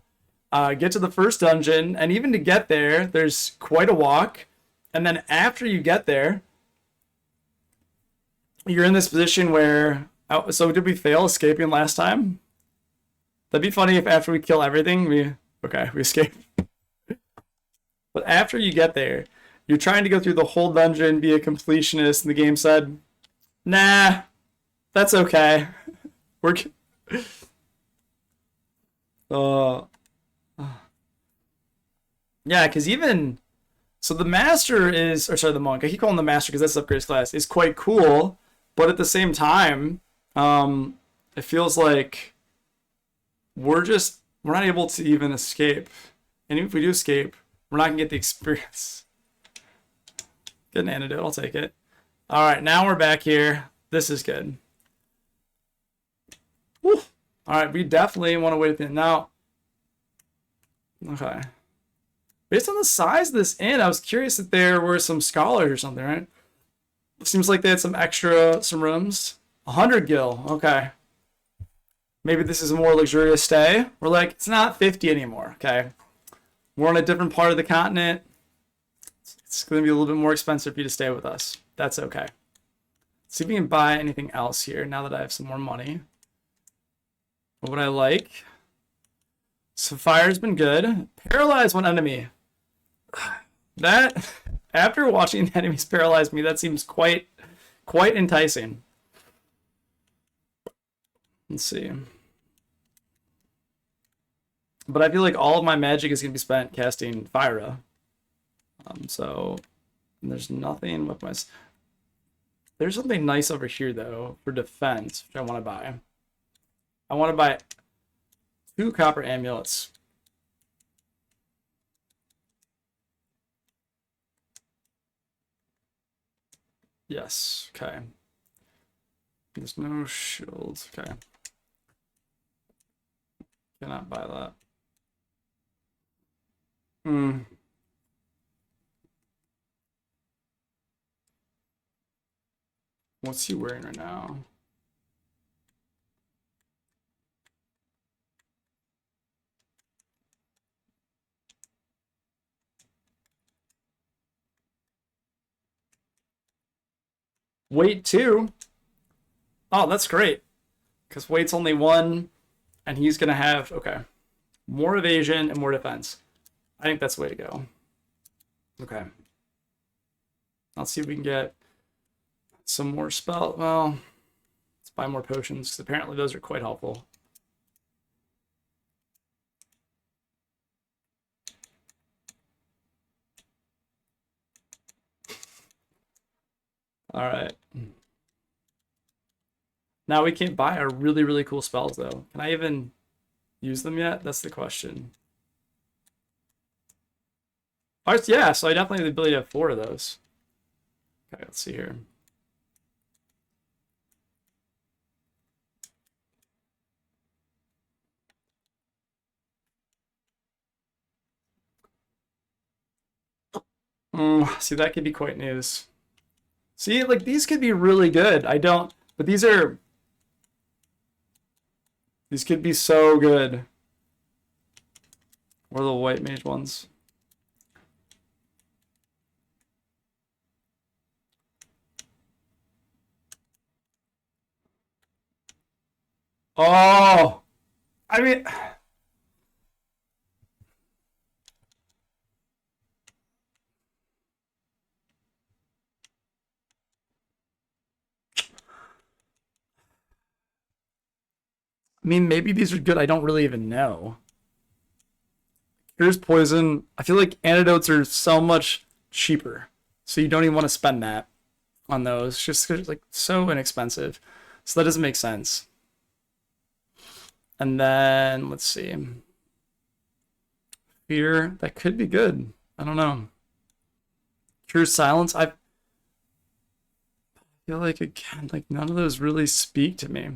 get to the first dungeon, and even to get there, there's quite a walk. And then after you get there, you're in this position where. Oh, so did we fail escaping last time? That'd be funny if after we kill everything, we escape. But after you get there, you're trying to go through the whole dungeon, be a completionist, and the game said, nah, that's okay. We're. Yeah, because even. So the master is. Or sorry, the monk. I keep calling him the master because that's upgrades class. Is quite cool, but at the same time, it feels like we're not able to even escape. And even if we do escape, we're not gonna get the experience. Get an antidote, I'll take it. Alright, now we're back here. This is good. Woo. Alright, we definitely want to wait at the end. Now, Okay. Based on the size of this inn, I was curious if there were some scholars or something, right? Seems like they had some rooms. 100 gil. Okay. Maybe this is a more luxurious stay. We're like, it's not 50 anymore. Okay. We're on a different part of the continent. It's going to be a little bit more expensive for you to stay with us. That's okay. Let's see if we can buy anything else here now that I have some more money. What would I like? Sapphire's been good. Paralyze one enemy. That, after watching enemies paralyze me, that seems quite enticing. Let's see. But I feel like all of my magic is going to be spent casting Fyra. So there's nothing with my... There's something nice over here, though, for defense, which I want to buy. I want to buy 2 copper amulets. Yes, okay. There's no shields, okay. Cannot buy that. What's he wearing right now? Weight 2? Oh, that's great. Because weight's only 1, and he's going to have, okay, more evasion and more defense. I think that's the way to go. Okay. Let's see if we can get some more spell. Well, let's buy more potions, because apparently those are quite helpful. All right. Now we can't buy our really, really cool spells, though. Can I even use them yet? That's the question. Oh, yeah, so I definitely have the ability to have 4 of those. Okay, let's see here. See, that could be quite news. See, like, these could be really good. I don't... But these are... These could be so good. Or the white mage ones. Oh! I mean... maybe these are good. I don't really even know. Here's poison. I feel like antidotes are so much cheaper. So you don't even want to spend that on those. Just like so inexpensive. So that doesn't make sense. And then let's see. Fear, that could be good. I don't know. Cure silence. I feel like again, like none of those really speak to me.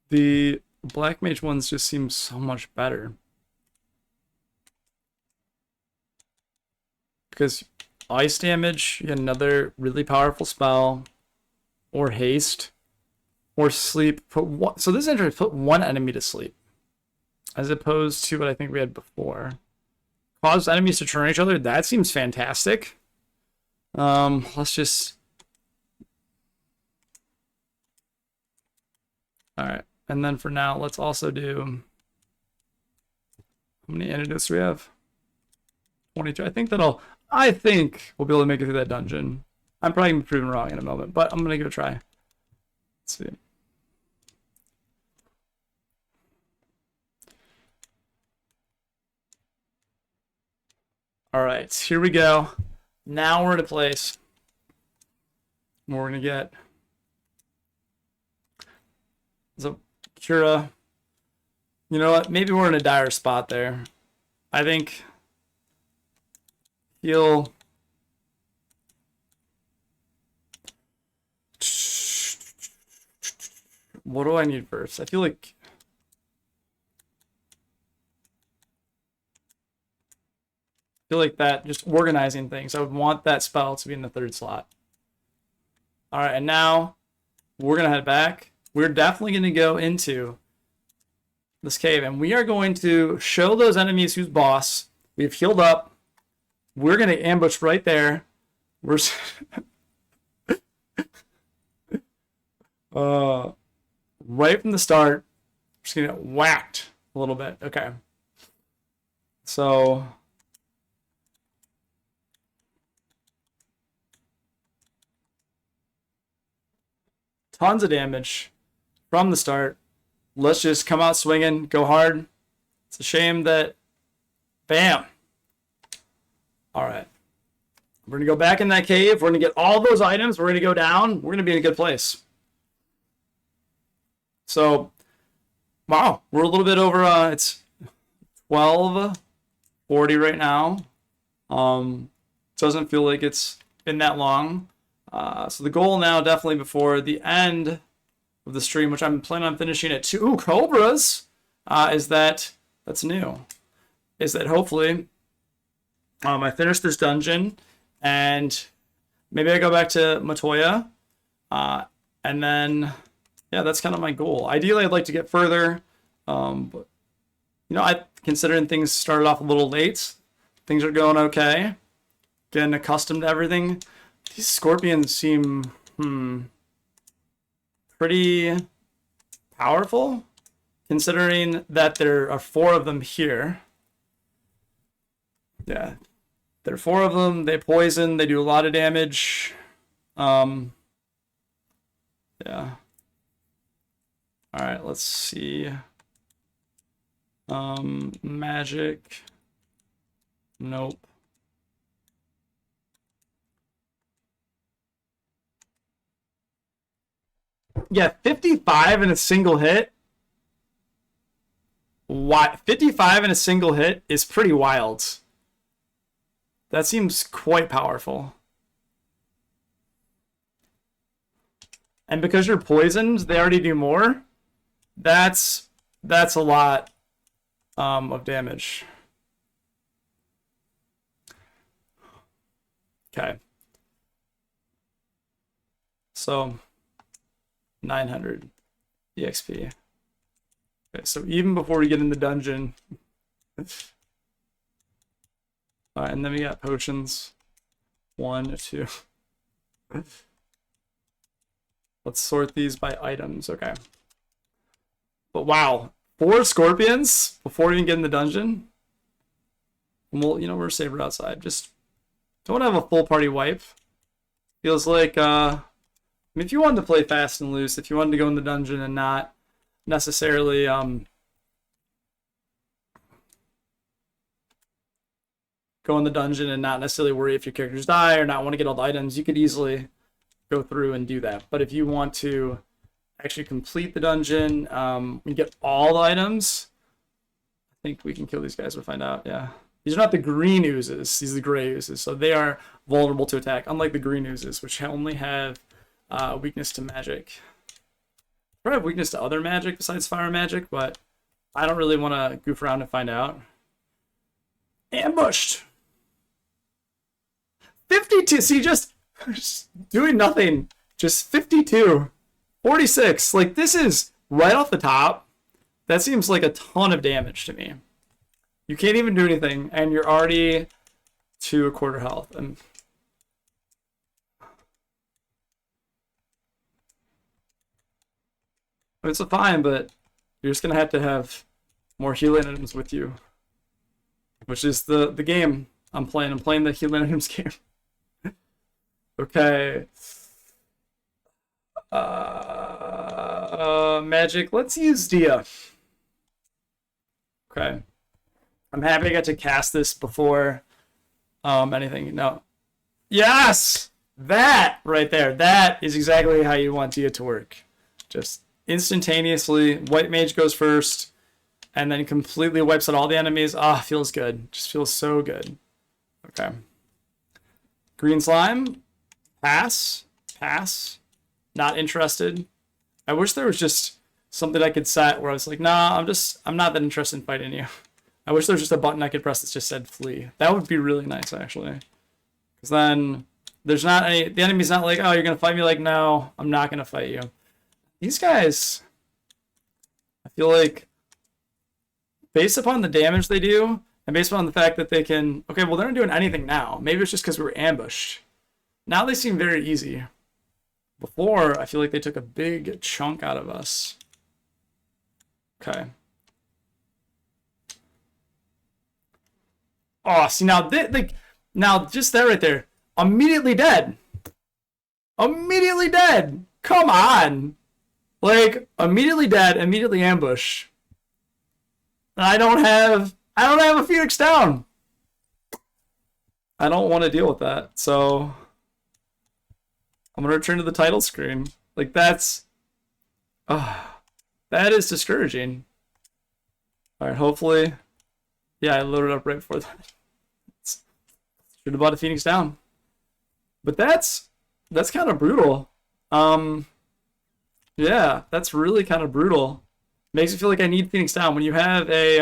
The black mage ones just seem so much better. Because ice damage, you get another really powerful spell, or haste, or sleep. So this is interesting. Put 1 enemy to sleep, as opposed to what I think we had before. Cause enemies to turn on each other. That seems fantastic. Let's just. All right, and then for now, let's also do. How many antidotes do we have? 22. I think we'll be able to make it through that dungeon. I'm probably going to be proven wrong in a moment, but I'm going to give it a try. Let's see. All right, here we go. Now we're in a place where we're going to get so Cura. You know what? Maybe we're in a dire spot there. I think he'll... What do I need first? I feel like... feel like that, just organizing things. I would want that spell to be in the 3rd slot. All right, and now we're going to head back. We're definitely going to go into this cave, and we are going to show those enemies who's boss. We've healed up. We're going to ambush right there. We're right from the start. Just going to get whacked a little bit. Okay. So tons of damage from the start. Let's just come out swinging, go hard. It's a shame that, bam. All right. We're going to go back in that cave. We're going to get all those items. We're going to go down. We're going to be in a good place. So, wow, we're a little bit over, it's 12:40 right now. Doesn't feel like it's been that long. So the goal now, definitely before the end of the stream, which I'm planning on finishing at 2 Cobras, that's new, is that hopefully I finish this dungeon and maybe I go back to Matoya, and then, yeah, that's kind of my goal. Ideally, I'd like to get further, but, you know, considering things started off a little late, things are going okay, getting accustomed to everything. These scorpions seem, pretty powerful, considering that there are 4 of them here. Yeah, there are 4 of them. They poison. They do a lot of damage. Yeah. All right, let's see. Magic. Nope. Yeah, 55 in a single hit. Why 55 in a single hit is pretty wild. That seems quite powerful. And because you're poisoned, they already do more. That's a lot of damage. Okay. So 900 EXP. Okay, so even before we get in the dungeon. Alright, and then we got potions. 1, 2. Let's sort these by items. Okay. But wow, 4 scorpions before we even get in the dungeon. And we'll, we're saber outside. Just don't have a full party wipe. Feels like, I mean, if you wanted to play fast and loose, if you wanted to go in the dungeon and not necessarily, go in the dungeon and not necessarily worry if your characters die or not want to get all the items, you could easily go through and do that. But if you want to actually complete the dungeon and get all the items, I think we can kill these guys. We'll find out. Yeah, these are not the green oozes. These are the gray oozes, so they are vulnerable to attack, unlike the green oozes, which only have weakness to magic. Probably have weakness to other magic besides fire magic, but I don't really want to goof around and find out. Ambushed. 52. See, just doing nothing. Just 52. 46. Like, this is right off the top. That seems like a ton of damage to me. You can't even do anything, and you're already to a quarter health. And it's fine, but you're just gonna have to have more healing items with you, which is the game I'm playing. I'm playing the healing items game. Okay. Magic. Let's use Dia. Okay. I'm happy I got to cast this before anything. No. Yes! That right there. That is exactly how you want Dia to work. Just instantaneously, White Mage goes first, and then completely wipes out all the enemies. Ah, feels good. Just feels so good. Okay. Green Slime. Pass. Pass. Not interested. I wish there was just something I could set where I was like, nah, I'm not that interested in fighting you. I wish there was just a button I could press that just said flee. That would be really nice, actually. Because then there's not any... The enemy's not like, oh, you're going to fight me? Like, no, I'm not going to fight you. These guys... I feel like... Based upon the damage they do, and based upon the fact that they can... Okay, well, they're not doing anything now. Maybe it's just because we were ambushed. Now they seem very easy. Before, I feel like they took a big chunk out of us. Okay. Oh, see, now just that right there. Immediately dead. Immediately dead. Come on. Like, immediately dead, immediately ambush. And I don't have a Phoenix down. I don't want to deal with that, so I'm gonna return to the title screen. Like, that is discouraging. Alright, hopefully. Yeah, I loaded up right before that. Should have bought a Phoenix down. But that's kind of brutal. Yeah, that's really kind of brutal. Makes me feel like I need Phoenix down. When you have a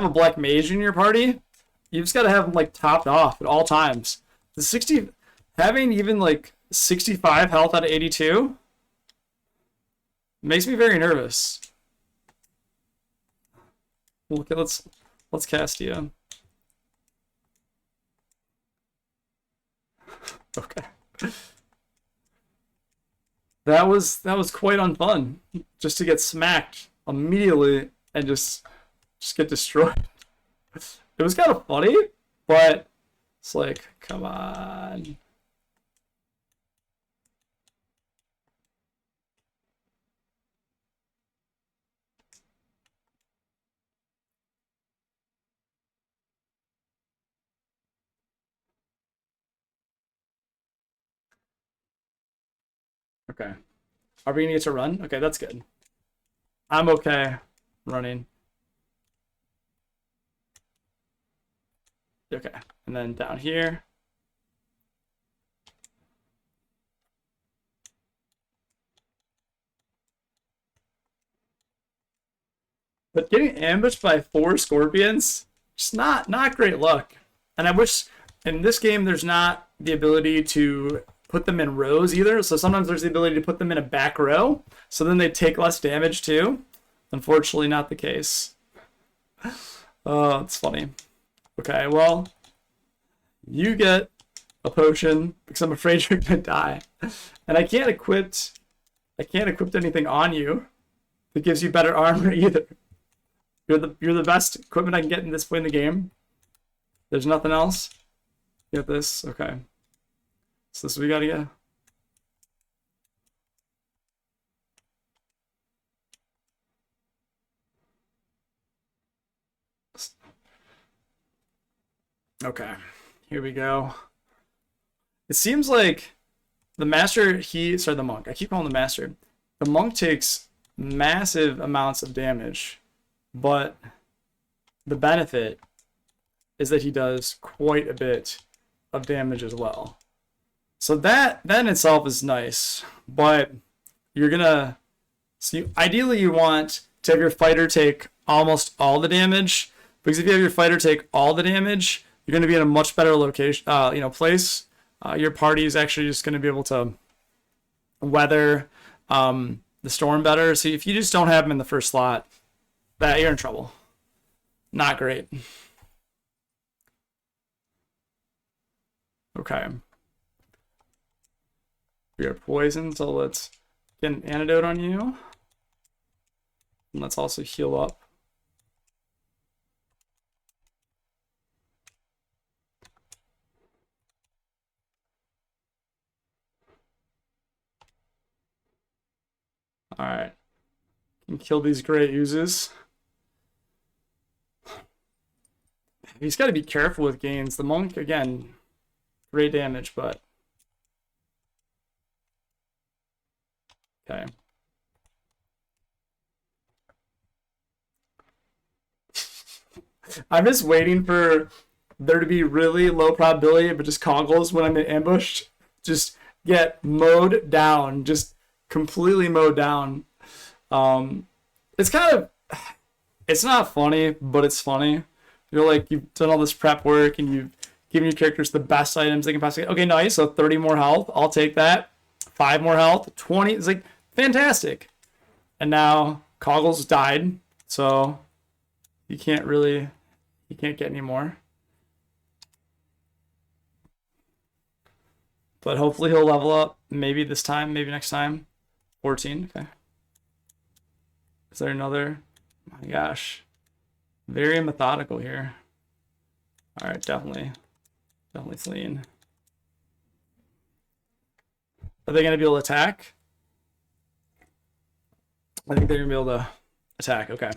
black mage in your party, you just gotta have them like topped off at all times. Having even like 65 health out of 82 makes me very nervous. Okay, let's cast you. Okay. That was quite unfun. Just to get smacked immediately and just get destroyed. It was kind of funny, but it's like, come on. Okay. Are we gonna get to run? Okay, that's good. I'm okay running. Okay, and then down here. But getting ambushed by 4 scorpions, just not great luck. And I wish in this game there's not the ability to put them in rows either. So sometimes there's the ability to put them in a back row, so then they take less damage too. Unfortunately, not the case. Oh, it's funny. Okay, well, you get a potion because I'm afraid you're gonna die, and I can't equip anything on you that gives you better armor either. You're the best equipment I can get in this point in the game. There's nothing else. Get this, okay. So this we gotta get. Okay, here we go. It seems like the master, the monk. I keep calling the master. The monk takes massive amounts of damage, but the benefit is that he does quite a bit of damage as well. So that in itself is nice, but you're gonna... ideally you want to have your fighter take almost all the damage, because if you have your fighter take all the damage, you're going to be in a much better location, place. Your party is actually just going to be able to weather the storm better. So if you just don't have them in the first slot, you're in trouble. Not great. Okay. We are poisoned, so let's get an antidote on you. And let's also heal up. Alright. Can kill these great oozes. He's got to be careful with gains. The monk, again, great damage, but... Okay. I'm just waiting for there to be really low probability, but just coggles when I'm ambushed. Just get mowed down. Just completely mowed down. Because it's kind of, it's not funny, but it's funny. You're like, you've done all this prep work and you've given your characters the best items they can possibly get. Okay, nice. So 30 more health. I'll take that. 5 more health. 20. It's like, fantastic. And now Coggles died. So you can't get any more. But hopefully he'll level up. Maybe this time, maybe next time. 14. Okay. Is there another? Oh my gosh. Very methodical here. All right, definitely fleeing. Are they going to be able to attack? I think they're going to be able to attack. Okay.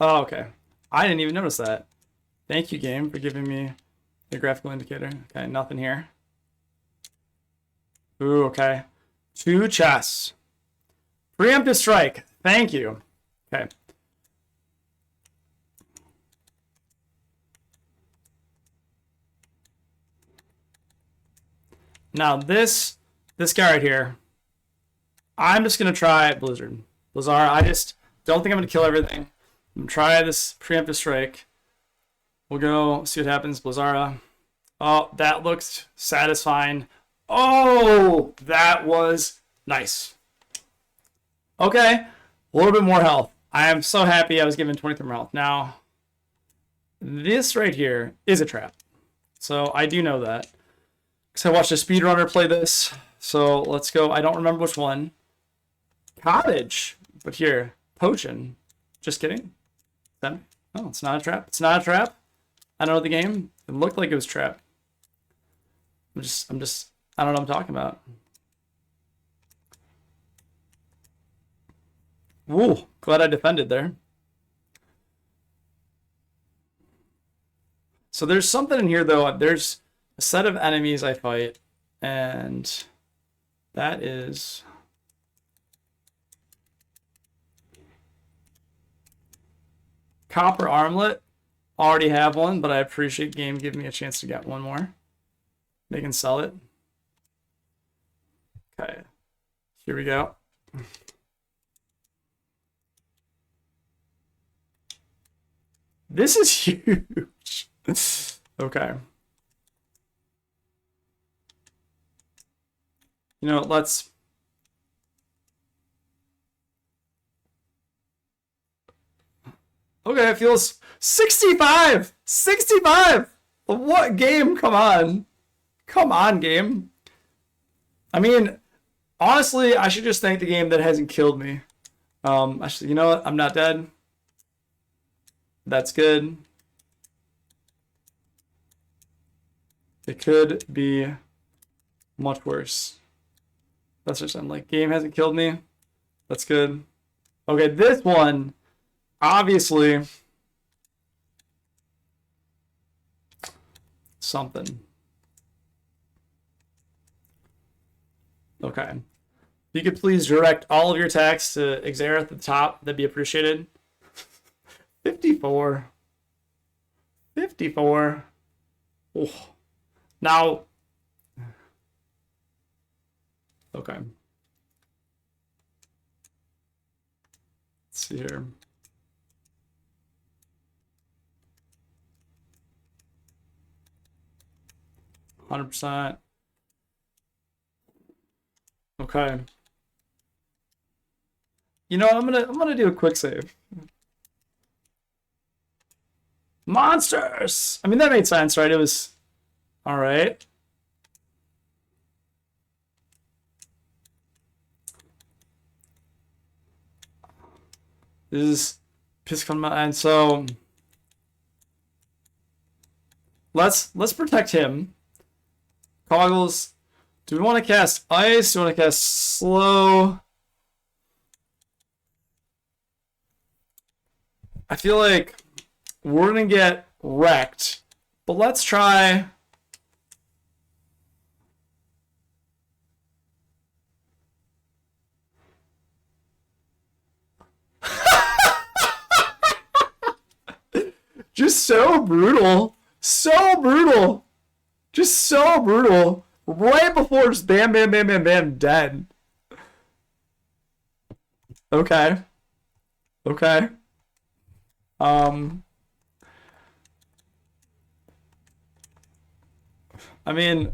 Oh, okay. I didn't even notice that. Thank you, game, for giving me the graphical indicator. Okay, nothing here. Ooh, okay. 2 chests. Preemptive strike. Thank you. Okay. Now this guy right here, I'm just gonna try Blizzard. Blizzara, I just don't think I'm gonna kill everything. I'm gonna try this preemptive strike. We'll go see what happens. Blizzara. Oh, that looked satisfying. Oh, that was nice. Okay, a little bit more health. I am so happy I was given 23 more health. Now, this right here is a trap. So I do know that. Because I watched a speedrunner play this. So let's go. I don't remember which one. Cottage. But here, potion. Just kidding. No, it's not a trap. It's not a trap. I know the game. It looked like it was a trap. I'm just, I don't know what I'm talking about. Ooh, glad I defended there. So there's something in here, though. There's a set of enemies I fight, and that is... Copper armlet. Already have one, but I appreciate game giving me a chance to get one more. They can sell it. Okay. Here we go. This is huge. Okay. You know, let's... Okay, it feels 65! 65! What game? Come on. Come on, game. I mean, honestly, I should just thank the game that hasn't killed me. Actually, you know what? I'm not dead. That's good. It could be much worse. That's just, I'm like, game hasn't killed me. That's good. Okay, this one, obviously, something. Okay. If you could please direct all of your attacks to Xerath at the top, that'd be appreciated. 54. 54. Oh. Now. Okay. Let's see here. %. Okay. You know, I'm gonna do a quick save. Monsters! I mean, that made sense, right? It was... Alright. This is Piscon, and so... Let's protect him. Coggles. Do we want to cast Ice? Do we want to cast Slow? I feel like we're going to get wrecked. But let's try... Just so brutal. So brutal. Just so brutal. Right before just bam, bam, bam, bam, bam, dead. Okay. Okay. Um, I mean,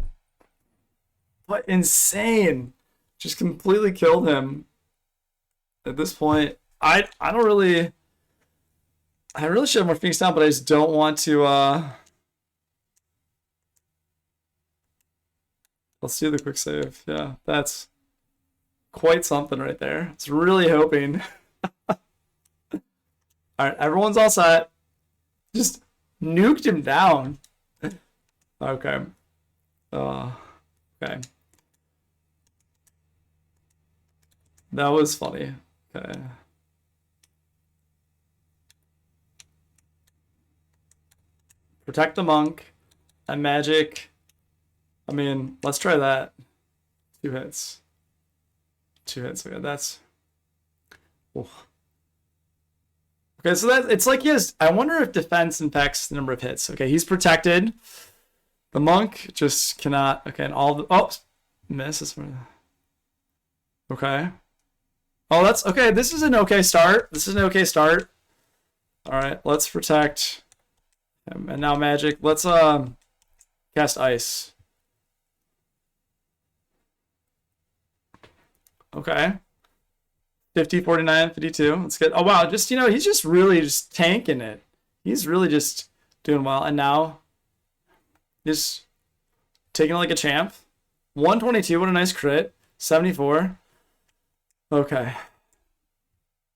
what insane. Just completely killed him at this point. I don't really I really should have more Phoenix down, but I just don't want to let's do the quick save. Yeah, that's quite something right there. It's really hoping. Alright, everyone's all set. Just nuked him down. Okay. Okay. That was funny. Okay. Protect the monk. And magic. I mean, let's try that. 2 hits. 2 hits. Okay, that's. Oof. Okay, so that it's like he has. I wonder if defense impacts the number of hits. Okay, he's protected. The monk just cannot. Okay, and all the. Oh, miss. Okay. Oh, that's okay. This is an okay start. This is an okay start. All right, let's protect. And now magic. Let's cast ice. Okay. 50, 49, 52. Let's get. Oh wow, just he's just really just tanking it. He's really just doing well. And now just taking it like a champ. 122, what a nice crit. 74. Okay.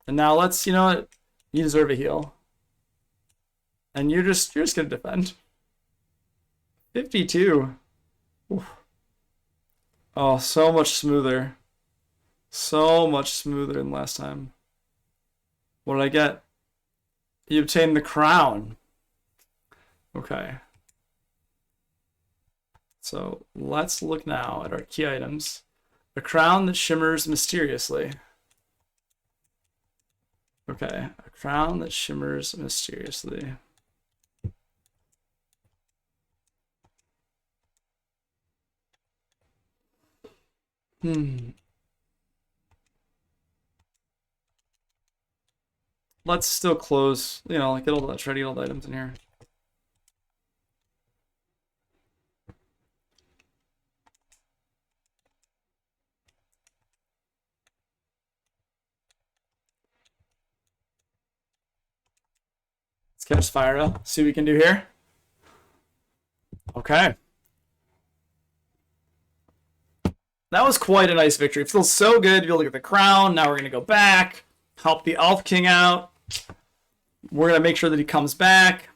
And now let's, you know what? You deserve a heal. And you're just gonna defend. 52. Oof. Oh, so much smoother. So much smoother than last time. What did I get? You obtained the crown. Okay. So let's look now at our key items. A crown that shimmers mysteriously. Okay, a crown that shimmers mysteriously. Let's still close, get all the try to get all the items in here. Let's catch Spyro. See what we can do here. Okay. That was quite a nice victory. It feels so good to be able to get the crown. Now we're going to go back, help the Elf King out. We're going to make sure that he comes back.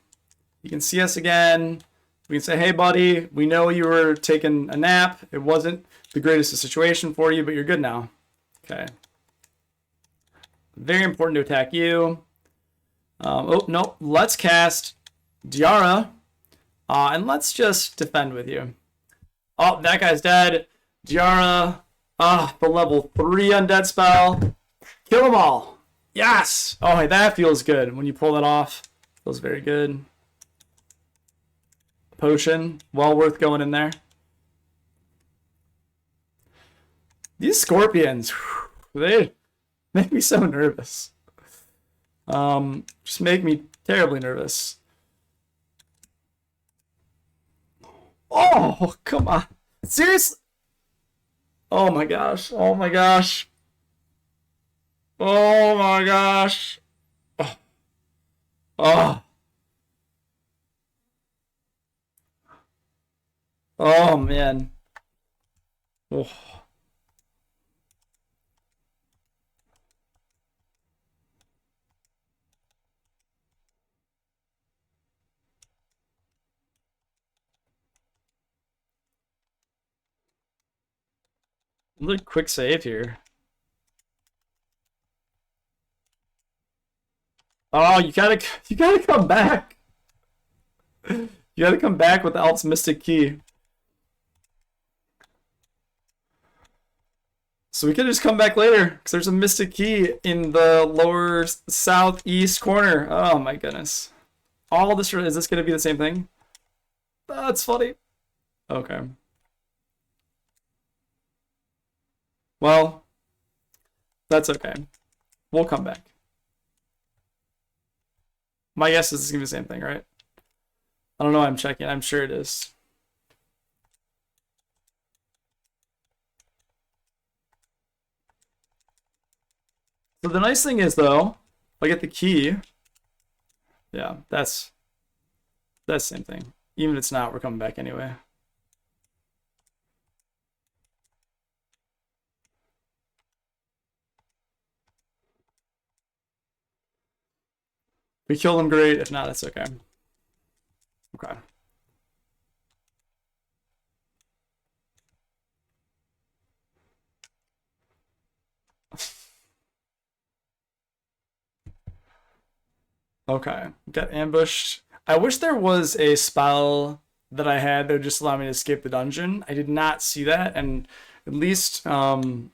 You can see us again. We can say, hey, buddy, we know you were taking a nap. It wasn't the greatest situation for you, but you're good now. Okay. Very important to attack you. Oh, no. Let's cast Diara. And let's just defend with you. Oh, that guy's dead. Diara. The level 3 undead spell. Kill them all. Yes. Oh, hey, that feels good. When you pull that off, feels very good. Potion. Well worth going in there. These scorpions, they make me so nervous. Just make me terribly nervous. Oh, come on. Seriously? Oh my gosh. Oh my gosh. Oh my gosh. Oh. Oh. Oh man. Oh. Look, quick save here. Oh, you gotta come back. You gotta come back with Alp's Mystic Key. So we could just come back later, because there's a Mystic Key in the lower southeast corner. Oh my goodness. All this, is this gonna be the same thing? That's funny. Okay. Well, that's okay. We'll come back. My guess is it's gonna be the same thing, right? I don't know. I'm checking. I'm sure it is. So the nice thing is, though, if I get the key, yeah, that's the same thing. Even if it's not, we're coming back anyway. If we kill them, great. If not, it's okay. Okay. Okay, got ambushed. I wish there was a spell that I had that would just allow me to escape the dungeon. I did not see that, and at least in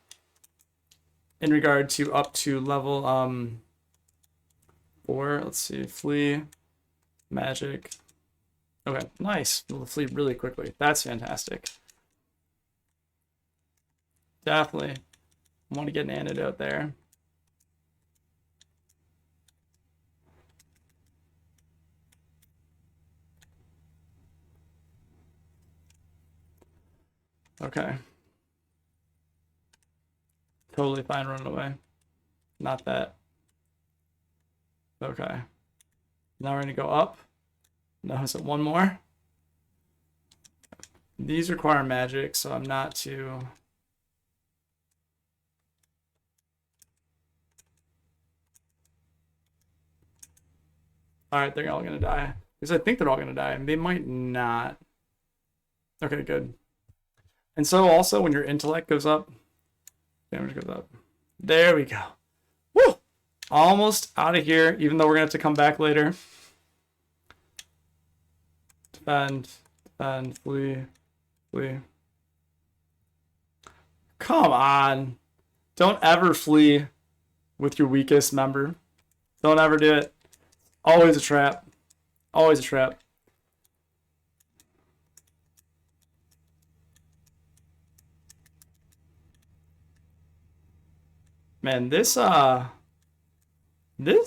regard to up to level 4, let's see, flee, magic. Okay, nice. We'll flee really quickly. That's fantastic. Definitely want to get an antidote there. Okay. Totally fine running away. Not that. Okay. Now we're going to go up. No, is it one more? These require magic, so I'm not too... Alright, they're all going to die. Because I think they're all going to die. They might not. Okay, good. And so also when your intellect goes up, damage goes up. There we go. Woo! Almost out of here, even though we're going to have to come back later. Defend, flee, flee. Come on. Don't ever flee with your weakest member. Don't ever do it. Always a trap. Always a trap. Man, this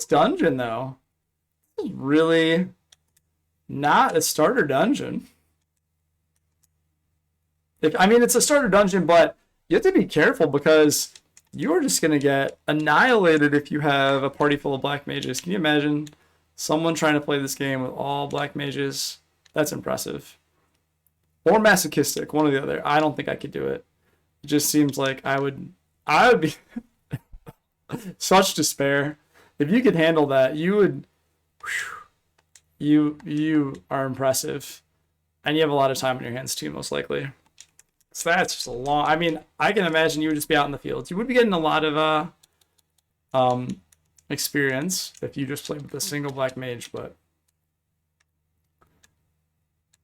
dungeon though is really not a starter dungeon. I mean, it's a starter dungeon, but you have to be careful because you are just gonna get annihilated if you have a party full of black mages. Can you imagine someone trying to play this game with all black mages? That's impressive. Or masochistic, one or the other. I don't think I could do it. It just seems like I would be such despair. If you could handle that, you would. Whew, you are impressive, and you have a lot of time on your hands too, most likely. So that's just a long. I mean, I can imagine you would just be out in the field. You would be getting a lot of experience if you just played with a single black mage, but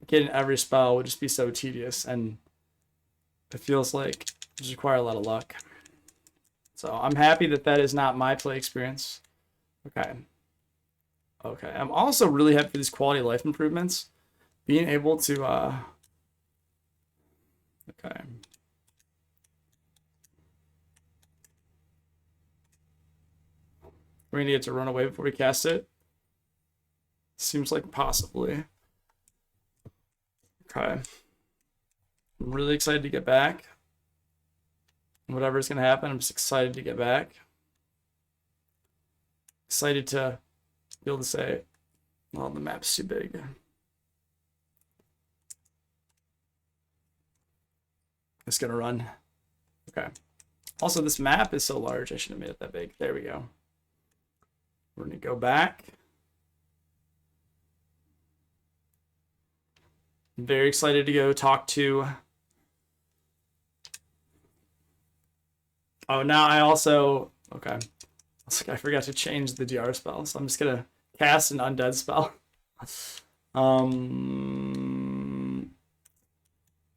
getting every spell would just be so tedious, and it feels like it just require a lot of luck. So I'm happy that that is not my play experience. Okay. Okay. I'm also really happy for these quality of life improvements. Being able to, okay. We're going to get to run away before we cast it. Seems like possibly. Okay. I'm really excited to get back. Whatever's going to happen, I'm just excited to get back. Excited to be able to say, well, the map's too big. It's going to run. Okay. Also, this map is so large, I shouldn't have made it that big. There we go. We're going to go back. I'm very excited to go talk to... Oh, now I also... Okay. I forgot to change the DR spell, so I'm just going to cast an undead spell.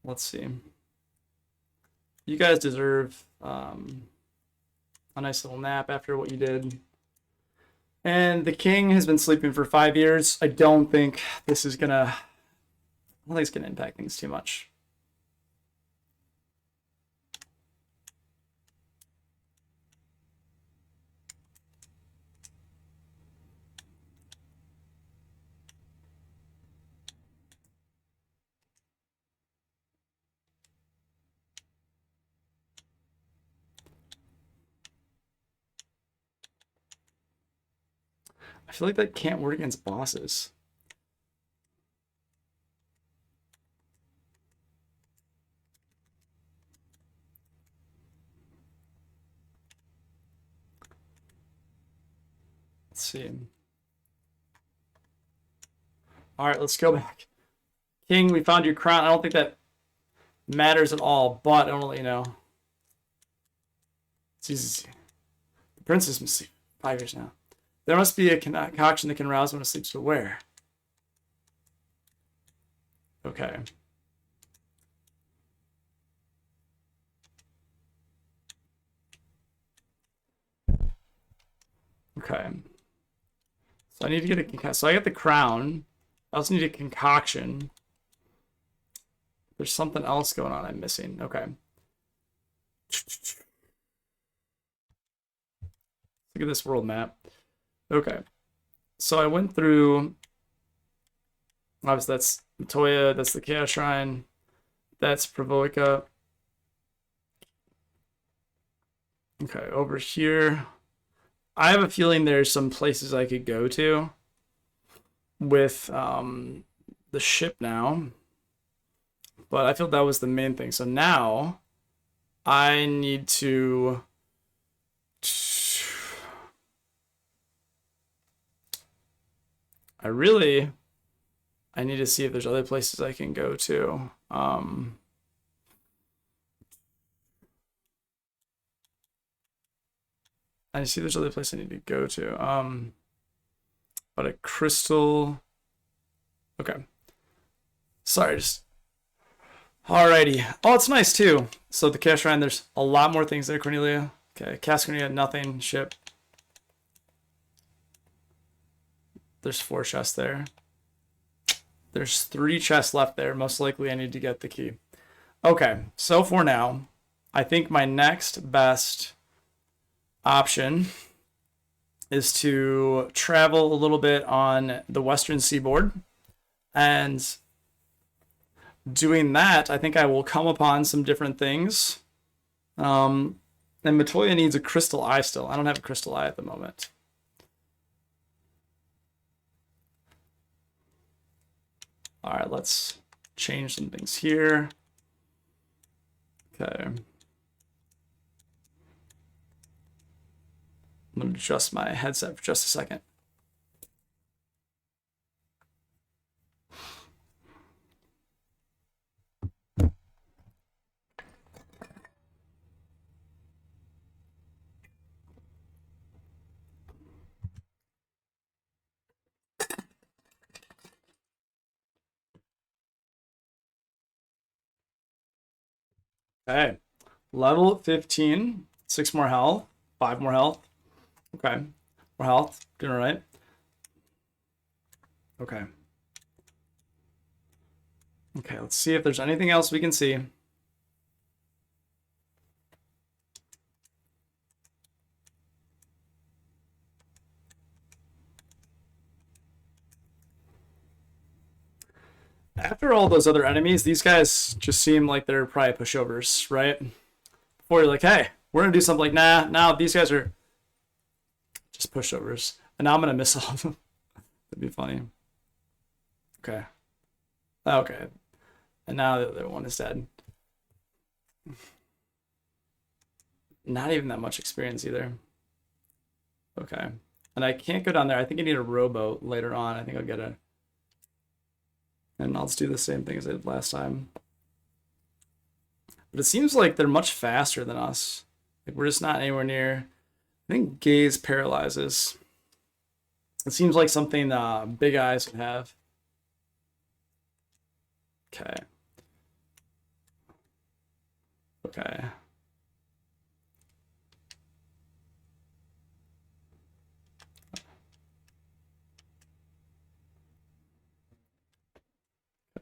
Let's see. You guys deserve a nice little nap after what you did. And the king has been sleeping for 5 years. I don't think this is going to... I don't think it's going to impact things too much. I feel like that can't work against bosses. Let's see. All right, let's go back. King, we found your crown. I don't think that matters at all, but I want to let you know. It's easy. The princess must sleep 5 years now. There must be a concoction that can rouse one to sleep. So where? Okay. Okay. So I need to get a so I get the crown. I also need a concoction. There's something else going on I'm missing. Okay. Look at this world map. Okay. So I went through. Obviously, that's Matoya. That's the Chaos Shrine. That's Pravoika. Okay, over here. I have a feeling there's some places I could go to with the ship now. But I feel that was the main thing. So now I need to I need to see if there's other places I can go to. I see there's other places I need to go to. But a crystal. Okay. Sorry, just. Alrighty. Oh, it's nice too. So the Chaos Shrine, there's a lot more things there, Cornelia. Okay, Cast Cornelia, nothing. Ship. There's 4 chests there. There's 3 chests left there. Most likely I need to get the key. Okay, so for now, I think my next best option is to travel a little bit on the western seaboard. And doing that, I think I will come upon some different things. And Matoya needs a crystal eye still. I don't have a crystal eye at the moment. All right, let's change some things here. Okay. I'm going to adjust my headset for just a second. Okay. Level 15, 6 more health, 5 more health. Okay. More health. Doing all right. Okay. Okay, let's see if there's anything else we can see. After all those other enemies, these guys just seem like they're probably pushovers, right? Before you're like, hey, we're gonna do something like, nah, now these guys are just pushovers. And now I'm gonna miss all of them. That'd be funny. Okay. Okay. And now the other one is dead. Not even that much experience either. Okay. And I can't go down there. I think I need a rowboat later on. I think I'll get a. And I'll just do the same thing as I did last time. But it seems like they're much faster than us. Like we're just not anywhere near. I think gaze paralyzes. It seems like something Big Eyes would have. Okay. Okay.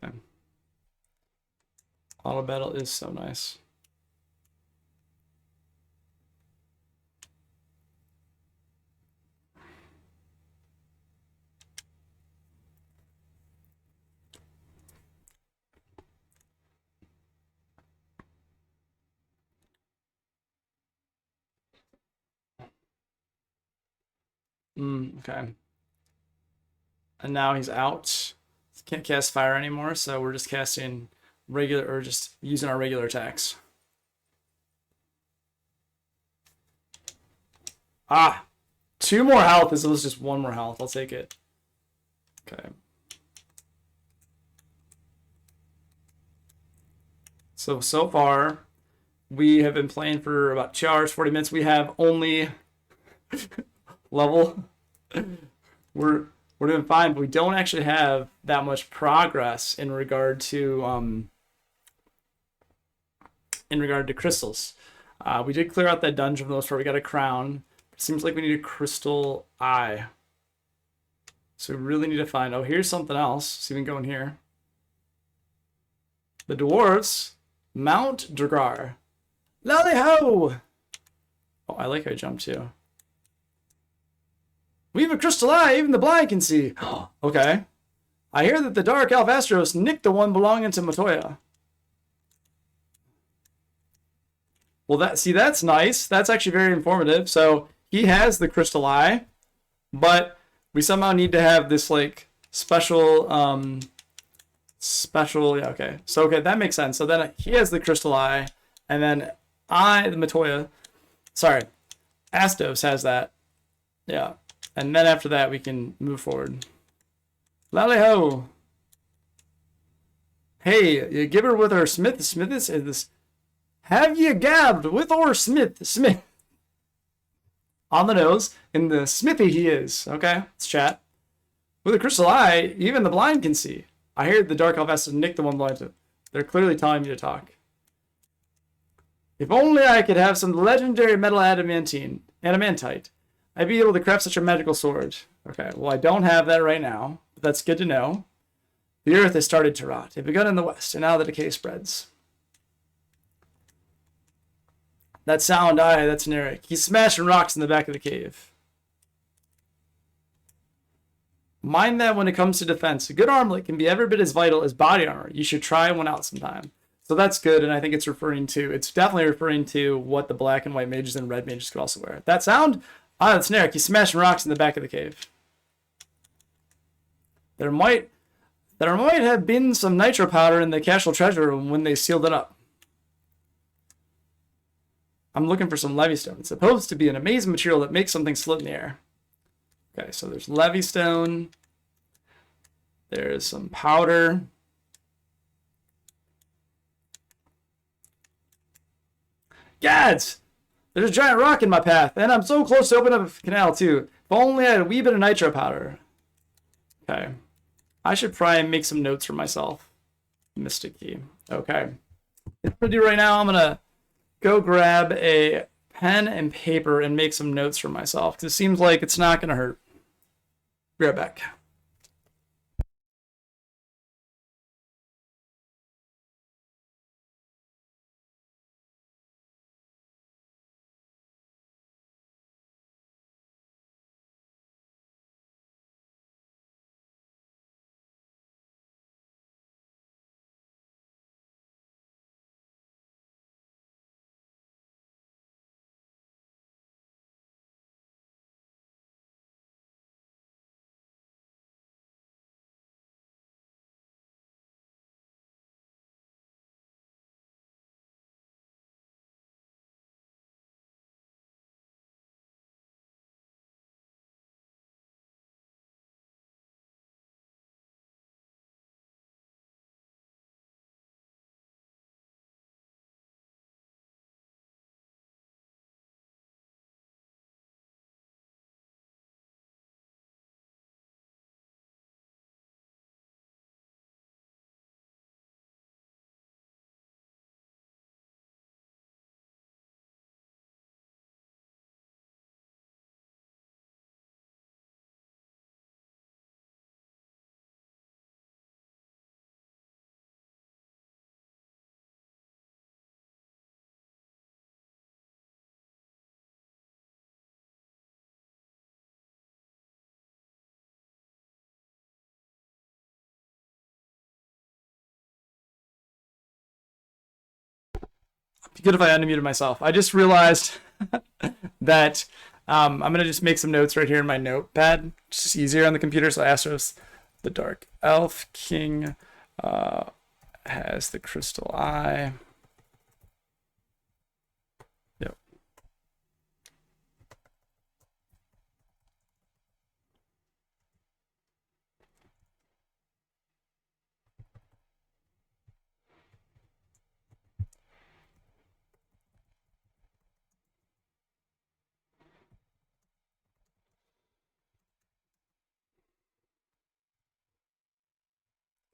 Okay. Auto battle is so nice. Okay. And now he's out. Can't cast fire anymore, so we're just casting regular, or just using our regular attacks. Ah! 2 more health. This was just 1 more health. I'll take it. Okay. So far, we have been playing for about 2 hours, 40 minutes. We have only level. We're doing fine, but we don't actually have that much progress in regard to crystals. We did clear out that dungeon for the most part. We got a crown. It seems like we need a crystal eye. So we really need to find. Oh, here's something else. See if we can go in here. The dwarves, Mount Dragar. Lally ho! Oh, I like how I jumped too. We have a crystal eye, even the blind can see. Okay. I hear that the Dark Elf Astros nicked the one belonging to Matoya. Well, that's nice. That's actually very informative. So he has the crystal eye, but we somehow need to have this like special, yeah, okay. So, okay, that makes sense. So then he has the crystal eye, and then the Matoya, sorry, Astos has that. Yeah. And then after that, we can move forward. Lally ho! Hey, you give her with her Smith is this. Have you gabbed with our Smith? On the nose, in the smithy he is. Okay, let's chat. With a crystal eye, even the blind can see. I heard the Dark Elf has to nick the one blind. They're clearly telling me to talk. If only I could have some legendary metal adamantite. I'd be able to craft such a magical sword. Okay, well, I don't have that right now, but that's good to know. The earth has started to rot. It begun in the west, and now the decay spreads. That sound, that's Narek. He's smashing rocks in the back of the cave. Mind that when it comes to defense. A good armlet can be every bit as vital as body armor. You should try one out sometime. So that's good, and I think it's definitely referring to what the black and white mages and red mages could also wear. That sound? That's Narek. He's smashing rocks in the back of the cave. There might have been some nitro powder in the Cashel treasure room when they sealed it up. I'm looking for some Levystone. It's supposed to be an amazing material that makes something float in the air. Okay, so there's Levystone. There's some powder. Gads! There's a giant rock in my path, and I'm so close to opening up a canal too. If only I had a wee bit of nitro powder. Okay. I should try and make some notes for myself. Mystic key. Okay. What I'm gonna do right now, I'm gonna go grab a pen and paper and make some notes for myself, because it seems like it's not gonna hurt. Be right back. It'd be good if I unmuted myself. I just realized that I'm going to just make some notes right here in my notepad. It's just easier on the computer, so Astros. The Dark Elf King has the crystal eye. Yep.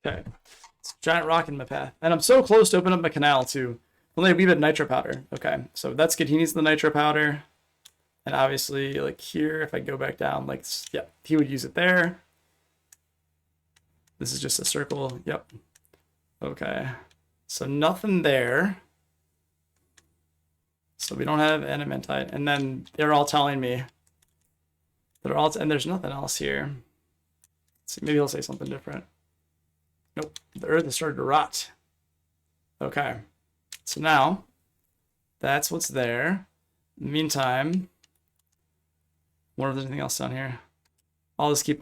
Okay. It's a giant rock in my path. And I'm so close to open up my canal to only a wee bit of nitro powder. Okay, so that's good. He needs the nitro powder. And obviously, like here, if I go back down, like, yeah, he would use it there. This is just a circle. Yep. Okay. So nothing there. So we don't have Adamantite. And then they're all telling me. And there's nothing else here. Let's see, maybe he'll say something different. Nope. The earth has started to rot. Okay. So now, that's what's there. In the meantime, wonder if there's anything else down here. I'll just keep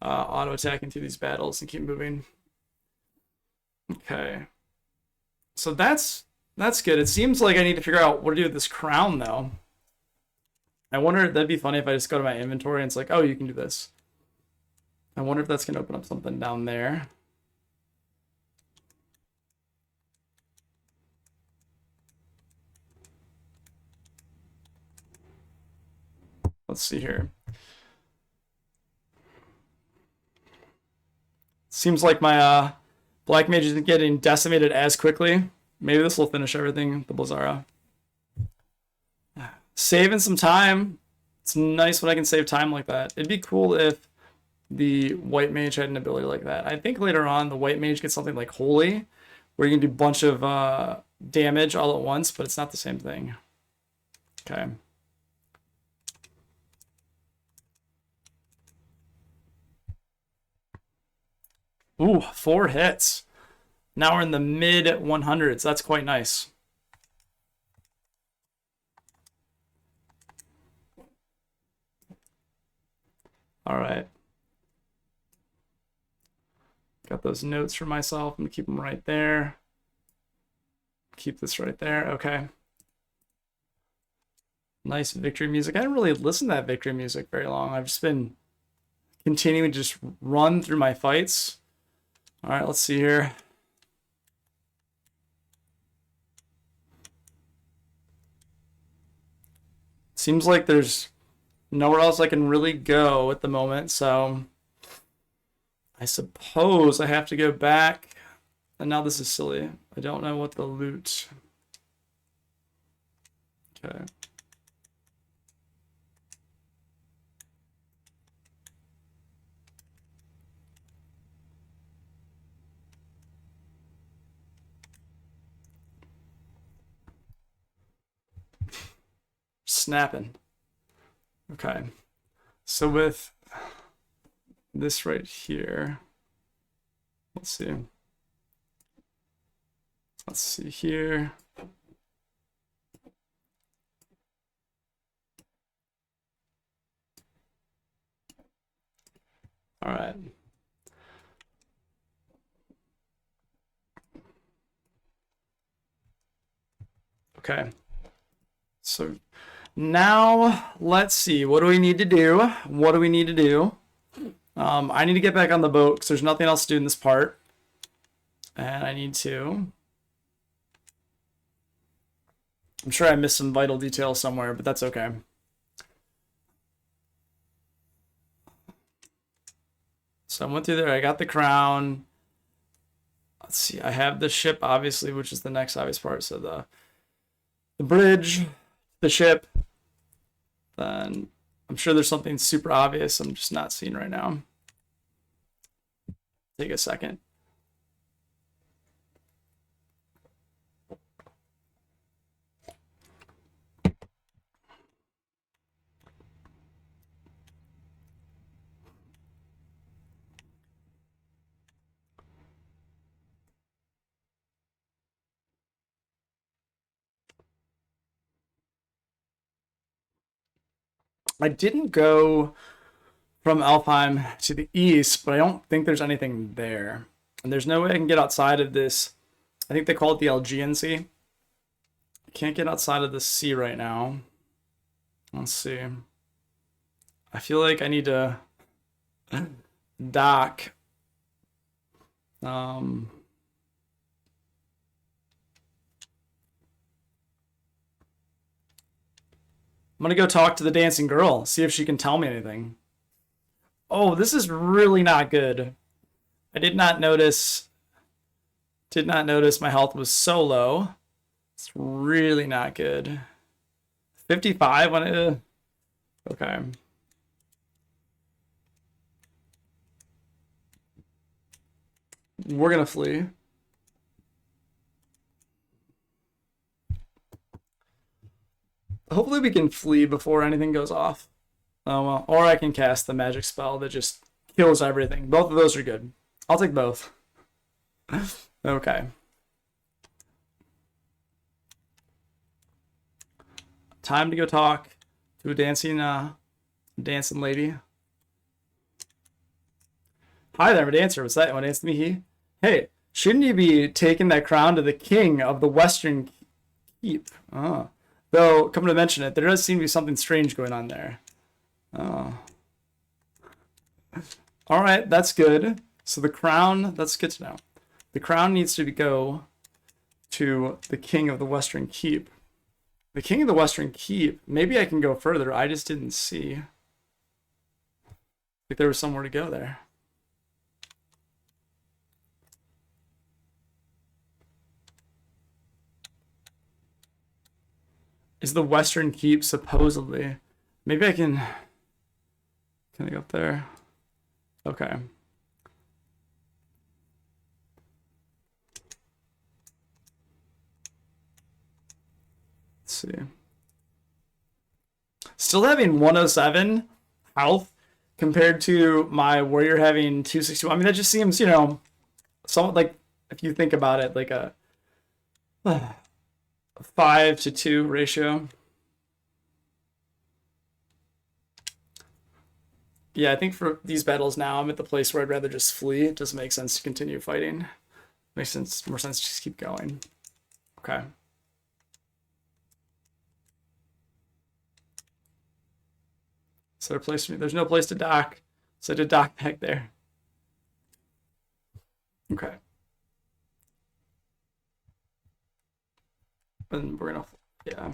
auto attacking through these battles and keep moving. Okay. So that's good. It seems like I need to figure out what to do with this crown, though. I wonder, that'd be funny if I just go to my inventory and it's like, oh, you can do this. I wonder if that's going to open up something down there. Let's see here. Seems like my black mage isn't getting decimated as quickly. Maybe this will finish everything, the Blazara. Saving some time. It's nice when I can save time like that. It'd be cool if the white mage had an ability like that. I think later on the white mage gets something like Holy, where you can do a bunch of damage all at once, but it's not the same thing. Okay. Ooh, 4 hits. Now we're in the mid 100s. That's quite nice. All right. Got those notes for myself. I'm gonna keep them right there. Keep this right there. Okay. Nice victory music. I didn't really listen to that victory music very long. I've just been continuing to just run through my fights. All right, let's see here. Seems like there's nowhere else I can really go at the moment, so I suppose I have to go back. And now this is silly. I don't know what the loot. Okay. Snapping. Okay. So with this right here, let's see. Let's see here. All right. Okay. So now let's see. What do we need to do? What do we need to do? I need to get back on the boat because there's nothing else to do in this part. And I need to. I'm sure I missed some vital details somewhere, but that's okay. So I went through there. I got the crown. Let's see. I have the ship, obviously, which is the next obvious part. So the bridge, the ship. Then I'm sure there's something super obvious I'm just not seeing right now. Take a second. I didn't go from Alfheim to the east, but I don't think there's anything there. And there's no way I can get outside of this. I think they call it the Aegean Sea. I can't get outside of the sea right now. Let's see. I feel like I need to dock. I'm gonna go talk to the dancing girl, see if she can tell me anything. Oh, this is really not good. I did not notice my health was so low. It's really not good. 55 when it... Okay. We're gonna flee. Hopefully we can flee before anything goes off. Oh well, or I can cast the magic spell that just kills everything. Both of those are good. I'll take both. Okay. Time to go talk to a dancing lady. Hi there, I'm a dancer. What's that? You want to dance to me? He? Hey, shouldn't you be taking that crown to the king of the Western Keep? Oh. Though, come to mention it, there does seem to be something strange going on there. Oh. Alright, that's good. So the crown, that's good to know. The crown needs to go to the king of the Western Keep. The king of the Western Keep, maybe I can go further. I just didn't see. Like there was somewhere to go there. Is the Western Keep supposedly? Maybe I can I go up there? Okay. Let's see. Still having 107 health compared to my warrior having 261. I mean, that just seems, you know, somewhat like, if you think about it, like a 5-to-2 ratio. Yeah, I think for these battles now, I'm at the place where I'd rather just flee. It doesn't make sense to continue fighting. Makes more sense to just keep going. Okay. Is there a place for me? There's no place to dock, so I did dock back there. Okay. And we're gonna, yeah.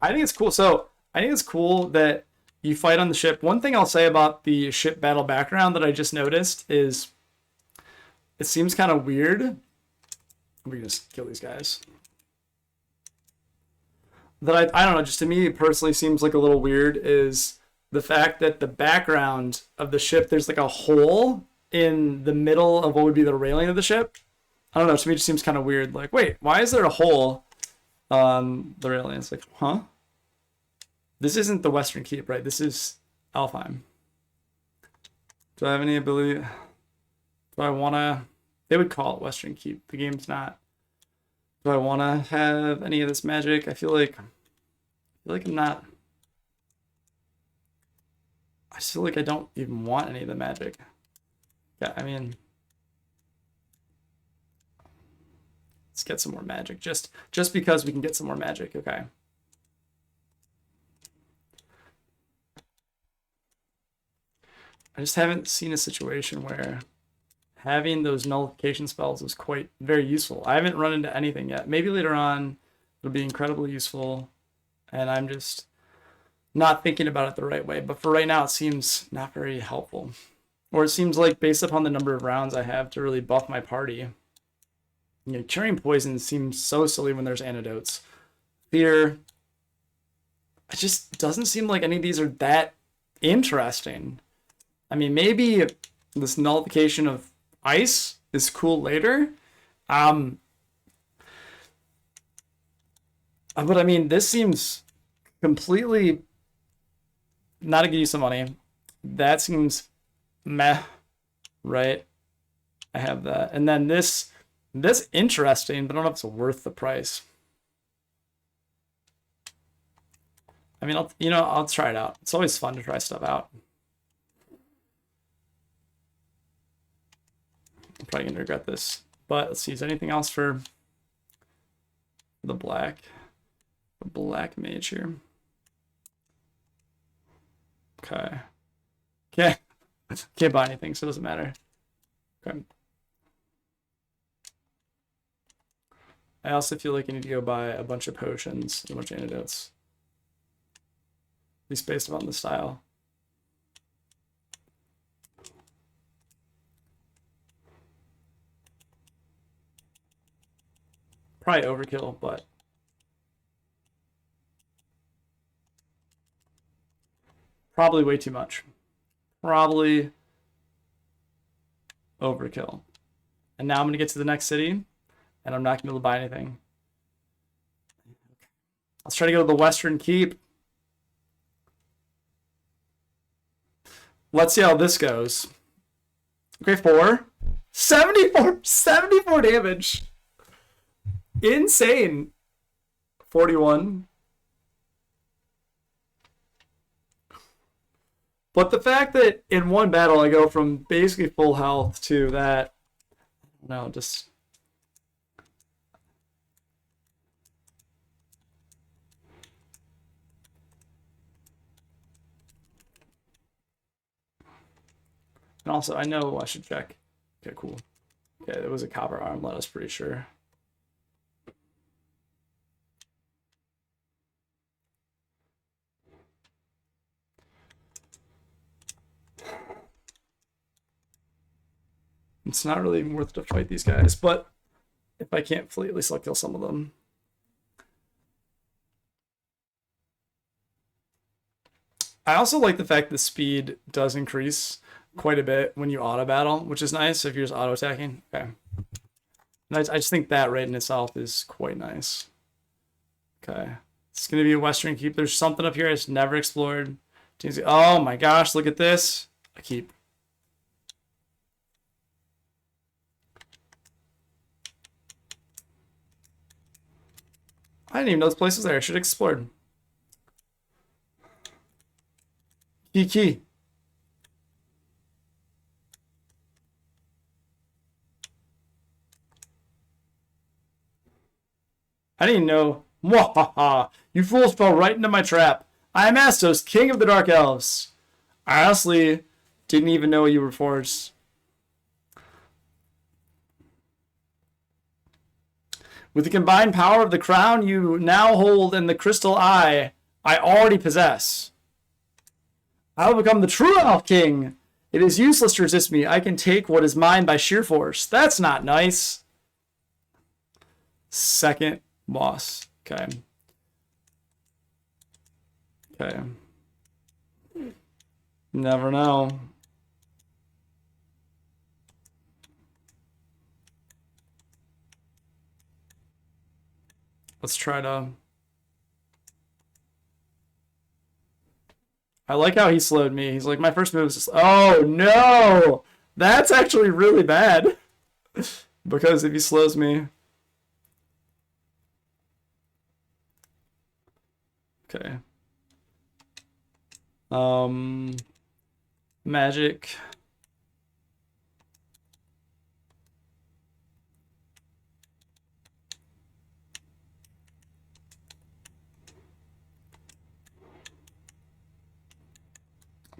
I think it's cool. So I think it's cool that you fight on the ship. One thing I'll say about the ship battle background that I just noticed is it seems kind of weird. We can just kill these guys. That I don't know, just to me personally seems like a little weird is the fact that the background of the ship, there's like a hole in the middle of what would be the railing of the ship. I don't know, to me it just seems kind of weird. Like, wait, why is there a hole on the railing? It's like, huh? This isn't the Western Keep, right? This is Alfheim. Do I have any ability? Do I want to... They would call it Western Keep. The game's not. Do I want to have any of this magic? I feel like I'm not... I just feel like I don't even want any of the magic. Yeah, I mean... Let's get some more magic. Just because we can get some more magic. Okay. I just haven't seen a situation where having those nullification spells is quite very useful. I haven't run into anything yet. Maybe later on it'll be incredibly useful, and I'm just not thinking about it the right way. But for right now, it seems not very helpful. Or it seems like based upon the number of rounds I have to really buff my party. You know, curing poison seems so silly when there's antidotes. Fear. It just doesn't seem like any of these are that interesting. I mean, maybe this nullification of ice is cool later. But I mean, this seems completely not a good use of money. That seems meh, right? I have that. And then this interesting, but I don't know if it's worth the price. I mean, I'll try it out. It's always fun to try stuff out. I'm probably gonna regret this. But let's see, is there anything else for the black mage here? Okay. Can't buy anything, so it doesn't matter. Okay. I also feel like I need to go buy a bunch of potions and a bunch of antidotes. At least based on the style. Probably overkill, but probably way too much. Probably overkill. And now I'm going to get to the next city, and I'm not going to be able to buy anything. Let's try to go to the Western Keep. Let's see how this goes. Okay, 4. 74 damage. Insane. 41. But the fact that in one battle I go from basically full health to that, no, just... And also, I know I should check. Okay, cool. Okay, there was a copper armlet, I was pretty sure. It's not really even worth it to fight these guys, but if I can't flee, at least I'll kill some of them. I also like the fact that speed does increase quite a bit when you auto battle, which is nice if you're just auto attacking. Okay. And I just think that rate in itself is quite nice. Okay. It's going to be a Western Keep. There's something up here I just never explored. Oh my gosh, look at this. A keep. I didn't even know this place was there. I should have explored. Key. I didn't know. Mwahaha! You fools fell right into my trap. I am Astos, king of the Dark Elves. I honestly didn't even know you were forged. With the combined power of the crown you now hold and the crystal eye I already possess, I will become the true Elf King. It is useless to resist me. I can take what is mine by sheer force. That's not nice. Second boss. Okay. Okay. Never know. Let's try to... I like how he slowed me. He's like, my first move is just... Oh, no! That's actually really bad. Because if he slows me... Okay. Magic.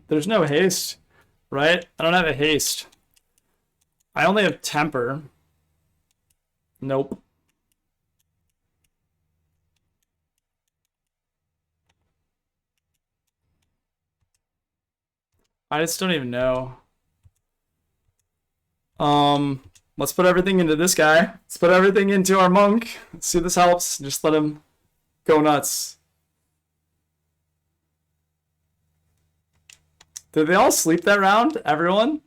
There's no haste, right? I don't have a haste. I only have temper. Nope. I just don't even know. Let's put everything into this guy. Let's put everything into our monk. Let's see if this helps. Just let him go nuts. Did they all sleep that round? Everyone?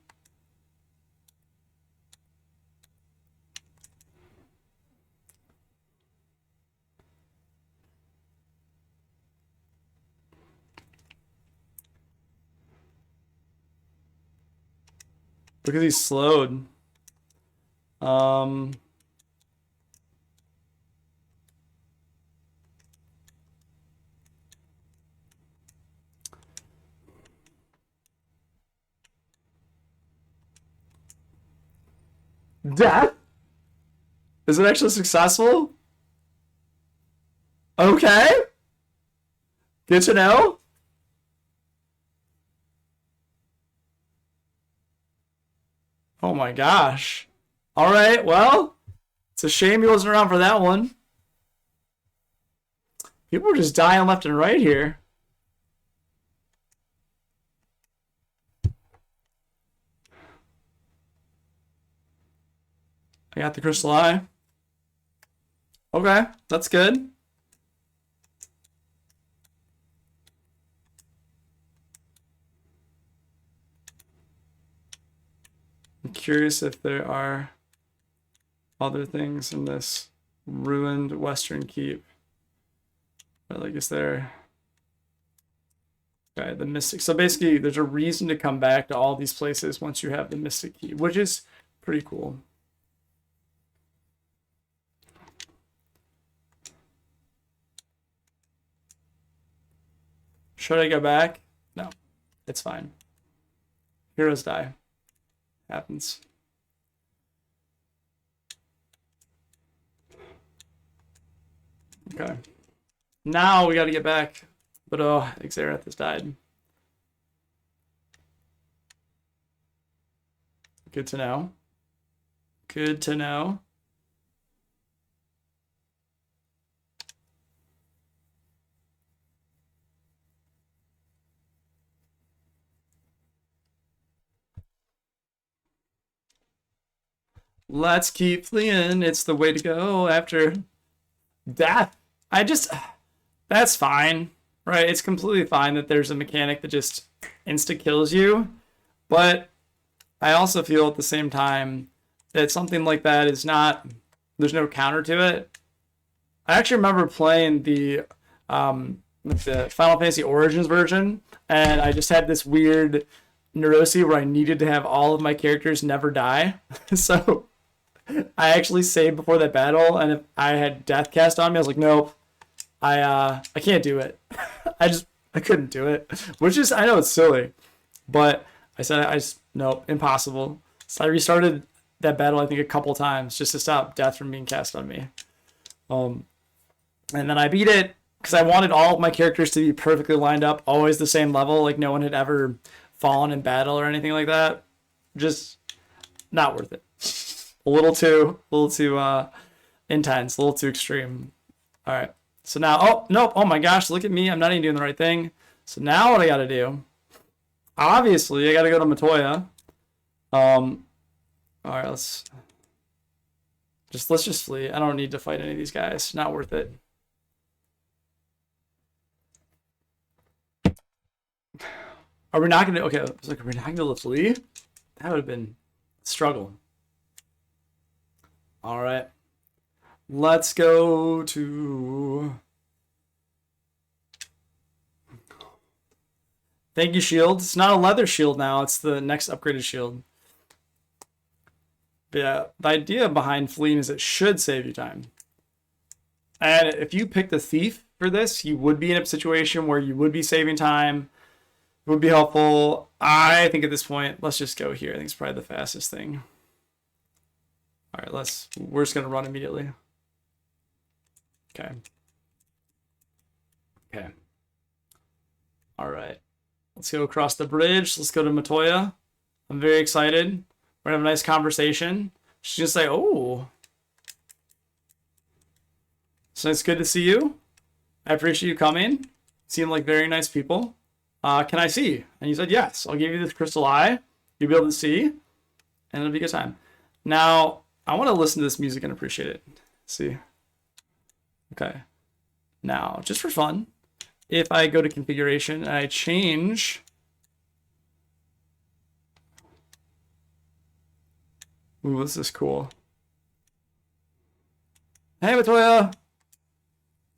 Because he's slowed. Death? Is it actually successful? Okay. Good to know. Oh my gosh. All right, well, it's a shame he wasn't around for that one. People are just dying left and right here. I got the crystal eye. Okay, that's good. I'm curious if there are other things in this ruined Western Keep. But like, is there... Okay, the Mystic. So basically, there's a reason to come back to all these places once you have the Mystic Key, which is pretty cool. Should I go back? No, it's fine. Heroes die. Happens. Okay. Now we got to get back. But oh, Xerath has died. Good to know. Good to know. Let's keep fleeing. It's the way to go after death. That's fine, right? It's completely fine that there's a mechanic that just insta kills you. But I also feel at the same time that something like that is not, there's no counter to it. I actually remember playing the Final Fantasy Origins version, and I just had this weird neurosis where I needed to have all of my characters never die. So I actually saved before that battle, and if I had death cast on me, I was like, nope, I can't do it. I couldn't do it, which is, I know it's silly, but I said, nope, impossible. So I restarted that battle, I think, a couple times just to stop death from being cast on me. And then I beat it because I wanted all of my characters to be perfectly lined up, always the same level, like no one had ever fallen in battle or anything like that. Just not worth it. A little too intense, a little too extreme. All right. So now, oh, nope. Oh my gosh, look at me. I'm not even doing the right thing. So now what I got to do, obviously, I got to go to Matoya. All right, let's just flee. I don't need to fight any of these guys. Not worth it. Are we not going to, okay, I was like, are we not going to flee? That would have been a struggle. All right. Let's go to... Thank you, shield. It's not a leather shield now. It's the next upgraded shield. But yeah, the idea behind fleeing is it should save you time. And if you pick the thief for this, you would be in a situation where you would be saving time. It would be helpful. I think at this point, let's just go here. I think it's probably the fastest thing. All right, we're just going to run immediately. Okay. Okay. All right. Let's go across the bridge. Let's go to Matoya. I'm very excited. We're going to have a nice conversation. She's going to say, oh. So it's good to see you. I appreciate you coming. Seem like very nice people. Can I see? And you said, yes. I'll give you this crystal eye. You'll be able to see. And it'll be a good time. Now, I want to listen to this music and appreciate it. See? Okay. Now, just for fun, if I go to configuration and I change ooh, this is cool. Hey, Matoya.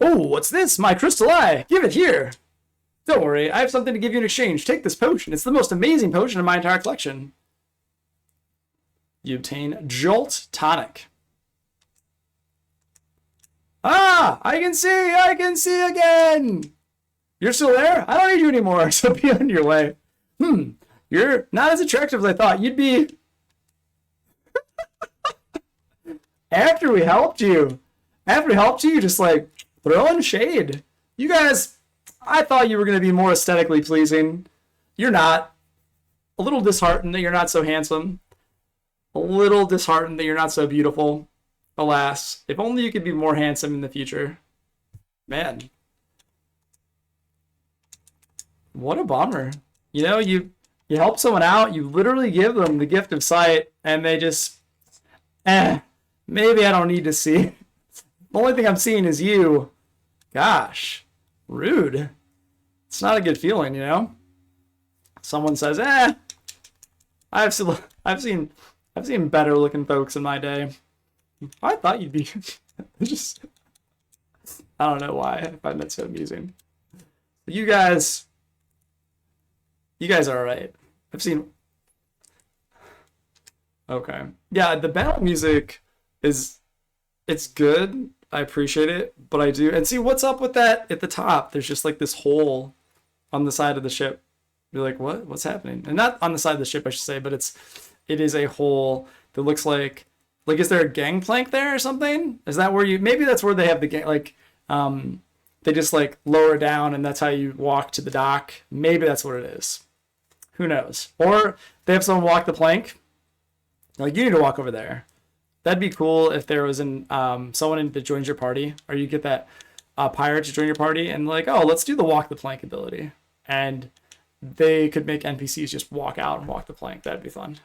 Oh, what's this? My crystal eye. Give it here. Don't worry, I have something to give you in exchange. Take this potion. It's the most amazing potion in my entire collection. You obtain Jolt Tonic. Ah, I can see again. You're still there? I don't need you anymore, so be on your way. You're not as attractive as I thought you'd be. After we helped you. After we helped you, just like throwing shade. You guys, I thought you were going to be more aesthetically pleasing. You're not. A little disheartened that you're not so handsome. A little disheartened that you're not so beautiful. Alas, if only you could be more handsome in the future. Man, what a bummer. You know, you help someone out, you literally give them the gift of sight, and they just, maybe I don't need to see. The only thing I'm seeing is you. Gosh, rude. It's not a good feeling, you know? Someone says, I've seen better looking folks in my day. I thought you'd be just, I don't know why I find that so amusing. You guys are alright. I've seen, okay. Yeah, the battle music it's good. I appreciate it, but I do, and see what's up with that at the top. There's just like this hole on the side of the ship. You're like, what's happening? And not on the side of the ship, I should say, but it is a hole that looks like is there a gangplank there or something? Is that where maybe that's where they have the gang, they just like lower down and that's how you walk to the dock. Maybe that's what it is. Who knows? Or they have someone walk the plank. Like, you need to walk over there. That'd be cool if there was someone that joins your party, or you get that pirate to join your party and like, oh, let's do the walk the plank ability. And they could make NPCs just walk out and walk the plank. That'd be fun.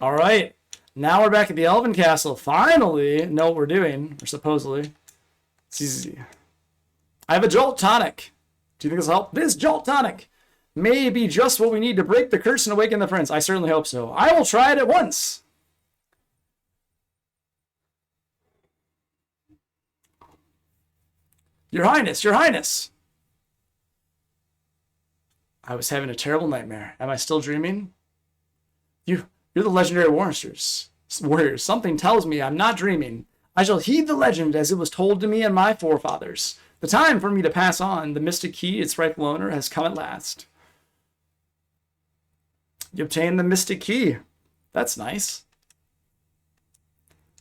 All right. Now we're back at the Elven Castle. Finally know what we're doing, or supposedly. It's easy. I have a Jolt Tonic. Do you think this will help? This Jolt Tonic may be just what we need to break the curse and awaken the prince. I certainly hope so. I will try it at once. Your Highness, Your Highness. I was having a terrible nightmare. Am I still dreaming? You're the legendary warriors. Something tells me I'm not dreaming. I shall heed the legend as it was told to me and my forefathers. The time for me to pass on the mystic key, its rightful owner, has come at last. You obtained the mystic key. That's nice.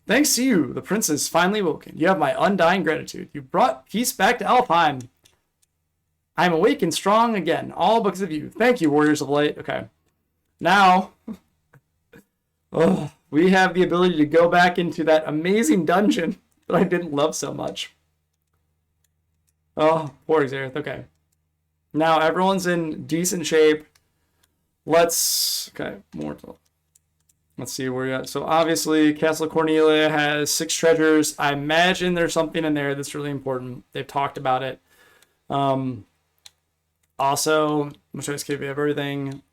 Thanks to you, the prince is finally woken. You have my undying gratitude. You brought peace back to Alfheim. I am awake and strong again, all because of you. Thank you, Warriors of Light. Okay. Now, we have the ability to go back into that amazing dungeon that I didn't love so much. Oh, poor Xaereth. Okay. Now, everyone's in decent shape. Let's see where we're at. So, obviously, Castle Cornelia has 6 treasures. I imagine there's something in there that's really important. They've talked about it. Also, I'm going to try to skip everything.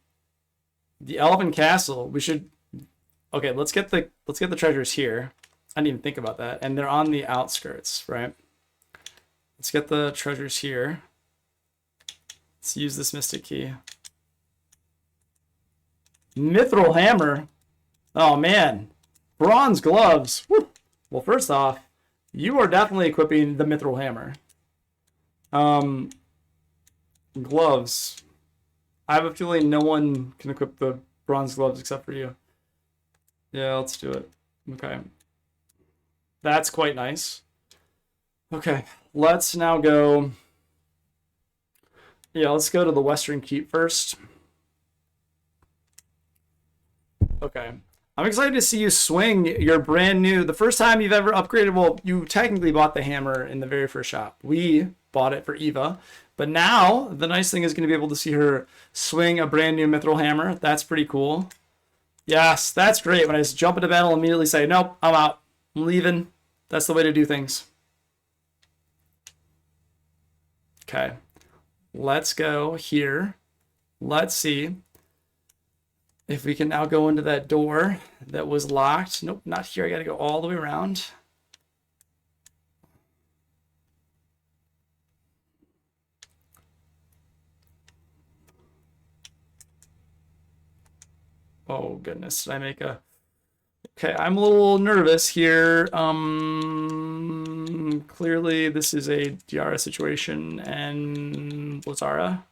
The Elven Castle, we should... Okay, let's get the treasures here. I didn't even think about that. And they're on the outskirts, right? Let's get the treasures here. Let's use this mystic key. Mithril hammer. Oh, man. Bronze gloves. Woo. Well, first off, you are definitely equipping the mithril hammer. Gloves. I have a feeling no one can equip the bronze gloves except for you. Yeah, let's do it. Okay. That's quite nice. Okay, let's now go... Yeah, let's go to the Western Keep first. Okay. I'm excited to see you swing your brand new... The first time you've ever upgraded... Well, you technically bought the hammer in the very first shop. We bought it for Eva. But now, the nice thing is going to be able to see her swing a brand new mithril hammer. That's pretty cool. Yes, that's great. When I just jump into battle and immediately say, nope, I'm out. I'm leaving. That's the way to do things. Okay. Let's go here. Let's see if we can now go into that door that was locked. Nope, not here. I got to go all the way around. Oh, goodness. Did I make a... Okay, I'm a little nervous here. Clearly, this is a Diara situation, and Blazara.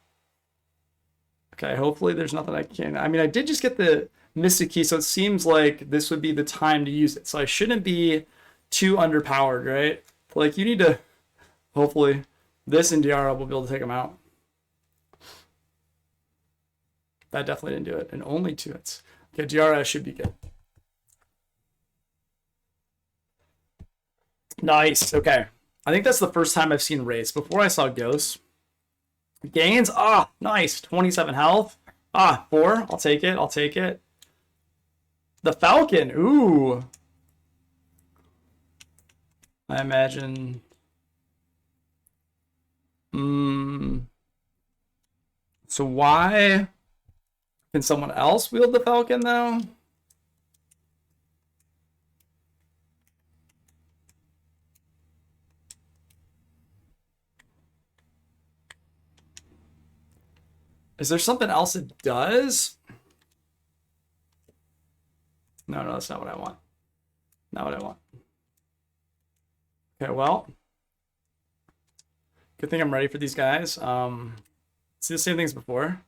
Okay, hopefully there's nothing I can... I mean, I did just get the Mystic Key, so it seems like this would be the time to use it. So I shouldn't be too underpowered, right? Like, you need to, hopefully, this and Diarra will be able to take him out. That definitely didn't do it. And only 2 hits. Okay, Diarra should be good. Nice. Okay. I think that's the first time I've seen Wraiths. Before I saw Ghosts. Gains. Ah, nice. 27 health. Ah, 4. I'll take it. I'll take it. The Falcon. Ooh. I imagine. So why can someone else wield the Falcon though? Is there something else it does? No, that's not what I want. Not what I want. Okay, well. Good thing I'm ready for these guys. See the same things before.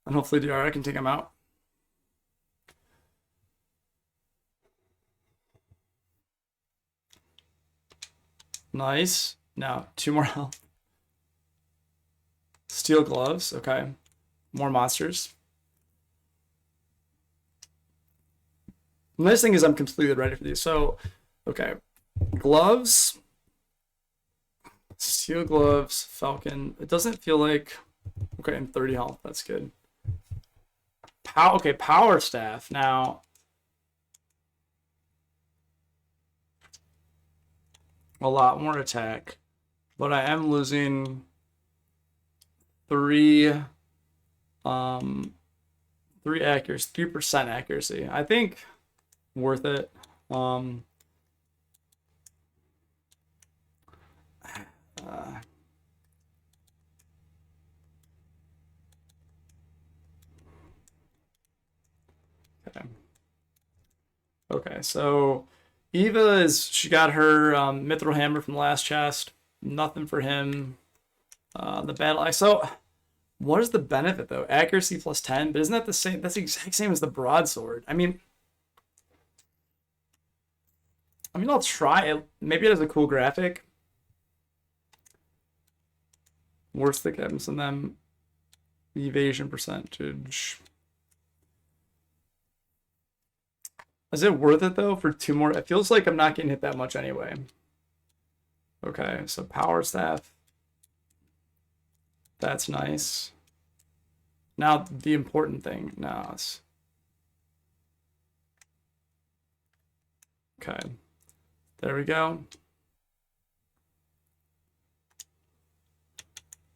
And hopefully Diarra can take them out. Nice. Now, 2 more health. Steel gloves. Okay. More monsters. The nice thing is I'm completely ready for these. So, okay. Gloves. Steel gloves. Falcon. It doesn't feel like... Okay, and 30 health. That's good. Okay, power staff. Now... A lot more attack. But I am losing... 3 accuracy, 3% accuracy. I think worth it. Okay, so Eva she got her Mithril Hammer from the last chest. Nothing for him. The battle axe. So, what is the benefit though? Accuracy plus 10, but isn't that the same? That's the exact same as the broadsword. I mean, I'll try it. Maybe it has a cool graphic. Worst that happens to them. Evasion percentage. Is it worth it though for 2 more? It feels like I'm not getting hit that much anyway. Okay, so power staff. That's nice. Now the important thing. Now it's... Okay. There we go.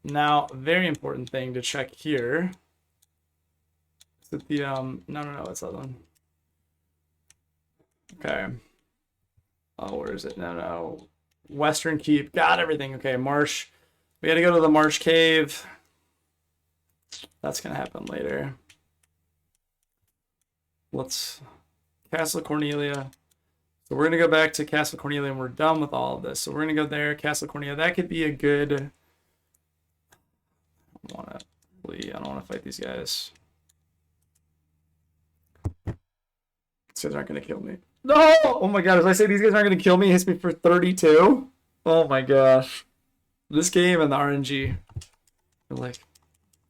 Now, very important thing to check here. Is it the no, it's that one. Okay. Oh, where is it? No. Western Keep. Got everything. Okay, Marsh. We gotta go to the Marsh Cave. That's gonna happen later. Let's... Castle Cornelia. So we're gonna go back to Castle Cornelia and we're done with all of this. So we're gonna go there, Castle Cornelia. That could be a good... I don't wanna fight these guys. These guys aren't gonna kill me. No! Oh my god, as I say these guys aren't gonna kill me, it hits me for 32. Oh my gosh. This game and the RNG. They're like,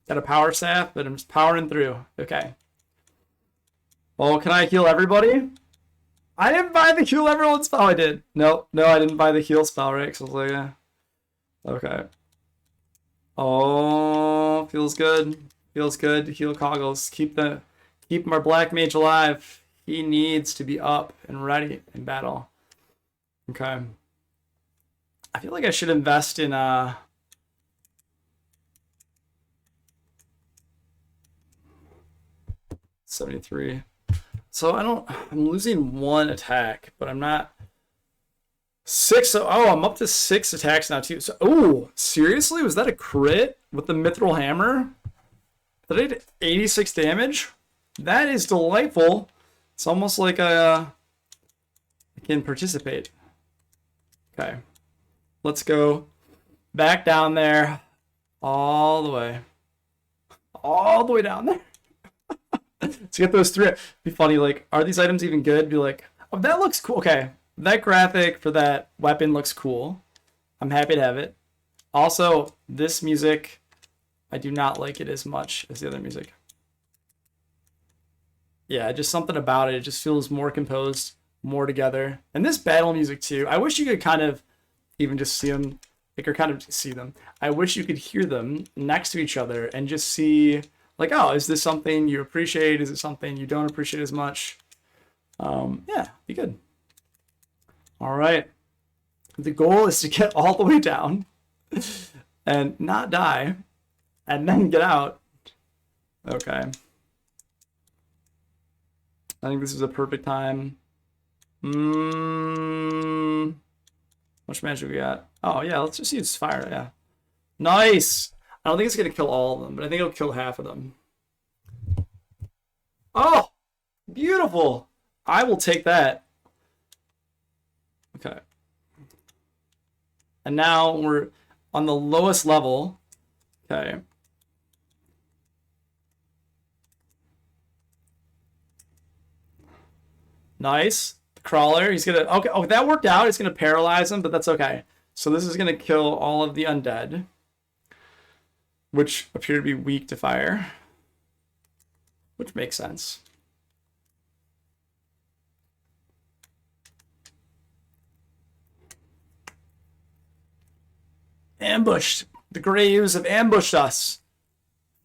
got a power staff, but I'm just powering through. Okay. Well, can I heal everybody? I didn't buy the heal everyone spell. I did. No, I didn't buy the heal spell, right? Because I was like, okay. Oh, feels good. Feels good to heal Coggles. Keep our Black Mage alive. He needs to be up and ready in battle. Okay. I feel like I should invest in 73. So I'm losing 1 attack, but I'm not 6. Oh, I'm up to 6 attacks now too. So, oh, seriously? Was that a crit with the Mithril Hammer? That I did 86 damage? That is delightful. It's almost like I can participate. Okay. Let's go back down there, all the way down there. To get those 3. Be funny, like, are these items even good? Be like, oh, that looks cool. Okay, that graphic for that weapon looks cool. I'm happy to have it. Also, this music, I do not like it as much as the other music. Yeah, just something about it. It just feels more composed, more together. And this battle music too. I wish you could kind of even just see them, like, or kind of see them. I wish you could hear them next to each other and just see, like, oh, is this something you appreciate? Is it something you don't appreciate as much? Yeah, be good. All right. The goal is to get all the way down and not die and then get out. Okay. I think this is a perfect time. Much magic we got? Oh, yeah, let's just use fire, yeah. Nice! I don't think it's going to kill all of them, but I think it'll kill half of them. Oh! Beautiful! I will take that. Okay. And now we're on the lowest level. Okay. Nice. Crawler, he's gonna, okay, oh, that worked out. It's gonna paralyze him, but that's okay. So this is gonna kill all of the undead, which appear to be weak to fire, which makes sense. Ambushed. The Graves have ambushed us.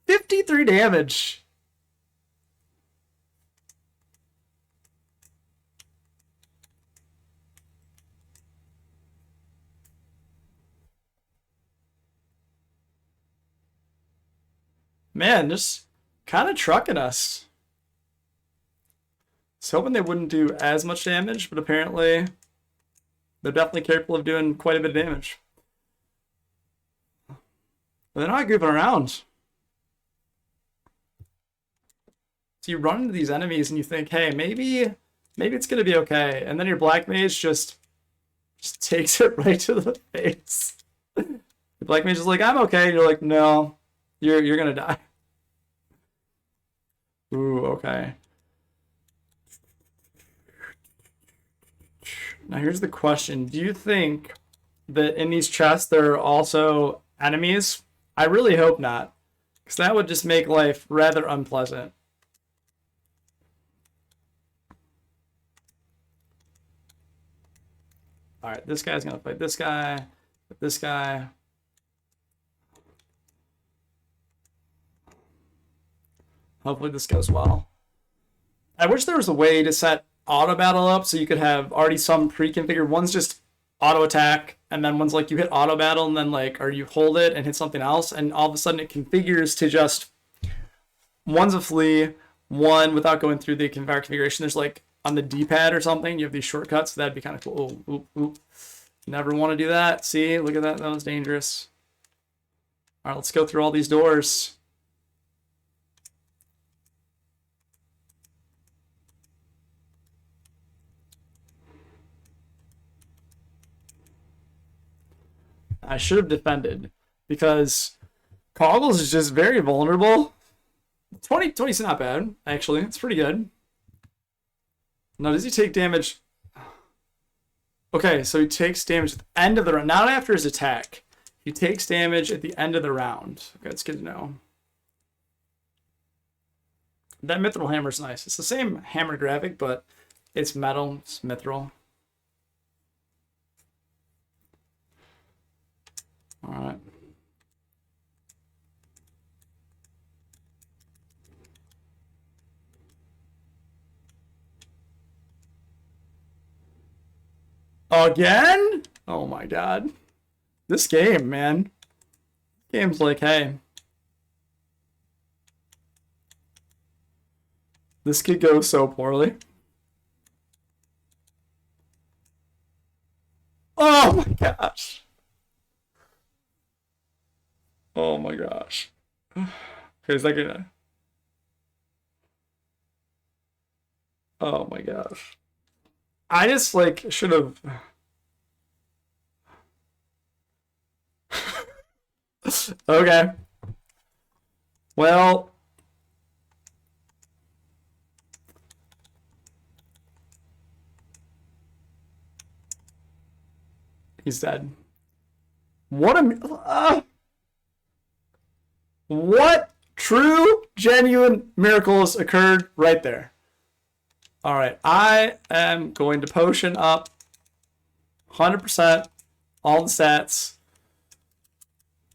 53 damage. Man, just kind of trucking us. I was hoping they wouldn't do as much damage, but apparently they're definitely capable of doing quite a bit of damage. But they're not goofing around. So you run into these enemies and you think, hey, maybe it's gonna be okay, and then your black mage just takes it right to the face. The black mage is like, I'm okay, and you're like, no, you're gonna die. Ooh, okay. Now here's the question. Do you think that in these chests there are also enemies? I really hope not, because that would just make life rather unpleasant. Alright, this guy's gonna fight this guy, this guy. Hopefully this goes well. I wish there was a way to set auto battle up so you could have already some pre-configured. One's just auto attack, and then one's like you hit auto battle, and then like, or you hold it and hit something else, and all of a sudden it configures to just one's a flee, one without going through the configuration. There's like on the D-pad or something, you have these shortcuts. That'd be kind of cool. Ooh, ooh, ooh. Never want to do that. See, look at that. That was dangerous. All right, let's go through all these doors. I should have defended because Coggles is just very vulnerable. 20 is not bad, actually. It's pretty good. Now, does he take damage? Okay, so he takes damage at the end of the round, not after his attack. He takes damage at the end of the round. Okay, that's good to know. That mithril hammer is nice. It's the same hammer graphic, but it's metal. It's mithril. All right. Again? Oh my god. This game, man. Game's like, hey. This could go so poorly. Oh my gosh. Oh my gosh. Okay, is that gonna... Oh my gosh. I just, like, should have... Okay. Well... He's dead. What true, genuine miracles occurred right there? All right, I am going to potion up 100%, all the stats.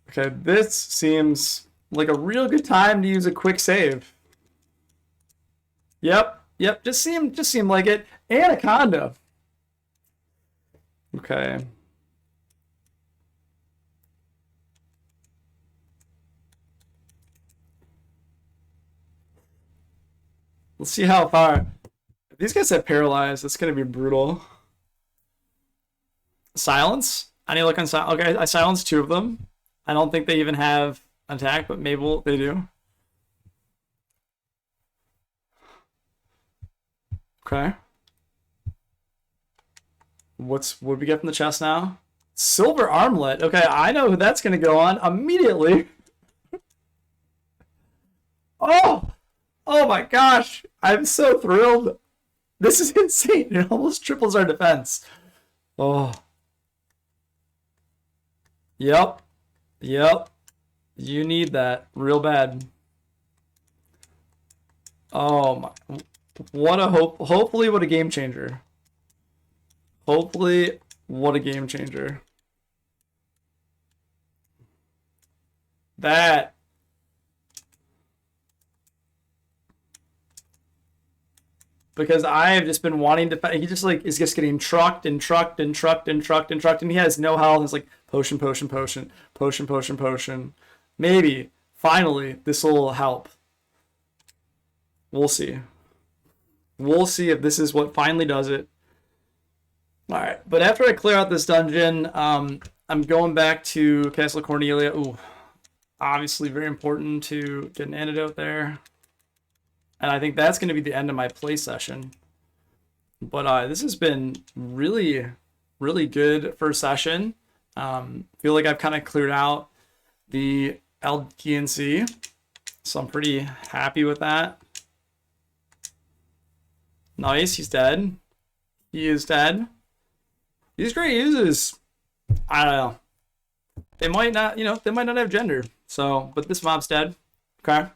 Okay, this seems like a real good time to use a quick save. Yep, just seemed like it. Anaconda. Okay. Let's see how far. If these guys have paralyzed, it's gonna be brutal. Silence? I need to look on silence. Okay, I silenced 2 of them. I don't think they even have attack, but maybe they do. Okay. What we get from the chest now? Silver armlet. Okay, I know who that's gonna go on immediately. Oh my gosh. I'm so thrilled. This is insane. It almost triples our defense. Oh. Yep. You need that real bad. Oh my. What a hopefully what a game changer. Hopefully what a game changer. That. Because I have just been wanting to. He just like is just getting trucked, and he has no health. It's like potion. Maybe finally this will help. We'll see. We'll see if this is what finally does it. All right, but after I clear out this dungeon, I'm going back to Castle Cornelia. Ooh, obviously very important to get an antidote there. And I think that's going to be the end of my play session. But this has been really, really good first session. Feel like I've kind of cleared out the LGNC. So I'm pretty happy with that. Nice, he's dead. He is dead. These great uses, I don't know. They might not, they might not have gender. So, but this mob's dead. Okay.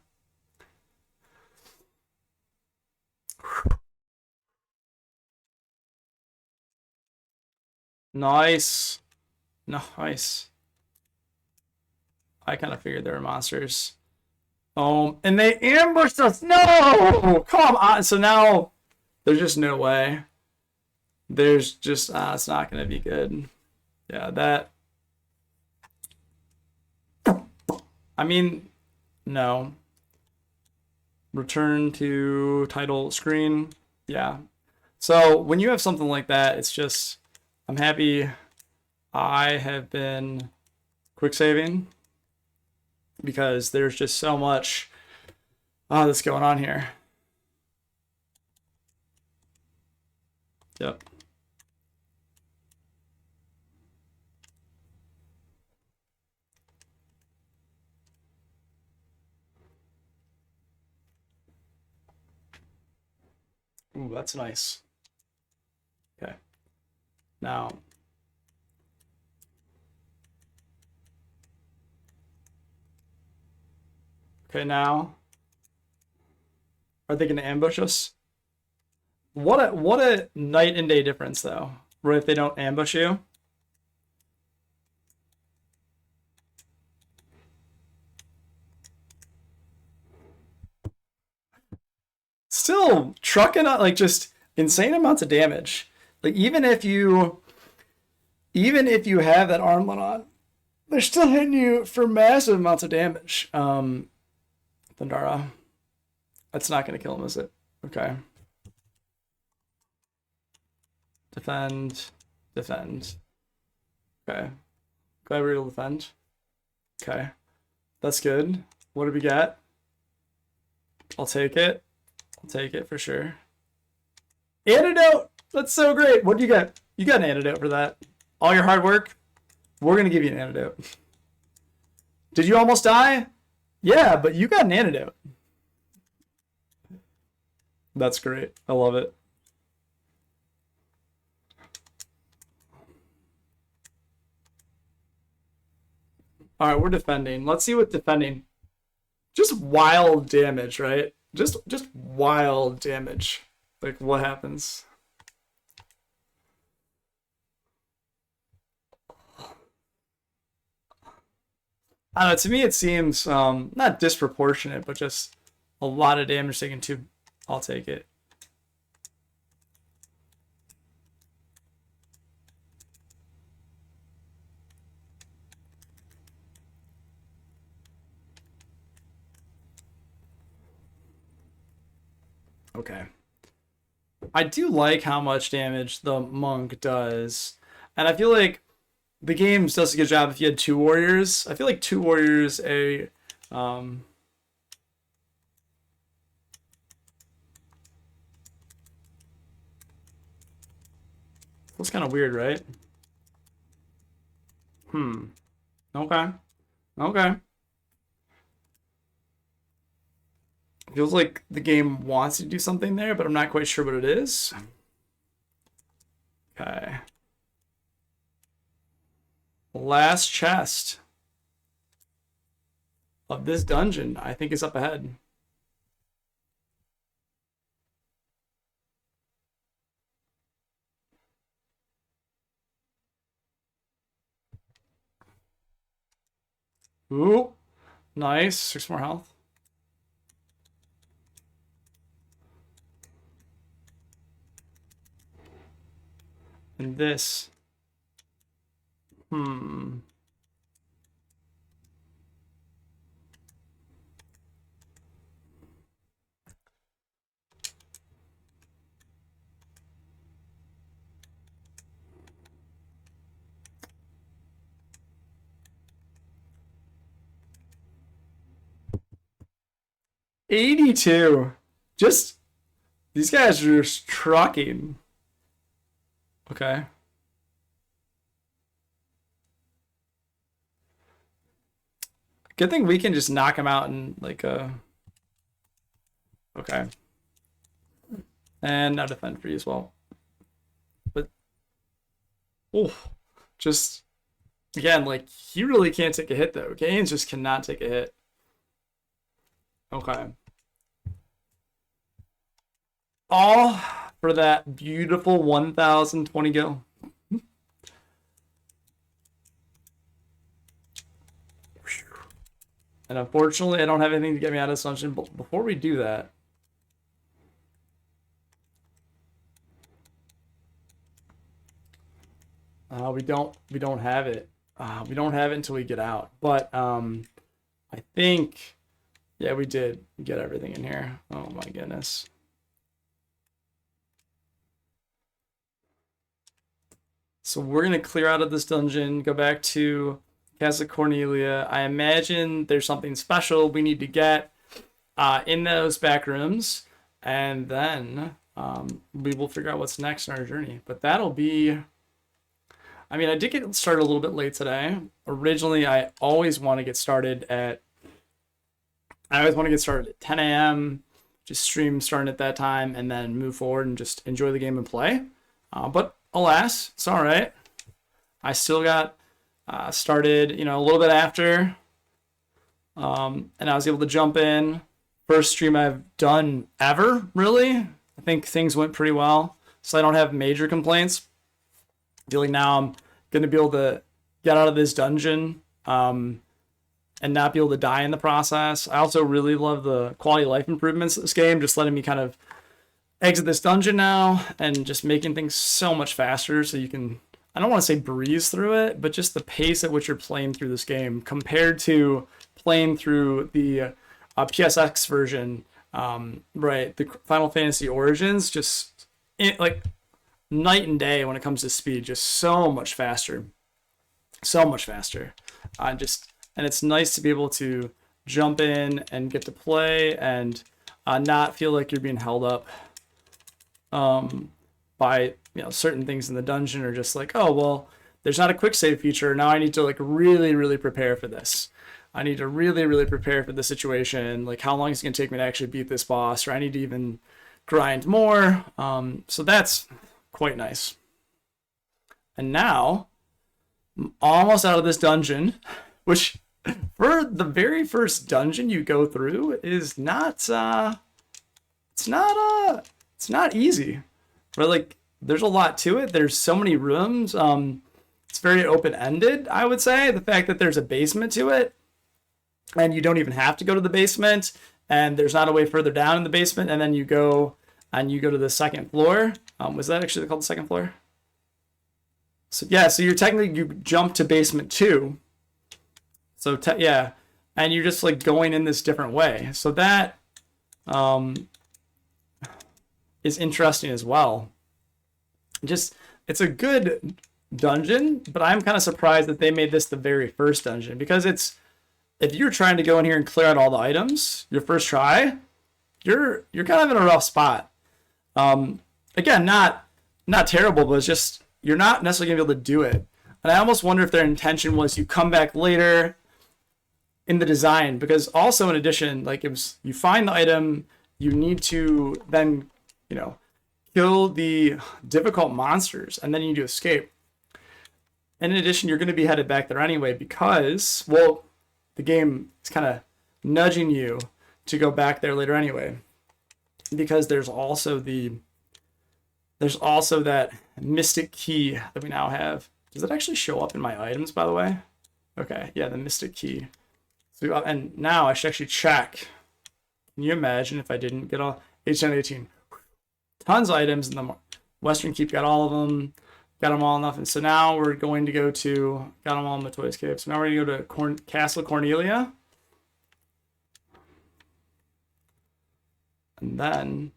Nice. I kind of figured they were monsters. And they ambushed us. No! Come on. So now there's just no way. There's just, it's not going to be good. Yeah, that. I mean, no. Return to title screen. Yeah. So when you have something like that, it's just, I'm happy I have been quick saving because there's just so much that's going on here. Yep. Ooh, that's nice. Okay. Now. Okay, now. Are they going to ambush us? What a night and day difference, though. Right, if they don't ambush you. Still trucking out, like, just insane amounts of damage. Like, even if you have that armlet on, they're still hitting you for massive amounts of damage. Thundara. That's not going to kill him, is it? Okay. Defend. Okay. Glad we're able to defend. Okay. That's good. What do we got? I'll take it. I'll take it for sure. Antidote! That's so great. What do you got? You got an antidote for that. All your hard work, we're going to give you an antidote. Did you almost die? Yeah, but you got an antidote. That's great. I love it. All right, we're defending. Let's see what defending. Just wild damage, right? Just wild damage. Like what happens? I don't know, to me it seems not disproportionate, but just a lot of damage taken too. I'll take it. Okay. I do like how much damage the monk does. And I feel like the game does a good job if you had two warriors. I feel like two warriors, that's kind of weird, right? Hmm. Okay. Okay. Feels like the game wants to do something there, but I'm not quite sure what it is. Okay. Last chest of this dungeon, I think, is up ahead. Ooh, nice. 6 more health. And this. Hmm. $82. Just these guys are just trucking. Okay. Good thing we can just knock him out in like a. Okay. And now defend for you as well. But oh, just again, like he really can't take a hit though. Gaines just cannot take a hit. Okay. All for that beautiful 1020 gil. And unfortunately, I don't have anything to get me out of this dungeon. But before we do that, we don't have it. We don't have it until we get out. But I think, yeah, we did get everything in here. Oh my goodness. So we're gonna clear out of this dungeon, go back to Casa Cornelia. I imagine there's something special we need to get in those back rooms, and then we will figure out what's next in our journey. But that'll be. I mean, I did get started a little bit late today. Originally, I always want to get started at. I always want to get started at 10 a.m. Just stream starting at that time, and then move forward and just enjoy the game and play. But alas, it's all right. I still got started, a little bit after, and I was able to jump in. First stream I've done ever, really. I think things went pretty well, so I don't have major complaints. I feel like now I'm gonna be able to get out of this dungeon and not be able to die in the process. I also really love the quality of life improvements of this game, just letting me kind of exit this dungeon now and just making things so much faster so you can, I don't want to say breeze through it, but just the pace at which you're playing through this game compared to playing through the PSX version, right? The Final Fantasy Origins, just like night and day when it comes to speed, just so much faster. So much faster. And it's nice to be able to jump in and get to play and not feel like you're being held up by certain things in the dungeon, or just like, oh well, there's not a quick save feature, now I need to like really prepare for this. I need to really prepare for the situation, like how long is it going to take me to actually beat this boss, or I need to even grind more. So that's quite nice. And now I'm almost out of this dungeon, which For the very first dungeon you go through is not it's not easy. But like there's a lot to it. There's so many rooms. It's very open-ended, I would say. The fact that there's a basement to it and you don't even have to go to the basement, and there's not a way further down in the basement, and then you go to the second floor. Was that actually called the second floor? So yeah, so you jump to basement 2. So yeah, and you're just like going in this different way. So that is interesting as well. It's a good dungeon, but I'm kind of surprised that they made this the very first dungeon, because if you're trying to go in here and clear out all the items your first try, you're kind of in a rough spot. Again, not terrible, but it's just you're not necessarily gonna be able to do it. And I almost wonder if their intention was you come back later in the design, because also in addition, like you find the item, you need to then, kill the difficult monsters, and then you need to escape. And in addition, you're going to be headed back there anyway, because, well, the game is kind of nudging you to go back there later anyway, because there's also that mystic key that we now have. Does it actually show up in my items, by the way? Okay, yeah, the mystic key. So, and now I should actually check. Can you imagine if I didn't get all H1018? Tons of items in the Western Keep, got all of them, got them all enough. And so now we're going to go to, got them all in Matoya's Cave. So now we're going to go to Castle Cornelia. And then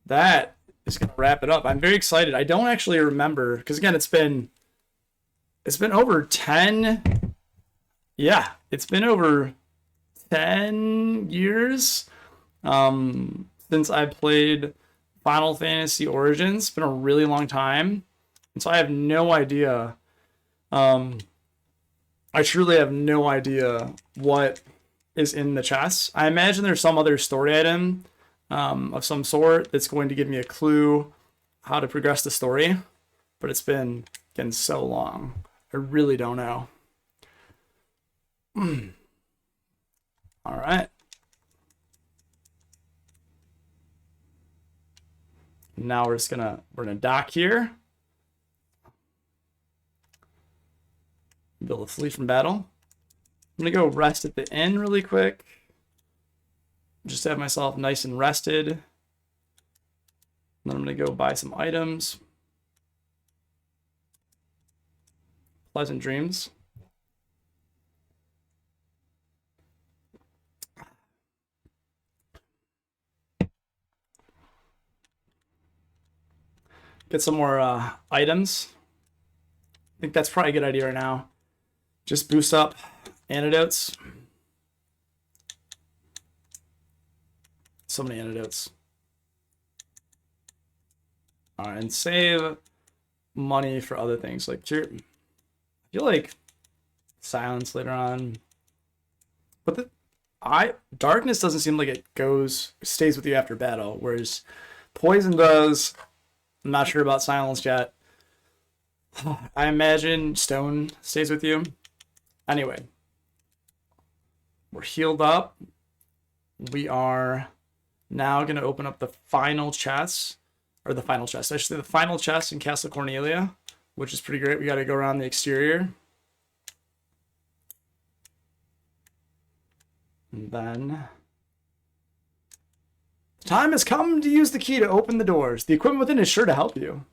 that is going to wrap it up. I'm very excited. I don't actually remember, because again, it's been over 10. Yeah, it's been over 10 years since I played Final Fantasy Origins. It's been a really long time. And so I have no idea. I truly have no idea what is in the chest. I imagine there's some other story item of some sort that's going to give me a clue how to progress the story. But it's been, again, so long. I really don't know. All right. Now we're gonna dock here. Build a fleet from battle. I'm gonna go rest at the inn really quick. Just to have myself nice and rested. And then I'm gonna go buy some items. Pleasant dreams. Get some more items. I think that's probably a good idea right now. Just boost up antidotes. So many antidotes. All right, and save money for other things like cure. I feel like silence later on, but darkness doesn't seem like it stays with you after battle, whereas poison does. I'm not sure about silence yet. I imagine stone stays with you. Anyway, we're healed up. We are now going to open up the final chest, or the final chest. I should say the final chest in Castle Cornelia, which is pretty great. We got to go around the exterior. And then the time has come to use the key to open the doors. The equipment within is sure to help you.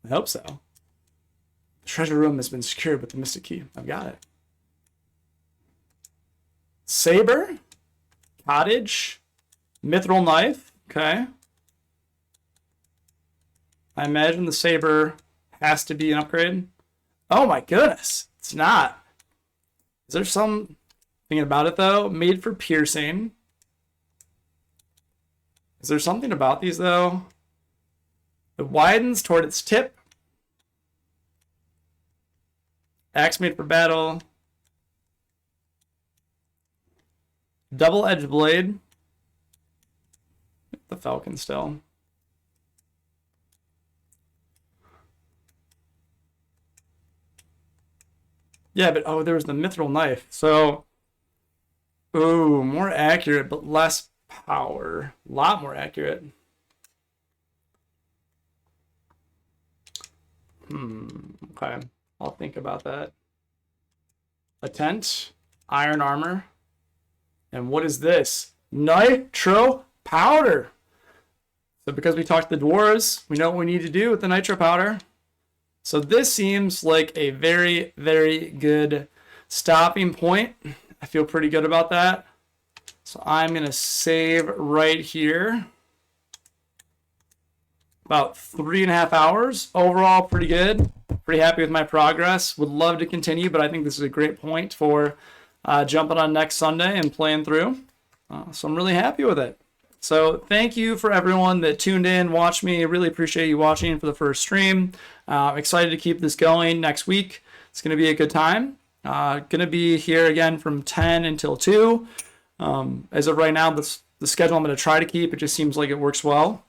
I hope so. The treasure room has been secured with the mystic key. I've got it. Saber, cottage, mithril knife. Okay. I imagine the saber has to be an upgrade. Oh my goodness. It's not. Is there something about it though? Made for piercing. Is there something about these though? It widens toward its tip. Axe made for battle. Double-edged blade. The falcon still. Yeah, but oh, there was the mithril knife. So, ooh, more accurate, but less power. A lot more accurate. Okay. I'll think about that. A tent, iron armor. And what is this? Nitro powder. So because we talked to the dwarves, we know what we need to do with the nitro powder. So this seems like a very, very good stopping point. I feel pretty good about that. So I'm going to save right here. About 3.5 hours. Overall, pretty good. Pretty happy with my progress. Would love to continue, but I think this is a great point for jumping on next Sunday and playing through. So I'm really happy with it. So thank you for everyone that tuned in, watched me. I really appreciate you watching for the first stream. Excited to keep this going next week. It's going to be a good time. Going to be here again from 10 until 2. As of right now, the schedule I'm going to try to keep. It just seems like it works well.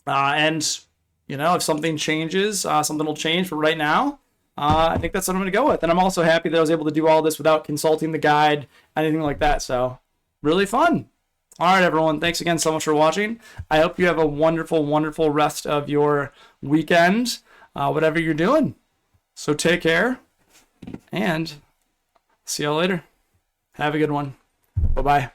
And, you know, if something changes, something will change. But right now, I think that's what I'm going to go with. And I'm also happy that I was able to do all this without consulting the guide, anything like that. So really fun. All right, everyone. Thanks again so much for watching. I hope you have a wonderful, wonderful rest of your weekend, whatever you're doing. So take care and see y'all later. Have a good one. Bye-bye.